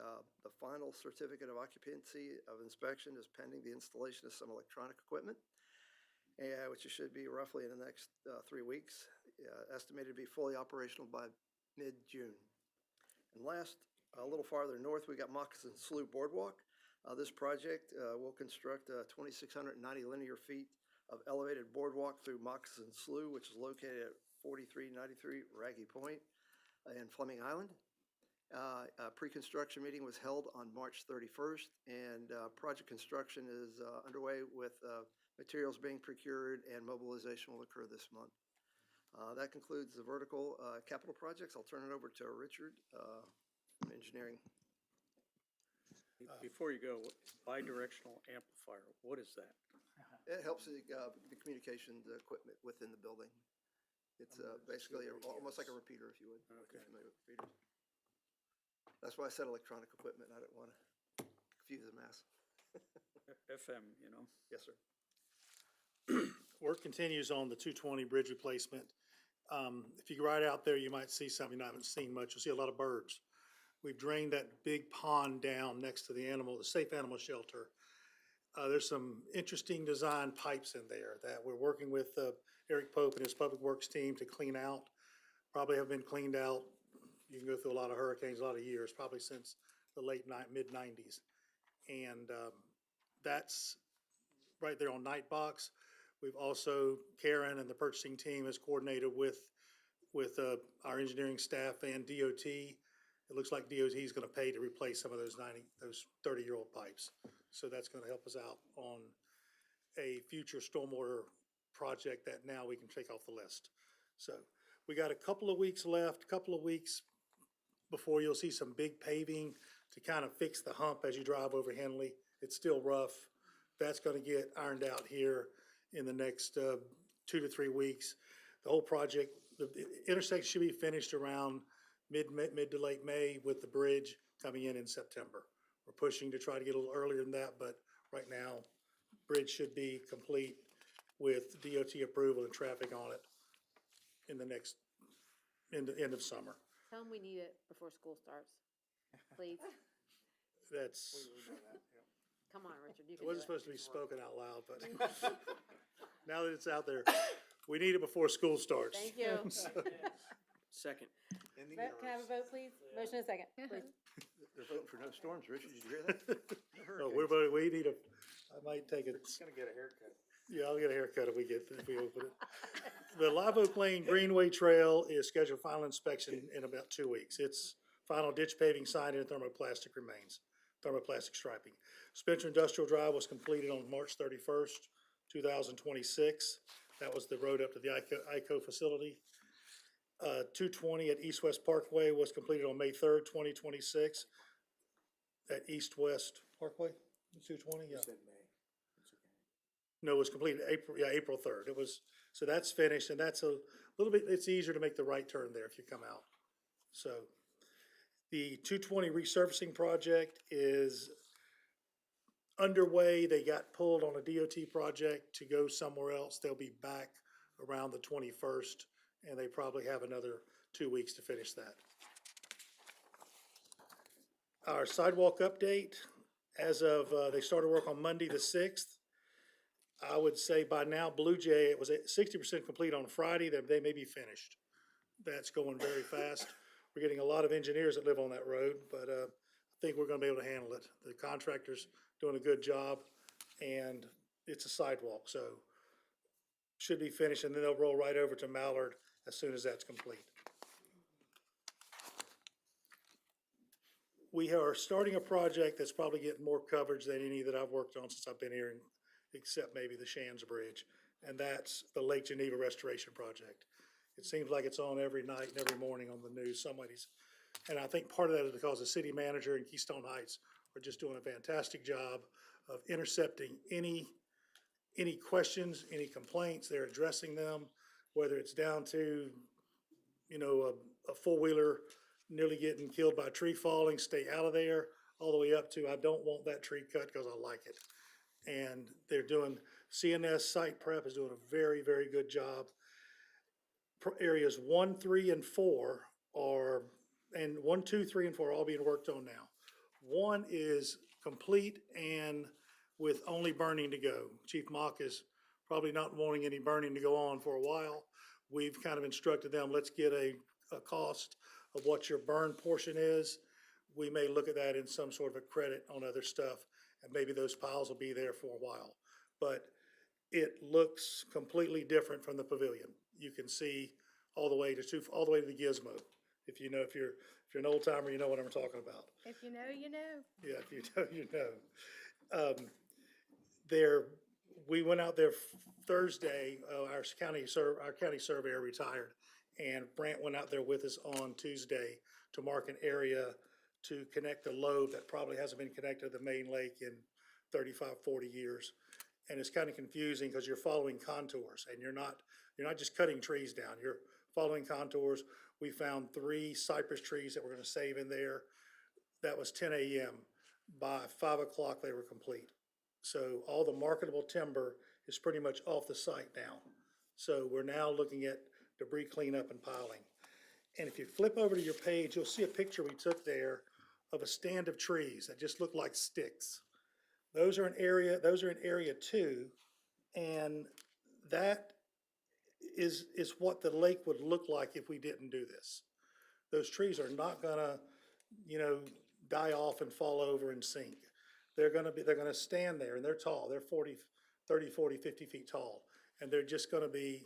the final certificate of occupancy of inspection is pending the installation of some electronic equipment, which should be roughly in the next 3 weeks, estimated to be fully operational by mid-June. And last, a little farther north, we got Moccasin Slough Boardwalk. This project will construct 2,690 linear feet of elevated boardwalk through Moccasin Slough, which is located at 4393 Raggy Point in Fleming Island. A pre-construction meeting was held on March 31st, and project construction is underway with materials being procured, and mobilization will occur this month. That concludes the vertical capital projects. I'll turn it over to Richard from engineering. Before you go, bidirectional amplifier, what is that? It helps the communication equipment within the building. It's basically almost like a repeater, if you would. Okay. Familiar with repeaters. That's why I said electronic equipment. I didn't want to confuse the mass. FM, you know? Yes, sir. Work continues on the 220 bridge replacement. If you go right out there, you might see something I haven't seen much. You'll see a lot of birds. We've drained that big pond down next to the safe animal shelter. There's some interesting design pipes in there that we're working with Eric Pope and his public works team to clean out. Probably have been cleaned out. You can go through a lot of hurricanes, a lot of years, probably since the mid-90s. And that's right there on Nightbox. We've also, Karen and the purchasing team has coordinated with our engineering staff and DOT. It looks like DOT is going to pay to replace some of those 30-year-old pipes. So that's going to help us out on a future stormwater project that now we can take off the list. So we got a couple of weeks left, before you'll see some big paving to kind of fix the hump as you drive over Henley. It's still rough. That's going to get ironed out here in the next 2 to 3 weeks. The whole project, the intersection should be finished around mid to late May, with the bridge coming in September. We're pushing to try to get a little earlier than that, but right now, bridge should be complete with DOT approval and traffic on it in the end of summer. Tell them we need it before school starts, please. That's, Come on, Richard, you it can do wasn't it. supposed to be spoken out loud, but now that it's out there, we need it before school starts. Thank you. Second. Can I have a vote, please? Motion and a second, please. They're voting for no storms, Richard, did you hear that? No, we're voting, we need I might take it. Gonna get a haircut. Yeah, I'll get a haircut if we open it. The Live Oak Lane Greenway Trail is scheduled for final inspection in about 2 weeks. Its final ditch paving, sign, and thermoplastic remains, thermoplastic striping. Spencer Industrial Drive was completed on March 31st, 2026. That was the road up to the ICO facility. 220 at East West Parkway was completed on May 3rd, 2026. At East West Parkway, 220, yeah. No, it was completed April 3rd. It was, so that's finished, and that's a little bit, it's easier to make the right turn there if you come out. So the 220 resurfacing project is underway. They got pulled on a DOT project to go somewhere else. They'll be back around the 21st, and they probably have another 2 weeks to finish that. Our sidewalk update, as of, they started work on Monday the 6th. I would say by now, Blue Jay, it was at 60% complete on Friday, they may be finished. That's going very fast. We're getting a lot of engineers that live on that road, but I think we're gonna be able to handle it. The contractor's doing a good job, and it's a sidewalk, so should be finished, and then they'll roll right over to Mallard as soon as that's complete. We are starting a project that's probably getting more coverage than any that I've worked on since I've been here, except maybe the Shands Bridge, and that's the Lake Geneva Restoration Project. It seems like it's on every night and every morning on the news, somebody's, and I think part of that is because the city manager in Keystone Heights are just doing a fantastic job of intercepting any questions, any complaints, they're addressing them, whether it's down to, a four-wheeler nearly getting killed by a tree falling, stay out of there, all the way up to, I don't want that tree cut because I like it. And they're doing, CNS Site Prep is doing a very, very good job. Areas 1, 3, and 4 and 1, 2, 3, and 4 are all being worked on now. 1 is complete and with only burning to go. Chief Mock is probably not wanting any burning to go on for a while. We've kind of instructed them, let's get a cost of what your burn portion is. We may look at that in some sort of a credit on other stuff, and maybe those piles will be there for a while. But it looks completely different from the pavilion. You can see all the way to the gizmo. If you're an old timer, you know what I'm talking about. If you know, you know. Yeah, if you know, you know. We went out there Thursday. Our county surveyor retired, and Brant went out there with us on Tuesday to mark an area to connect a lobe that probably hasn't been connected to the main lake in 35, 40 years. And it's kind of confusing because you're following contours, and you're not just cutting trees down, you're following contours. We found 3 cypress trees that we're gonna save in there. That was 10 a.m. By 5 o'clock, they were complete. So all the marketable timber is pretty much off the site now. So we're now looking at debris cleanup and piling. And if you flip over to your page, you'll see a picture we took there of a stand of trees that just look like sticks. Those are in area 2, and that is what the lake would look like if we didn't do this. Those trees are not gonna, die off and fall over and sink. They're gonna stand there, and they're tall, they're 30, 40, 50 feet tall, and they're just gonna be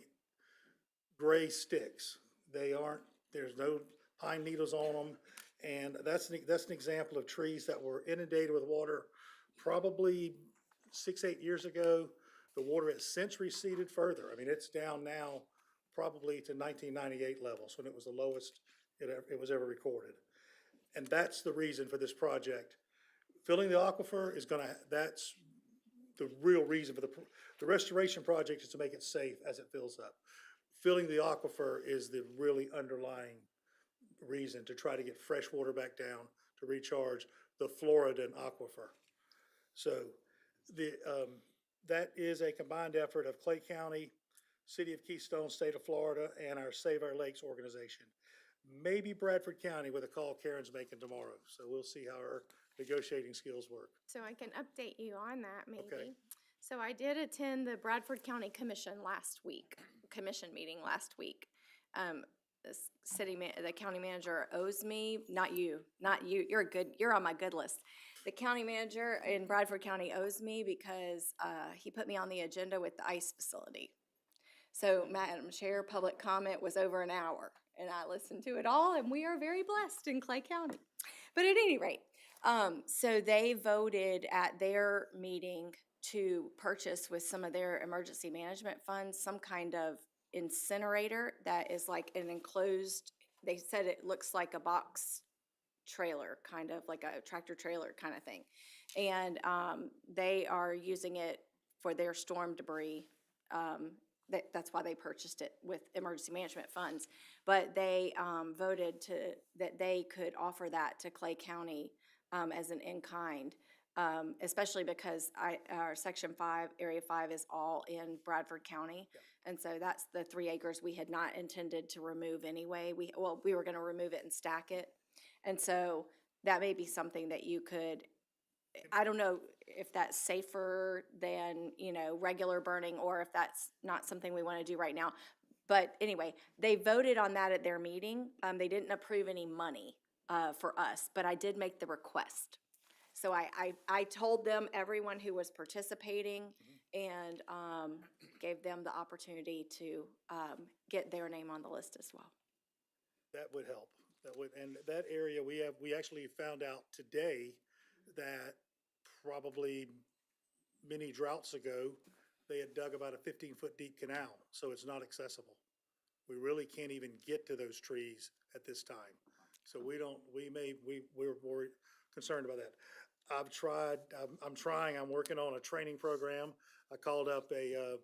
gray sticks. They aren't, there's no pine needles on them, and that's an example of trees that were inundated with water probably 6, 8 years ago. The water has since receded further. I mean, it's down now probably to 1998 levels, when it was the lowest it was ever recorded. And that's the reason for this project. Filling the aquifer is that's the real reason for the restoration project, is to make it safe as it fills up. Filling the aquifer is the really underlying reason, to try to get fresh water back down to recharge the Floridan aquifer. So that is a combined effort of Clay County, City of Keystone, State of Florida, and our Save Our Lakes organization. Maybe Bradford County with a call Karen's making tomorrow. So we'll see how our negotiating skills work. So I can update you on that maybe. Okay. So I did attend the Bradford County commission meeting last week. The county manager owes me, not you, you're on my good list. The county manager in Bradford County owes me because he put me on the agenda with the ICE facility. So Madam Chair, public comment was over an hour, and I listened to it all, and we are very blessed in Clay County. But at any rate, so they voted at their meeting to purchase with some of their emergency management funds some kind of incinerator that is like an enclosed, they said it looks like a box trailer, kind of like a tractor trailer kind of thing. And they are using it for their storm debris. That's why they purchased it with emergency management funds. But they voted that they could offer that to Clay County as an in-kind, especially because our Section 5, Area 5 is all in Bradford County. Yeah. And so that's the 3 acres we had not intended to remove anyway. We were going to remove it and stack it. And so that may be something that you could, I don't know if that's safer than, regular burning, or if that's not something we want to do right now. But anyway, they voted on that at their meeting. They didn't approve any money for us, but I did make the request. So I told them, everyone who was participating, and gave them the opportunity to get their name on the list as well. That would help. And that area, we actually found out today that probably many droughts ago, they had dug about a 15-foot deep canal, so it's not accessible. We really can't even get to those trees at this time. So we're worried, concerned about that. I'm working on a training program. I called up a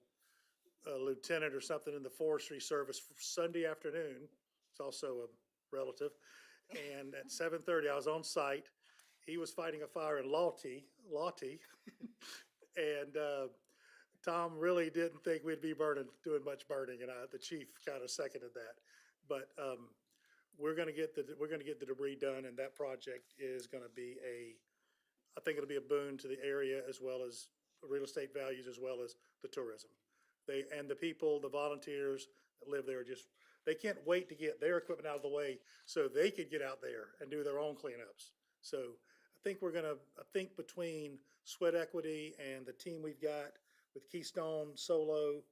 lieutenant or something in the Forestry Service for Sunday afternoon. It's also a relative. And at 7:30, I was on site. He was fighting a fire in Lawty. And Tom really didn't think we'd be doing much burning, and the chief kind of seconded that. But we're going to get the debris done, and that project is going to be I think it'll be a boon to the area, as well as real estate values, as well as the tourism. The people, the volunteers that live there, they can't wait to get their equipment out of the way so they could get out there and do their own cleanups. So I think between Sweat Equity and the team we've got with Keystone, Solo,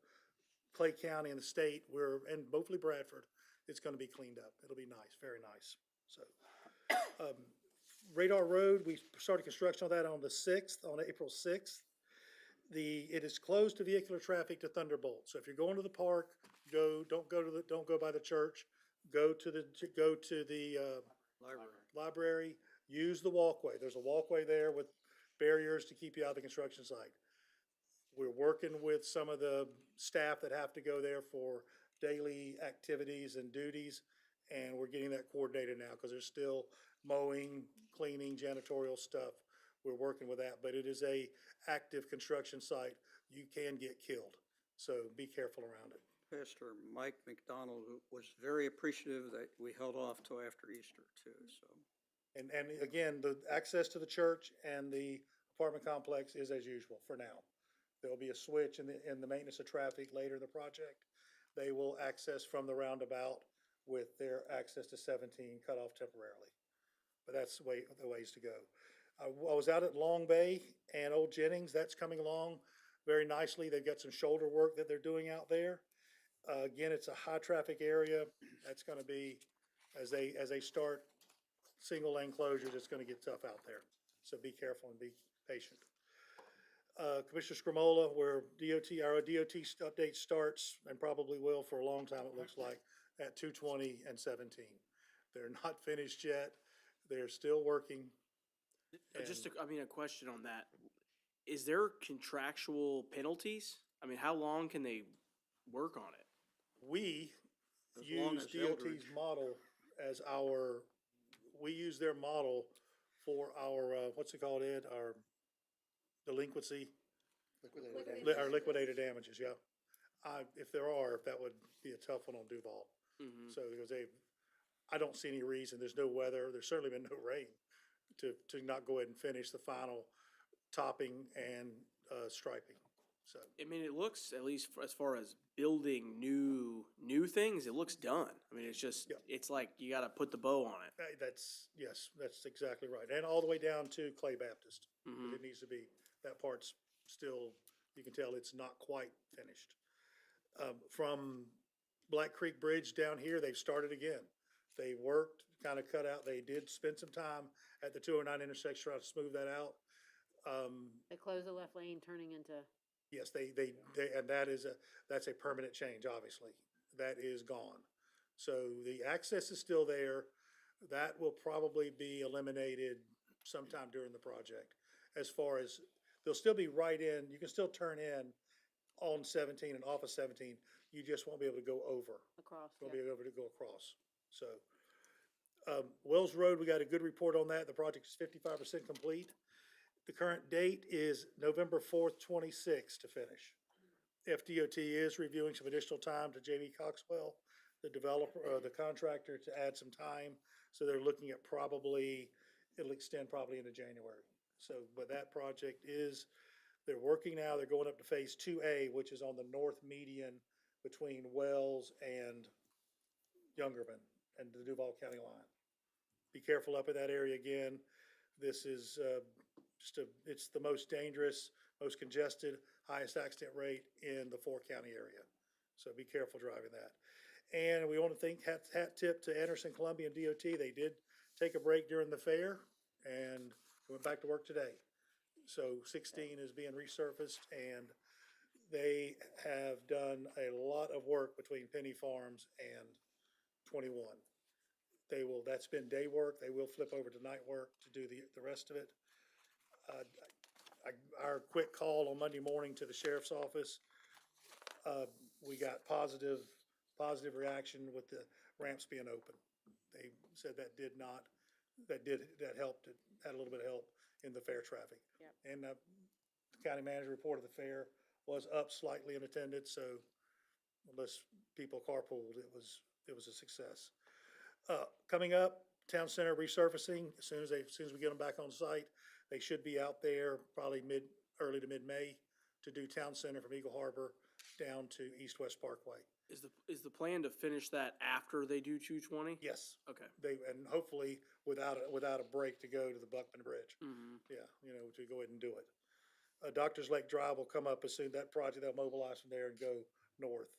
Clay County, and the state, and hopefully Bradford, it's going to be cleaned up. It'll be nice, very nice. So Radar Road, we started construction on that on April 6th. It is closed to vehicular traffic to Thunderbolt. So if you're going to the park, don't go by the church. Go to the library. Use the walkway. There's a walkway there with barriers to keep you out of the construction site. We're working with some of the staff that have to go there for daily activities and duties, and we're getting that coordinated now because there's still mowing, cleaning, janitorial stuff. We're working with that, but it is a active construction site. You can get killed, so be careful around it. Pastor Mike McDonald was very appreciative that we held off till after Easter too, so. And again, the access to the church and the apartment complex is as usual for now. There'll be a switch in the maintenance of traffic later in the project. They will access from the roundabout with their access to 17 cut off temporarily. but that's the ways to go. I was out at Long Bay and Old Jennings, that's coming along very nicely. They've got some shoulder work that they're doing out there. Again, it's a high-traffic area. That's gonna be, as they start single lane closures, it's gonna get tough out there. So be careful and be patient. Commissioner Scremola, where our DOT update starts, and probably will for a long time, it looks like, at 220 and 17. They're not finished yet. They're still working. Just, a question on that. Is there contractual penalties? I mean, how long can they work on it? We As long use as DOT's Eldridge- model as we use their model for our, what's it called, Ed? Our delinquency, our liquidated damages, yeah. If that would be a tough one on Duval. So, because I don't see any reason, there's no weather, there's certainly been no rain to not go ahead and finish the final topping and, striping, so. I mean, it looks, at least as far as building new things, it looks done. I mean, it's just, it's like you gotta put the bow on it. Yes, that's exactly right. And all the way down to Clay Baptist. It needs to be, that part's still, you can tell it's not quite finished. From Black Creek Bridge down here, they've started again. They worked, kind of cut out, they did spend some time at the 209 intersection trying to smooth that out. They closed the left lane, turning into. Yes, they, and that's a permanent change, obviously. That is gone. So the access is still there. That will probably be eliminated sometime during the project. As far as, they'll still be right in, you can still turn in on 17 and off of 17. You just won't be able to go over. Across, Won't be able to go across. So, Wells Road, we got a good report on that. The project is 55% complete. The current date is November 4th, 26 to finish. FDOT is reviewing some additional time to J.B. Coxwell, the developer, the contractor, to add some time. So they're looking at it'll extend probably into January. So, but that project they're working now, they're going up to phase 2A, which is on the north median between Wells and Youngerman and the Duval County line. Be careful up in that area again. This is, it's the most dangerous, most congested, highest accident rate in the 4-county area. So be careful driving that. And we want to thank hat tip to Anderson, Columbia, and DOT. They did take a break during the fair and went back to work today. So 16 is being resurfaced, and they have done a lot of work between Penny Farms and 21. That's been day work. They will flip over to night work to do the rest of it. Our quick call on Monday morning to the sheriff's office, we got positive reaction with the ramps being open. They said that helped, it had a little bit of help in the fair traffic. Yep. And the county manager reported the fair was up slightly in attendance, so unless people carpooled, it was a success. Coming up, town center resurfacing, as soon as we get them back on site, they should be out there probably early to mid-May to do town center from Eagle Harbor down to East-West Parkway. Is the plan to finish that after they do 220? Yes. Okay. And hopefully without a break to go to the Buckman Bridge. Yeah, to go ahead and do it. Doctors Lake Drive will come up as soon, that project, they'll mobilize from there and go north.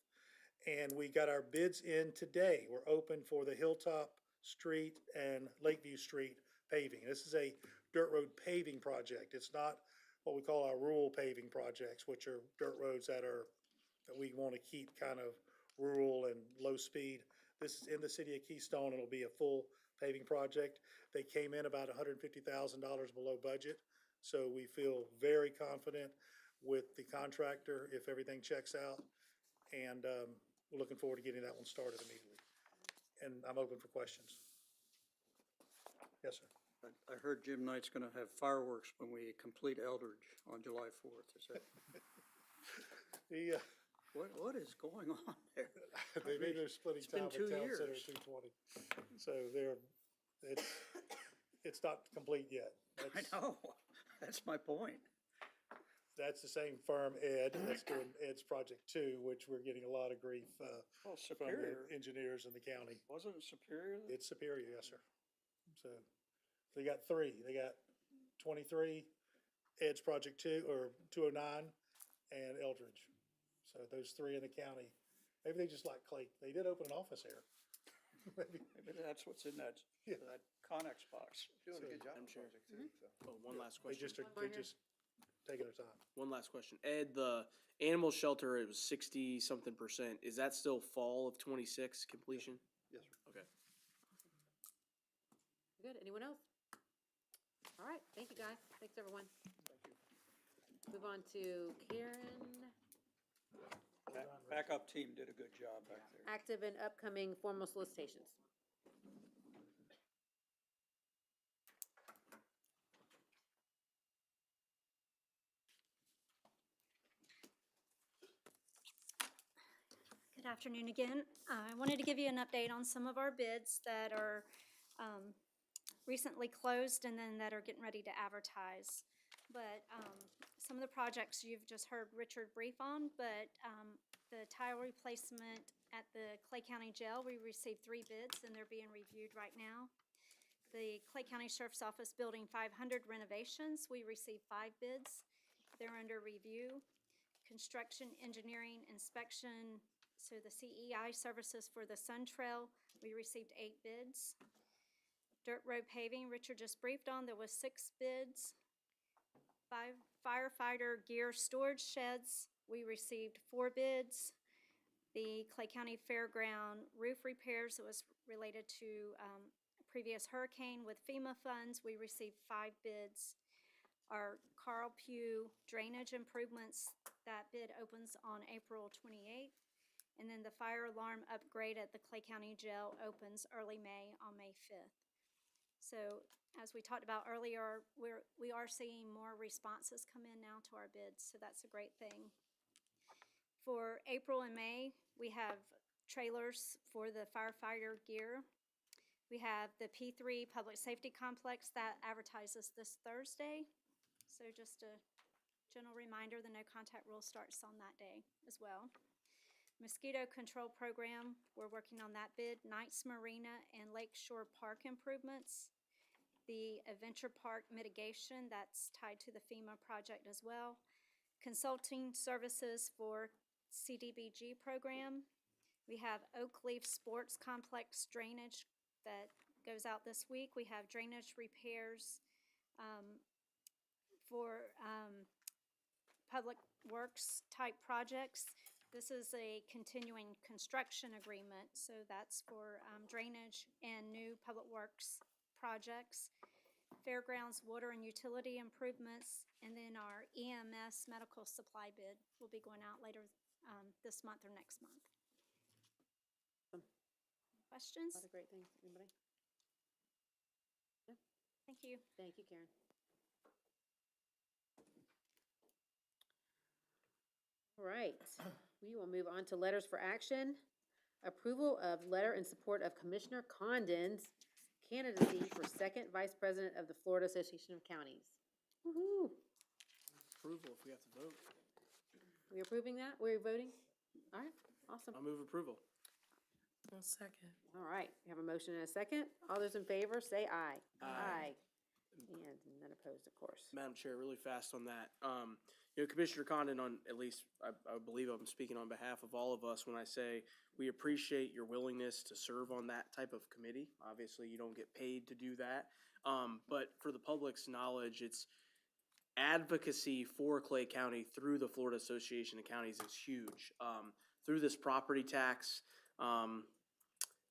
And we got our bids in today. We're open for the Hilltop Street and Lakeview Street paving. This is a dirt road paving project. It's not what we call our rural paving projects, which are dirt roads that we want to keep kind of rural and low speed. This is in the city of Keystone. It'll be a full paving project. They came in about $150,000 below budget. So we feel very confident with the contractor if everything checks out. And we're looking forward to getting that one started immediately. And I'm open for questions. Yes, sir. I heard Jim Knight's gonna have fireworks when we complete Eldridge on July 4th. Is that? What is going on there? They're splitting It's been time 2 with Town years. Center at 220. So it's not complete yet. I know, that's my point. That's the same firm, Ed, that's doing Ed's project too, which we're getting a lot of grief Well, from Superior, the engineers in the county. wasn't it Superior? It's Superior, yes, sir. So So you got three. They got 23, Edge Project 2, or 209, and Eldridge. So those three in the county. Maybe they just like Clay. They did open an office here. Maybe. Maybe that's what's in that, Yeah. that Connex box. Doing a good job Madam on Chair. project too, so. Oh, one last They question. just, they just taking their time. One last question. Ed, the animal shelter, it was 60-something%. Is that still fall of 26 completion? Yes, sir. Okay. Good. Anyone else? All right. Thank you, guys. Thanks, everyone. Move on to Karen. Backup team did a good job back there. Active and upcoming formal solicitations. Good afternoon again. I wanted to give you an update on some of our bids that are recently closed and then that are getting ready to advertise. But some of the projects you've just heard Richard brief on, but the tile replacement at the Clay County Jail, we received 3 bids and they're being reviewed right now. The Clay County Sheriff's Office Building 500 renovations, we received 5 bids. They're under review. Construction, engineering, inspection, so the CEI services for the Sun Trail, we received 8 bids. Dirt road paving, Richard just briefed on, there was 6 bids. 5 firefighter gear storage sheds, we received 4 bids. The Clay County Fairground roof repairs that was related to a previous hurricane with FEMA funds, we received 5 bids. Our Carl Pugh drainage improvements, that bid opens on April 28th. And then the fire alarm upgrade at the Clay County Jail opens early May on May 5th. So as we talked about earlier, we are seeing more responses come in now to our bids, so that's a great thing. For April and May, we have trailers for the firefighter gear. We have the P3 Public Safety Complex that advertises this Thursday. So just a general reminder, the no contact rule starts on that day as well. Mosquito control program, we're working on that bid. Knights Marina and Lakeshore Park improvements. The Adventure Park mitigation, that's tied to the FEMA project as well. Consulting services for CDBG program. We have Oak Leaf Sports Complex drainage that goes out this week. We have drainage repairs for public works type projects. This is a continuing construction agreement, so that's for drainage and new public works projects. Fairgrounds water and utility improvements, and then our EMS medical supply bid will be going out later this month or next month. Questions? A lot of great things. Anybody? No? Thank you. Thank you, Karen. All right, we will move on to letters for action. Approval of letter in support of Commissioner Condon's candidacy for second vice president of the Florida Association of Counties. Woo-hoo. Approval if we have to vote. We approving that? We're voting? All right, awesome. I'll move approval. I'll second. All right, we have a motion and a second. All those in favor, say aye. Aye. And none opposed, of course. Madam Chair, really fast on that. Commissioner Condon, on at least I believe I'm speaking on behalf of all of us when I say we appreciate your willingness to serve on that type of committee. Obviously, you don't get paid to do that, but for the public's knowledge, it's advocacy for Clay County through the Florida Association of Counties is huge. Through this property tax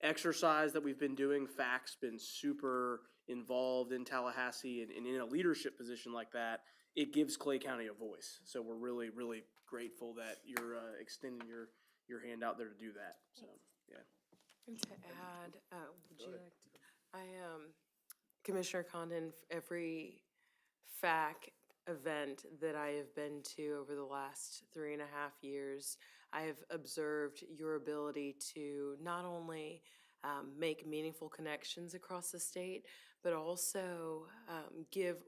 exercise that we've been doing, FAC's been super involved in Tallahassee, and in a leadership position like that, it gives Clay County a voice. So we're really, really grateful that you're extending your hand out there to do that. So, yeah. And to add, would you like to? Commissioner Condon, every FAC event that I have been to over the last 3.5 years, I have observed your ability to not only make meaningful connections across the state, but also give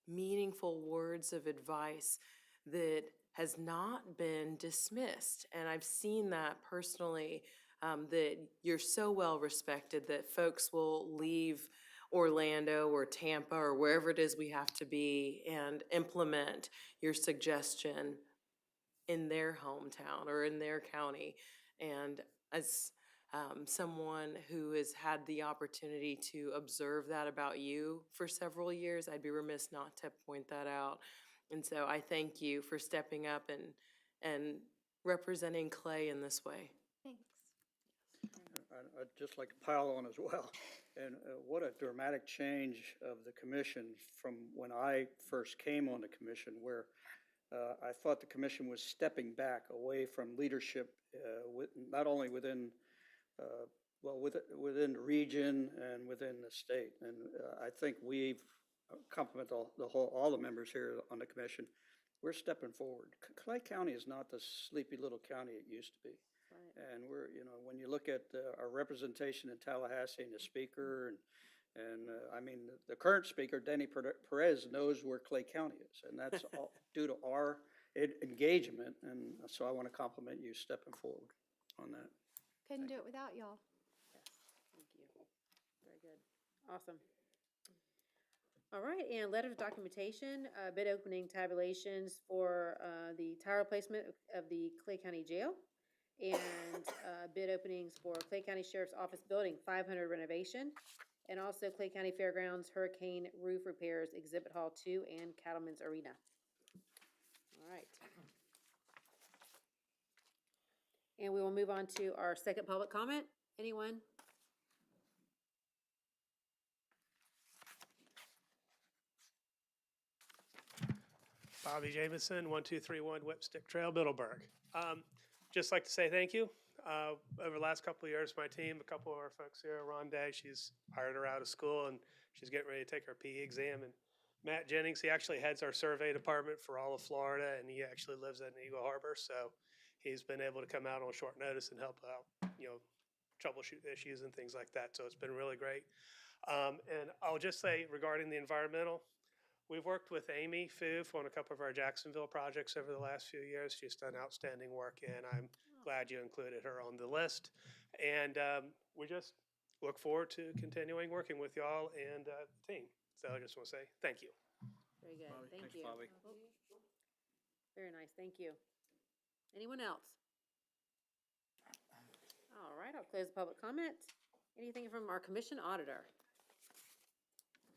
meaningful words of advice that has not been dismissed. And I've seen that personally, that you're so well respected that folks will leave Orlando or Tampa or wherever it is we have to be and implement your suggestion in their hometown or in their county. And as someone who has had the opportunity to observe that about you for several years, I'd be remiss not to point that out. And so I thank you for stepping up and representing Clay in this way. Thanks. I'd just like to pile on as well. And what a dramatic change of the commission from when I first came on the commission, where I thought the commission was stepping back away from leadership, not only within within the region and within the state. And I think we've compliment all the members here on the commission. We're stepping forward. Clay County is not the sleepy little county it used to be. And we're, when you look at our representation in Tallahassee and the speaker and I mean, the current speaker, Denny Perez, knows where Clay County is, and that's all due to our engagement. And so I want to compliment you stepping forward on that. Couldn't do it without y'all. Thank you. Very good. Awesome. All right, and letter of documentation, bid opening tabulations for the tire replacement of the Clay County Jail, and bid openings for Clay County Sheriff's Office Building 500 renovation, and also Clay County Fairgrounds Hurricane Roof Repairs, Exhibit Hall 2, and Cattleman's Arena. All right. And we will move on to our second public comment. Anyone? Bobby Jamison, 1231 Whipstick Trail, Middleburg. Just like to say thank you. Over the last couple of years, my team, a couple of our folks here, Rhonda, she's hired her out of school and she's getting ready to take her PE exam. And Matt Jennings, he actually heads our survey department for all of Florida, and he actually lives in Eagle Harbor. So he's been able to come out on short notice and help out, troubleshoot issues and things like that. So it's been really great. And I'll just say regarding the environmental, we've worked with Amy Foof on a couple of our Jacksonville projects over the last few years. She's done outstanding work, and I'm glad you included her on the list. And we just look forward to continuing working with y'all and the team. So I just want to say thank you. Very good. Thank Thanks, you. Bobby. Very nice. Thank you. Anyone else? All right, I'll close the public comment. Anything from our commission auditor?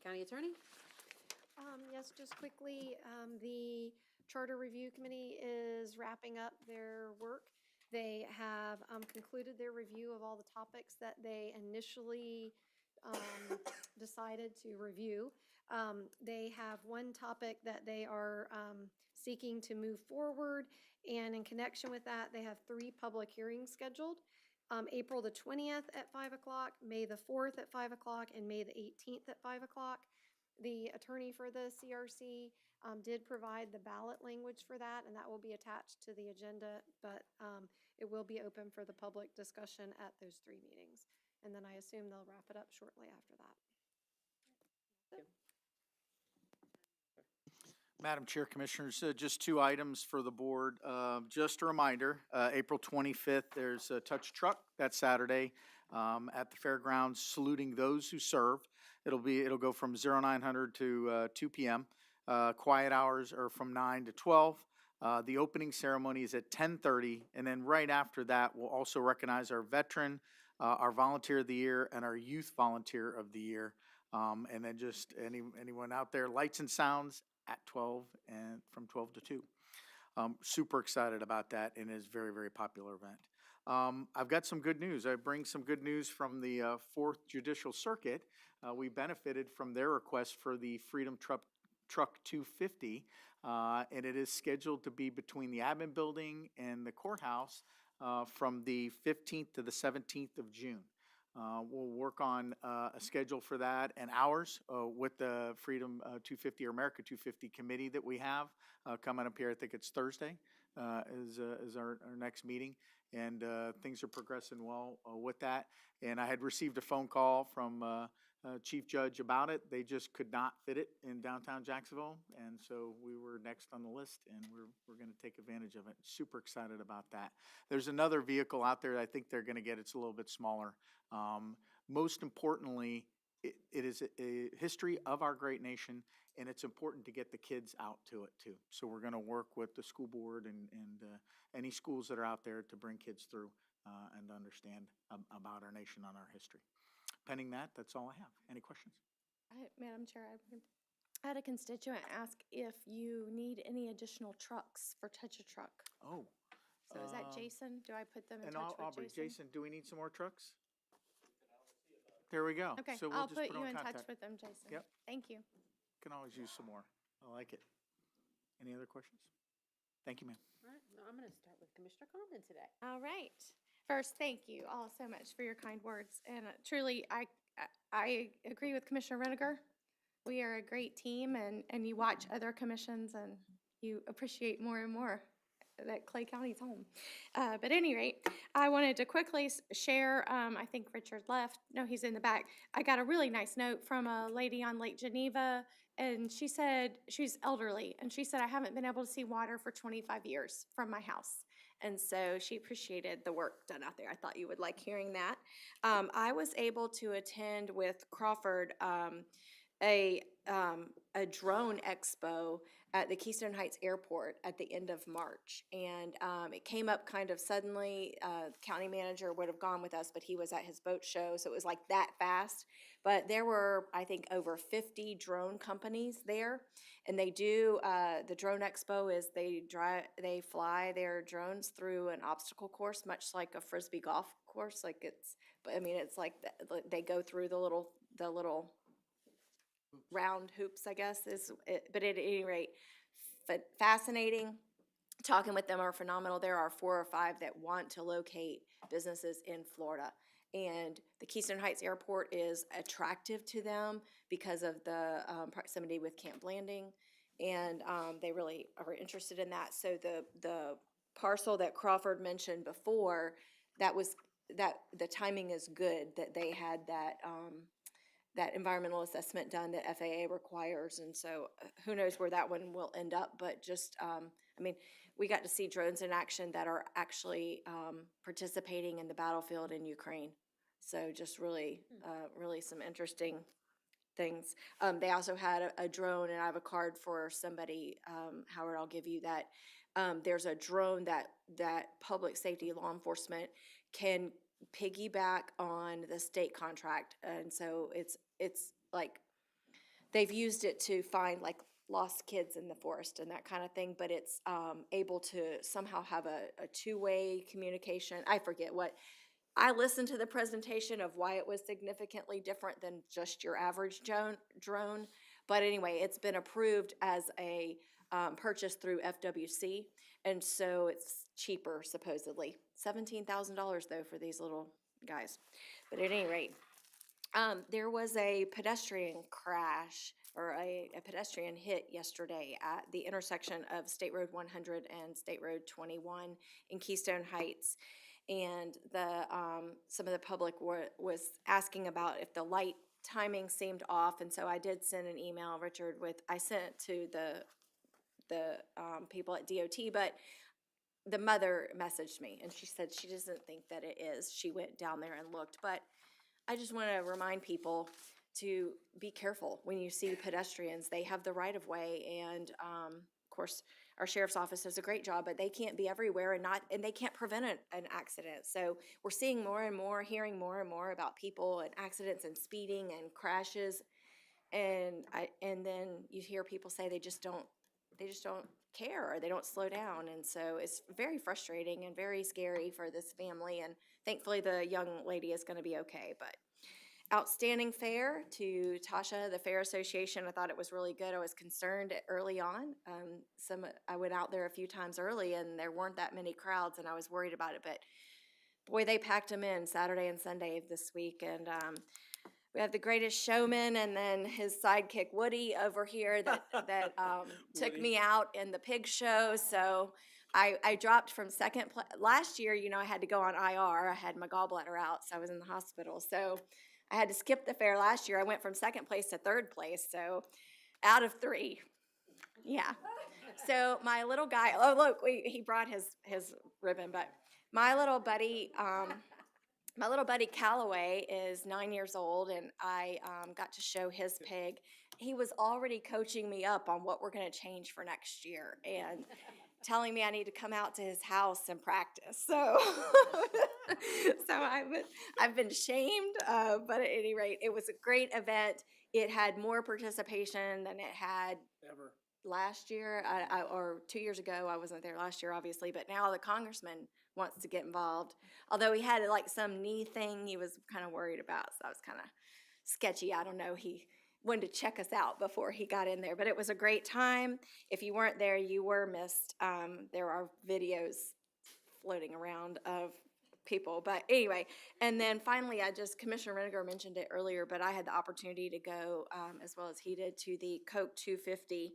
County attorney? Yes, just quickly, the Charter Review Committee is wrapping up their work. They have concluded their review of all the topics that they initially decided to review. They have one topic that they are seeking to move forward, and in connection with that, they have 3 public hearings scheduled. April the 20th at 5 o'clock, May the 4th at 5 o'clock, and May the 18th at 5 o'clock. The attorney for the CRC did provide the ballot language for that, and that will be attached to the agenda, but it will be open for the public discussion at those 3 meetings. And then I assume they'll wrap it up shortly after that. Madam Chair, Commissioners, just 2 items for the board. Just a reminder, April 25th, there's a touch truck that Saturday at the fairgrounds saluting those who serve. It'll go from 0900 to 2 p.m. Quiet hours are from 9 to 12. The opening ceremony is at 10:30, and then right after that, we'll also recognize our veteran, our volunteer of the year, and our youth volunteer of the year. And then just anyone out there, lights and sounds at 12 and from 12 to 2. Super excited about that, and it's a very, very popular event. I've got some good news. I bring some good news from the 4th Judicial Circuit. We benefited from their request for the Freedom Truck 250, and it is scheduled to be between the admin building and the courthouse from the 15th to the 17th of June. We'll work on a schedule for that and hours with the Freedom 250 or America 250 committee that we have coming up here. I think it's Thursday is our next meeting, and things are progressing well with that. And I had received a phone call from Chief Judge about it. They just could not fit it in downtown Jacksonville, and so we were next on the list, and we're going to take advantage of it. Super excited about that. There's another vehicle out there that I think they're going to get. It's a little bit smaller. Most importantly, it is a history of our great nation, and it's important to get the kids out to it too. So we're going to work with the school board and any schools that are out there to bring kids through and understand about our nation and our history. Pending that, that's all I have. Any questions? Madam Chair, I had a constituent ask if you need any additional trucks for Touch a Truck. Oh. So is that Jason? Do I put them in And touch with Aubrey, Jason? Jason, do we need some more trucks? There we go. Okay, So we'll I'll just put put you on in touch contact. with them, Jason. Yep. Thank you. Can always use some more. I like it. Any other questions? Thank you, ma'am. All right, now I'm going to start with Commissioner Condon today. All right. First, thank you all so much for your kind words. And truly, I agree with Commissioner Reniger. We are a great team, and you watch other commissions and you appreciate more and more that Clay County's home. But at any rate, I wanted to quickly share, I think Richard left. No, he's in the back. I got a really nice note from a lady on Lake Geneva, and she said, she's elderly, and she said, I haven't been able to see water for 25 years from my house. And so she appreciated the work done out there. I thought you would like hearing that. I was able to attend with Crawford a drone expo at the Keystone Heights Airport at the end of March. And it came up kind of suddenly. The county manager would have gone with us, but he was at his boat show, so it was like that fast. But there were, I think, over 50 drone companies there. And they do, the drone expo is they fly their drones through an obstacle course, much like a Frisbee golf course. Like it's, but I mean, it's like they go through the little round hoops, I guess, but at any rate, fascinating. Talking with them are phenomenal. There are 4 or 5 that want to locate businesses in Florida. And the Keystone Heights Airport is attractive to them because of the proximity with Camp Blanding. And they really are interested in that. So the parcel that Crawford mentioned before, that the timing is good that they had that environmental assessment done that FAA requires. And so who knows where that one will end up, but just, I mean, we got to see drones in action that are actually participating in the battlefield in Ukraine. So just really, really some interesting things. They also had a drone, and I have a card for somebody, Howard, I'll give you that. There's a drone that public safety law enforcement can piggyback on the state contract. And so it's like they've used it to find like lost kids in the forest and that kind of thing, but it's able to somehow have a two-way communication. I forget what. I listened to the presentation of why it was significantly different than just your average drone. But anyway, it's been approved as a purchase through FWC, and so it's cheaper, supposedly. $17,000 though for these little guys. But at any rate, there was a pedestrian crash or a pedestrian hit yesterday at the intersection of State Road 100 and State Road 21 in Keystone Heights. And some of the public was asking about if the light timing seemed off, and so I did send an email, Richard, I sent it to the people at DOT, but the mother messaged me, and she said she doesn't think that it is. She went down there and looked, but I just want to remind people to be careful when you see pedestrians. They have the right of way, and of course, our sheriff's office does a great job, but they can't be everywhere and they can't prevent an accident. So we're seeing more and more, hearing more and more about people and accidents and speeding and crashes, and then you hear people say they just don't care or they don't slow down, and so it's very frustrating and very scary for this family. And thankfully, the young lady is going to be okay. But outstanding fair to Tasha, the Fair Association. I thought it was really good. I was concerned early on. I went out there a few times early, and there weren't that many crowds, and I was worried about it. But boy, they packed them in Saturday and Sunday this week, and we have the Greatest Showman, and then his sidekick Woody over here that took me out in the pig show. So I dropped from second place. Last year, I had to go on IR. I had my gallbladder out, so I was in the hospital. So I had to skip the fair last year. I went from second place to third place, so out of 3. Yeah. So my little guy, oh, look, he brought his ribbon, but my little buddy, my little buddy Callaway is 9 years old, and I got to show his pig. He was already coaching me up on what we're going to change for next year and telling me I need to come out to his house and practice. So, I've been shamed, but at any rate, it was a great event. It had more participation than it had Ever. last year, or 2 years ago. I wasn't there last year, obviously, but now the congressman wants to get involved. Although he had like some knee thing he was kind of worried about, so that was kind of sketchy. I don't know. He wanted to check us out before he got in there, but it was a great time. If you weren't there, you were missed. There are videos floating around of people, but anyway. And then finally, Commissioner Reniger mentioned it earlier, but I had the opportunity to go, as well as he did, to the Coke 250.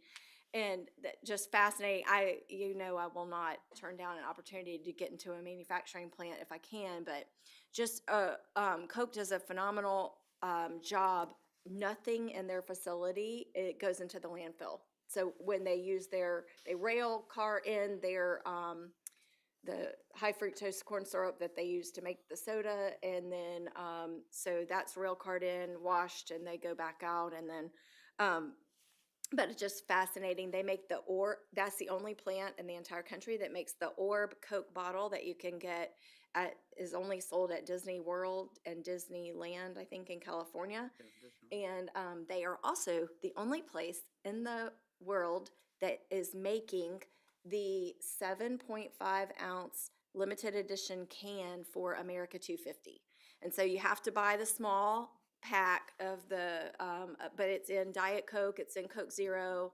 And just fascinating. I will not turn down an opportunity to get into a manufacturing plant if I can, but just Coke does a phenomenal job. Nothing in their facility, it goes into the landfill. So when they use they rail car in their the high fructose corn syrup that they use to make the soda, and then so that's rail cart in, washed, and they go back out, and then but it's just fascinating. They make the Orb. That's the only plant in the entire country that makes the Orb Coke bottle that you can get is only sold at Disney World and Disneyland, I think, in California. And they are also the only place in the world that is making the 7.5 ounce limited edition can for America 250. And so you have to buy the small pack of the, but it's in Diet Coke, it's in Coke Zero,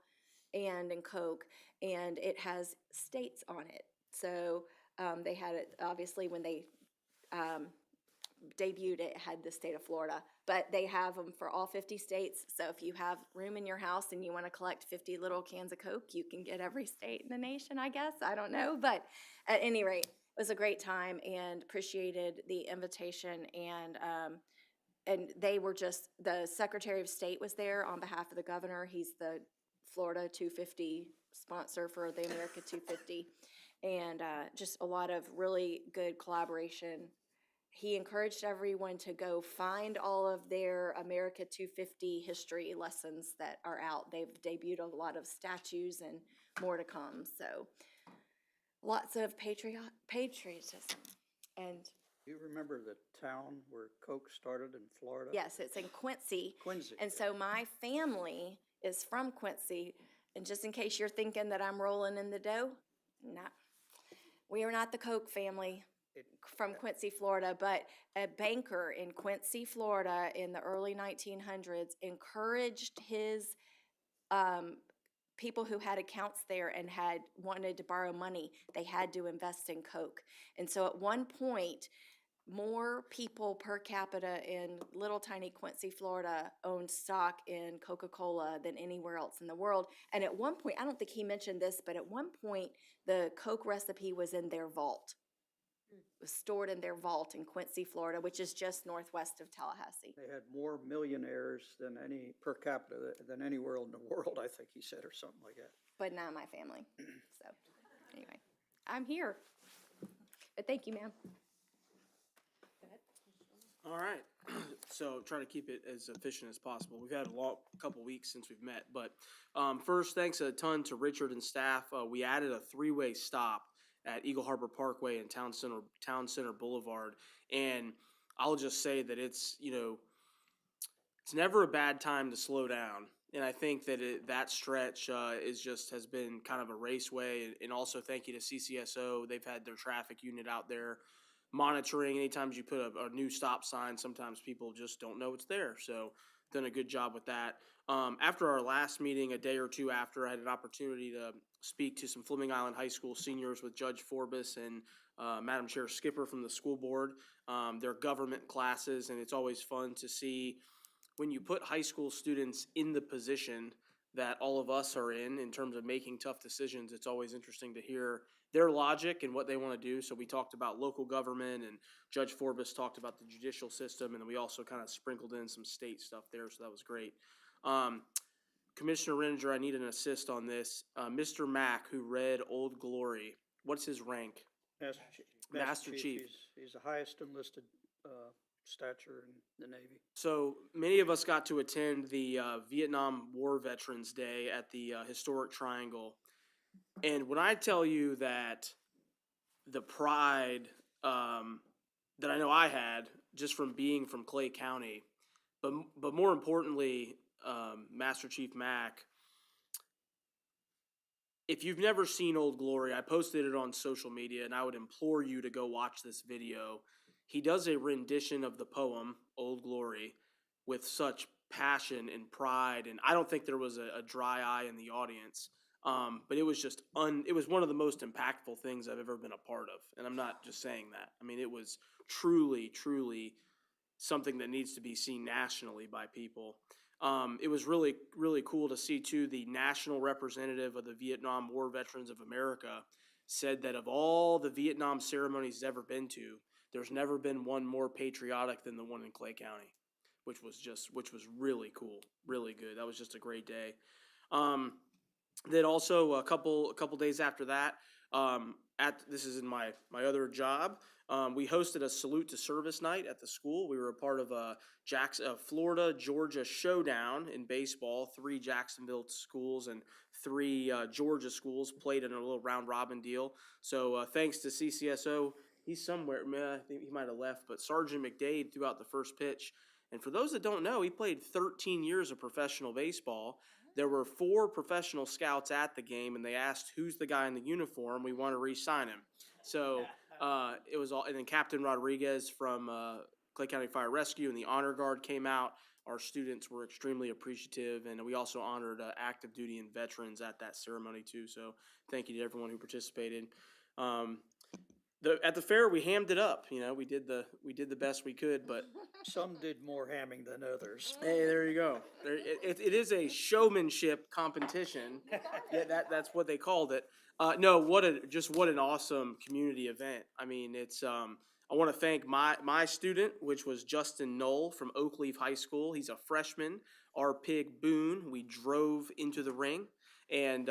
and in Coke, and it has states on it. So they had it, obviously, when they debuted it had the state of Florida, but they have them for all 50 states. So if you have room in your house and you want to collect 50 little cans of Coke, you can get every state in the nation, I guess. I don't know, but at any rate, it was a great time and appreciated the invitation. And they were just, the Secretary of State was there on behalf of the governor. He's the Florida 250 sponsor for the America 250. And just a lot of really good collaboration. He encouraged everyone to go find all of their America 250 history lessons that are out. They've debuted a lot of statues and more to come. So lots of patriotism. And Do you remember the town where Coke started in Florida? yes, it's in Quincy. Quincy. And so my family is from Quincy. And just in case you're thinking that I'm rolling in the dough, no. We are not the Coke family from Quincy, Florida, but a banker in Quincy, Florida in the early 1900s encouraged his people who had accounts there and had wanted to borrow money. They had to invest in Coke. And so at one point, more people per capita in little tiny Quincy, Florida owned stock in Coca-Cola than anywhere else in the world. And at one point, I don't think he mentioned this, but at one point, the Coke recipe was in their vault. It was stored in their vault in Quincy, Florida, which is just northwest of Tallahassee. They had more millionaires than any per capita than anywhere in the world, I think he said, or something like that. But not my family. So anyway, I'm here. But thank you, ma'am. All right, so try to keep it as efficient as possible. We've had a couple weeks since we've met, but first, thanks a ton to Richard and staff. We added a 3-way stop at Eagle Harbor Parkway and Town Center Boulevard, and I'll just say that it's never a bad time to slow down. And I think that that stretch has been kind of a raceway, and also thank you to CCSO. They've had their traffic unit out there monitoring. Anytime you put a new stop sign, sometimes people just don't know it's there. So done a good job with that. After our last meeting, a day or two after, I had an opportunity to speak to some Fleming Island High School seniors with Judge Forbes and Madam Chair Skipper from the school board. They're government classes, and it's always fun to see when you put high school students in the position that all of us are in terms of making tough decisions. It's always interesting to hear their logic and what they want to do. So we talked about local government, and Judge Forbes talked about the judicial system, and then we also kind of sprinkled in some state stuff there, so that was great. Commissioner Reniger, I need an assist on this. Mr. Mack, who read Old Glory, what's his rank? Master Chief. Chief. He's the highest enlisted stature in the Navy. So many of us got to attend the Vietnam War Veterans Day at the Historic Triangle. And when I tell you that the pride that I know I had just from being from Clay County, but more importantly, Master Chief Mack, if you've never seen Old Glory, I posted it on social media, and I would implore you to go watch this video. He does a rendition of the poem, Old Glory, with such passion and pride, and I don't think there was a dry eye in the audience. But it was just it was one of the most impactful things I've ever been a part of, and I'm not just saying that. I mean, it was truly, truly something that needs to be seen nationally by people. It was really, really cool to see, too, the national representative of the Vietnam War Veterans of America said that of all the Vietnam ceremonies he's ever been to, there's never been one more patriotic than the one in Clay County, which was really cool, really good. That was just a great day. Then also a couple days after that, this is in my other job, we hosted a salute to service night at the school. We were a part of a Florida Georgia showdown in baseball. 3 Jacksonville schools and 3 Georgia schools played in a little round robin deal. So thanks to CCSO, he's somewhere. I think he might have left, but Sergeant McDade threw out the first pitch. And for those that don't know, he played 13 years of professional baseball. There were 4 professional scouts at the game, and they asked, who's the guy in the uniform? We want to re-sign him. So it was all, and then Captain Rodriguez from Clay County Fire Rescue and the Honor Guard came out. Our students were extremely appreciative, and we also honored active duty and veterans at that ceremony too. So thank you to everyone who participated. At the fair, we hammed it up. You know, we did the best we could, but Some did more hamming than others. hey, there you go. It is a showmanship competition. Yeah, that's what they called it. No, what an awesome community event. I mean, it's I want to thank my student, which was Justin Knoll from Oakleaf High School. He's a freshman. Our pig Boone, we drove into the ring, and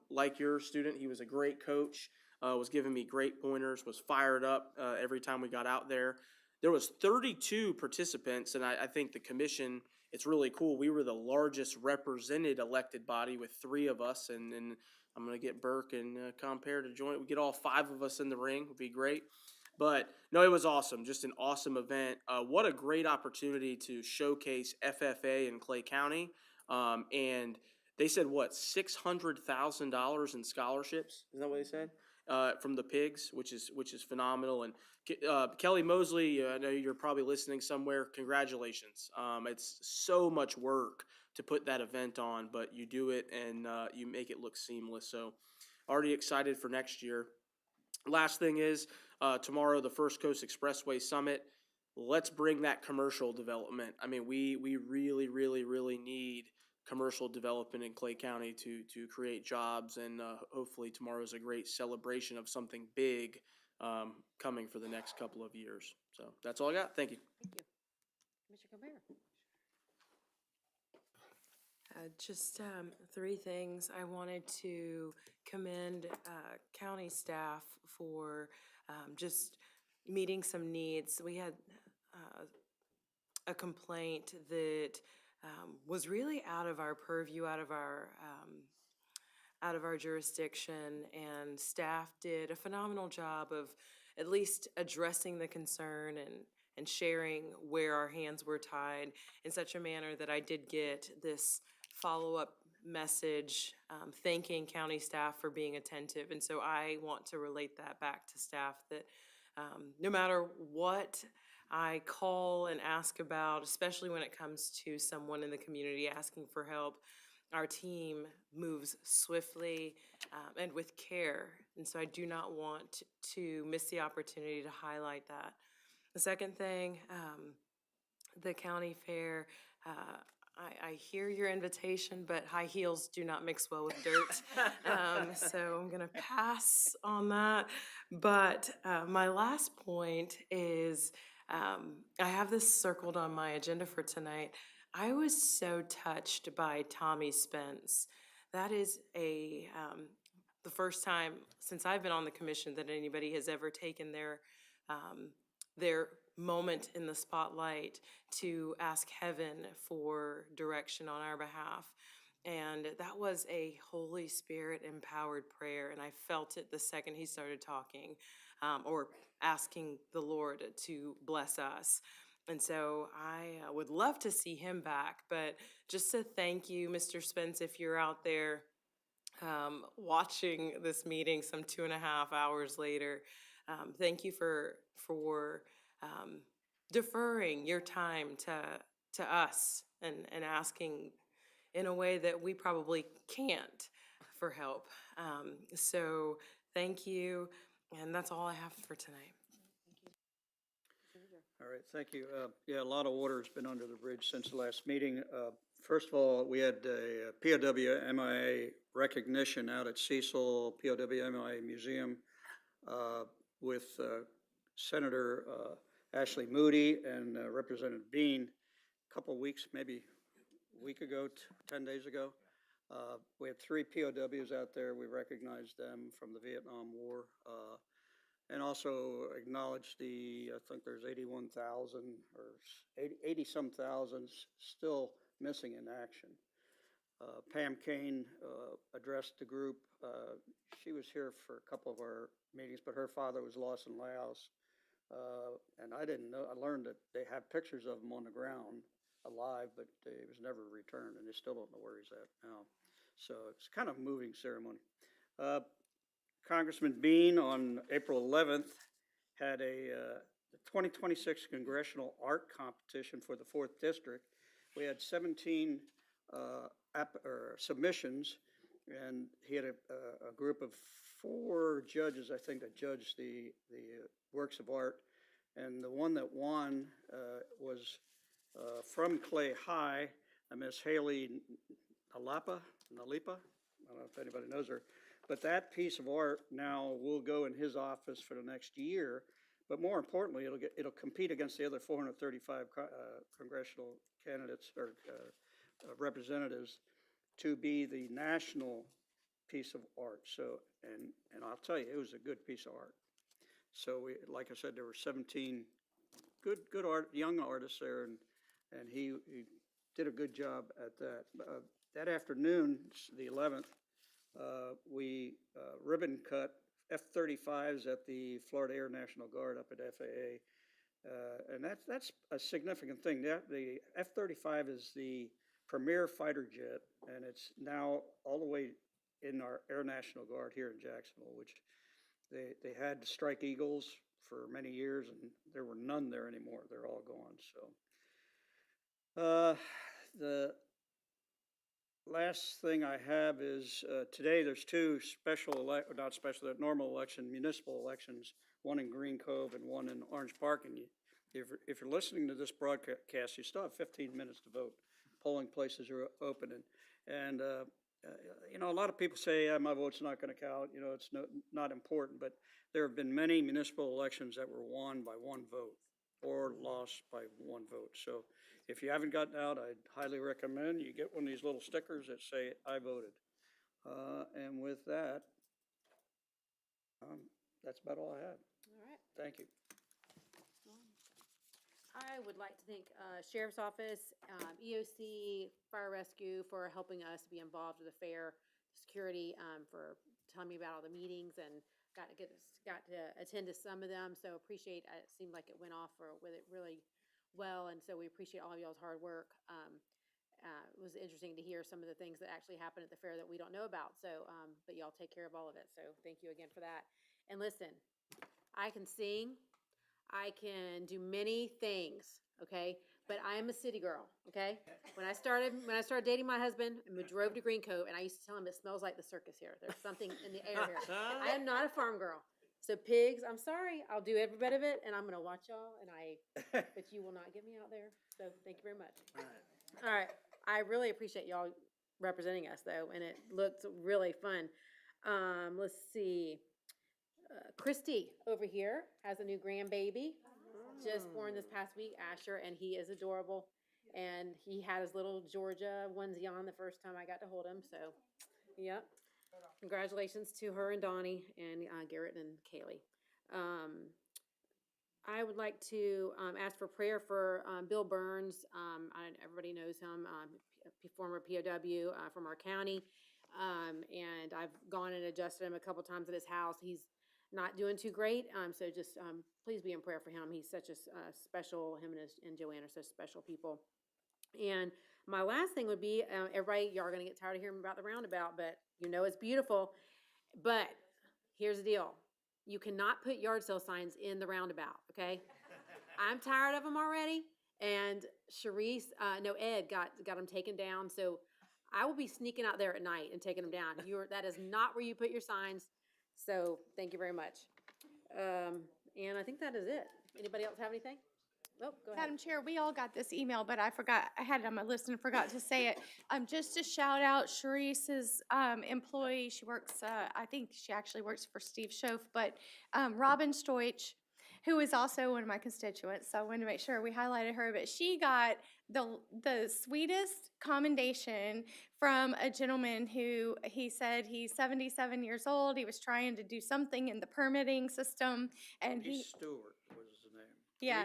like your student, he was a great coach. Was giving me great pointers. Was fired up every time we got out there. There was 32 participants, and I think the commission, it's really cool. We were the largest represented elected body with 3 of us, and I'm going to get Burke and Compare to join. We get all 5 of us in the ring. Would be great. But no, it was awesome. Just an awesome event. What a great opportunity to showcase FFA in Clay County. And they said, what, $600,000 in scholarships? Isn't that what they said? From the pigs, which is phenomenal. And Kelly Mosley, I know you're probably listening somewhere. Congratulations. It's so much work to put that event on, but you do it and you make it look seamless. So already excited for next year. Last thing is tomorrow, the First Coast Expressway Summit. Let's bring that commercial development. I mean, we really, really, really need commercial development in Clay County to create jobs, and hopefully tomorrow is a great celebration of something big coming for the next couple of years. So that's all I got. Thank you. Thank you. Commissioner Gobert. Just 3 things. I wanted to commend county staff for just meeting some needs. We had a complaint that was really out of our purview, out of our jurisdiction, and staff did a phenomenal job of at least addressing the concern and sharing where our hands were tied in such a manner that I did get this follow-up message thanking county staff for being attentive. And so I want to relate that back to staff, that no matter what I call and ask about, especially when it comes to someone in the community asking for help, our team moves swiftly and with care. And so I do not want to miss the opportunity to highlight that. The second thing, the county fair, I hear your invitation, but high heels do not mix well with dirt. So I'm going to pass on that. But my last point is, I have this circled on my agenda for tonight. I was so touched by Tommy Spence. That is the first time since I've been on the commission that anybody has ever taken their their moment in the spotlight to ask heaven for direction on our behalf. And that was a Holy Spirit empowered prayer. And I felt it the second he started talking, or asking the Lord to bless us. And so I would love to see him back, but just to thank you, Mr. Spence, if you're out there watching this meeting some 2.5 hours later, thank you for deferring your time to us and asking in a way that we probably can't for help. So thank you, and that's all I have for tonight. All right, thank you. Yeah, a lot of water has been under the bridge since the last meeting. First of all, we had a POW MIA recognition out at Cecil POW MIA Museum with Senator Ashley Moody and Representative Bean a couple of weeks, maybe a week ago, 10 days ago. We had 3 POWs out there. We recognized them from the Vietnam War. And also acknowledge I think there's 81,000 or 80-some thousand still missing in action. Pam Kane addressed the group. She was here for a couple of our meetings, but her father was lost in Laos. And I didn't know, I learned that they have pictures of him on the ground alive, but he was never returned, and they still don't know where he's at now. So it's kind of a moving ceremony. Congressman Bean on April 11th had a 2026 Congressional Art Competition for the 4th District. We had 17 submissions, and he had a group of 4 judges, I think, that judged the works of art. And the one that won was from Clay High, Miss Haley Nalipa. I don't know if anybody knows her. But that piece of art now will go in his office for the next year. But more importantly, it'll compete against the other 435 congressional candidates or representatives to be the national piece of art. So, and I'll tell you, it was a good piece of art. So we, like I said, there were 17 good young artists there, and he did a good job at that. That afternoon, the 11th, we ribbon cut F-35s at the Florida Air National Guard up at FAA. And that's a significant thing. The F-35 is the premier fighter jet, and it's now all the way in our Air National Guard here in Jacksonville, which they had Strike Eagles for many years, and there were none there anymore. They're all gone. So the last thing I have is today there's 2 normal election, municipal elections, one in Green Cove and one in Orange Park. And if you're listening to this broadcast, you still have 15 minutes to vote. Polling places are open. And you know, a lot of people say, my vote's not going to count. You know, it's not important. But there have been many municipal elections that were won by 1 vote or lost by 1 vote. So if you haven't gotten out, I'd highly recommend you get one of these little stickers that say, I voted. And with that, that's about all I have. All right. Thank you. I would like to thank Sheriff's Office, EOC, Fire Rescue for helping us be involved with the fair, security for telling me about all the meetings, and got to attend to some of them. So appreciate. It seemed like it went off with it really well, and so we appreciate all of y'all's hard work. It was interesting to hear some of the things that actually happened at the fair that we don't know about. So, but y'all take care of all of it. So thank you again for that. And listen, I can sing. I can do many things, okay? But I am a city girl, okay? When I started dating my husband, we drove to Green Cove, and I used to tell him it smells like the circus here. There's something in the air here. I am not a farm girl. So pigs, I'm sorry. I'll do every bit of it, and I'm going to watch y'all, but you will not get me out there. So thank you very much. All right. I really appreciate y'all representing us, though, and it looked really fun. Let's see. Christy over here has a new grandbaby, just born this past week, Asher, and he is adorable. And he had his little Georgia onesie on the first time I got to hold him. So, yep. Congratulations to her and Donnie and Garrett and Kaylee. I would like to ask for prayer for Bill Burns. Everybody knows him, former POW from our county. And I've gone and adjusted him a couple times at his house. He's not doing too great, so just please be in prayer for him. He's such a special, him and Joanne are such special people. And my last thing would be, everybody, y'all are gonna get tired of hearing about the roundabout, but you know it's beautiful. But here's the deal. You cannot put yard sale signs in the roundabout, okay? I'm tired of them already, and Ed got them taken down, so I will be sneaking out there at night and taking them down. That is not where you put your signs, so thank you very much. And I think that is it. Anybody else have anything? Oh, go ahead. Madam Chair, we all got this email, but I had it on my list and forgot to say it. Just to shout out Sharice's employee, she works, I think she actually works for Steve Schoaf, but Robin Stoich, who is also one of my constituents, so I wanted to make sure we highlighted her, but she got the sweetest commendation from a gentleman who, he said he's 77 years old, he was trying to do something in the permitting system, and Stewart was his name. yeah,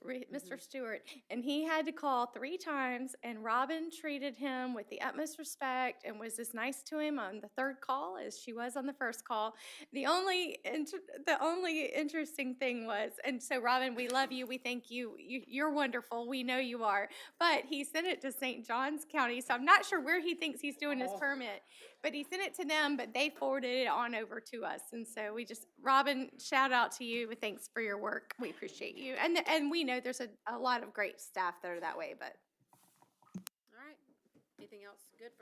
Reese Stewart. Mr. Stewart, and he had to call 3 times, and Robin treated him with the utmost respect and was as nice to him on the 3rd call as she was on the 1st call. The only interesting thing was, and so Robin, we love you, we thank you, you're wonderful, we know you are, but he sent it to St. Johns County, so I'm not sure where he thinks he's doing his permit, but he sent it to them, but they forwarded it on over to us, and so Robin, shout out to you, thanks for your work, we appreciate you, and we know there's a lot of great staff that are that way, but. All right. Anything else good for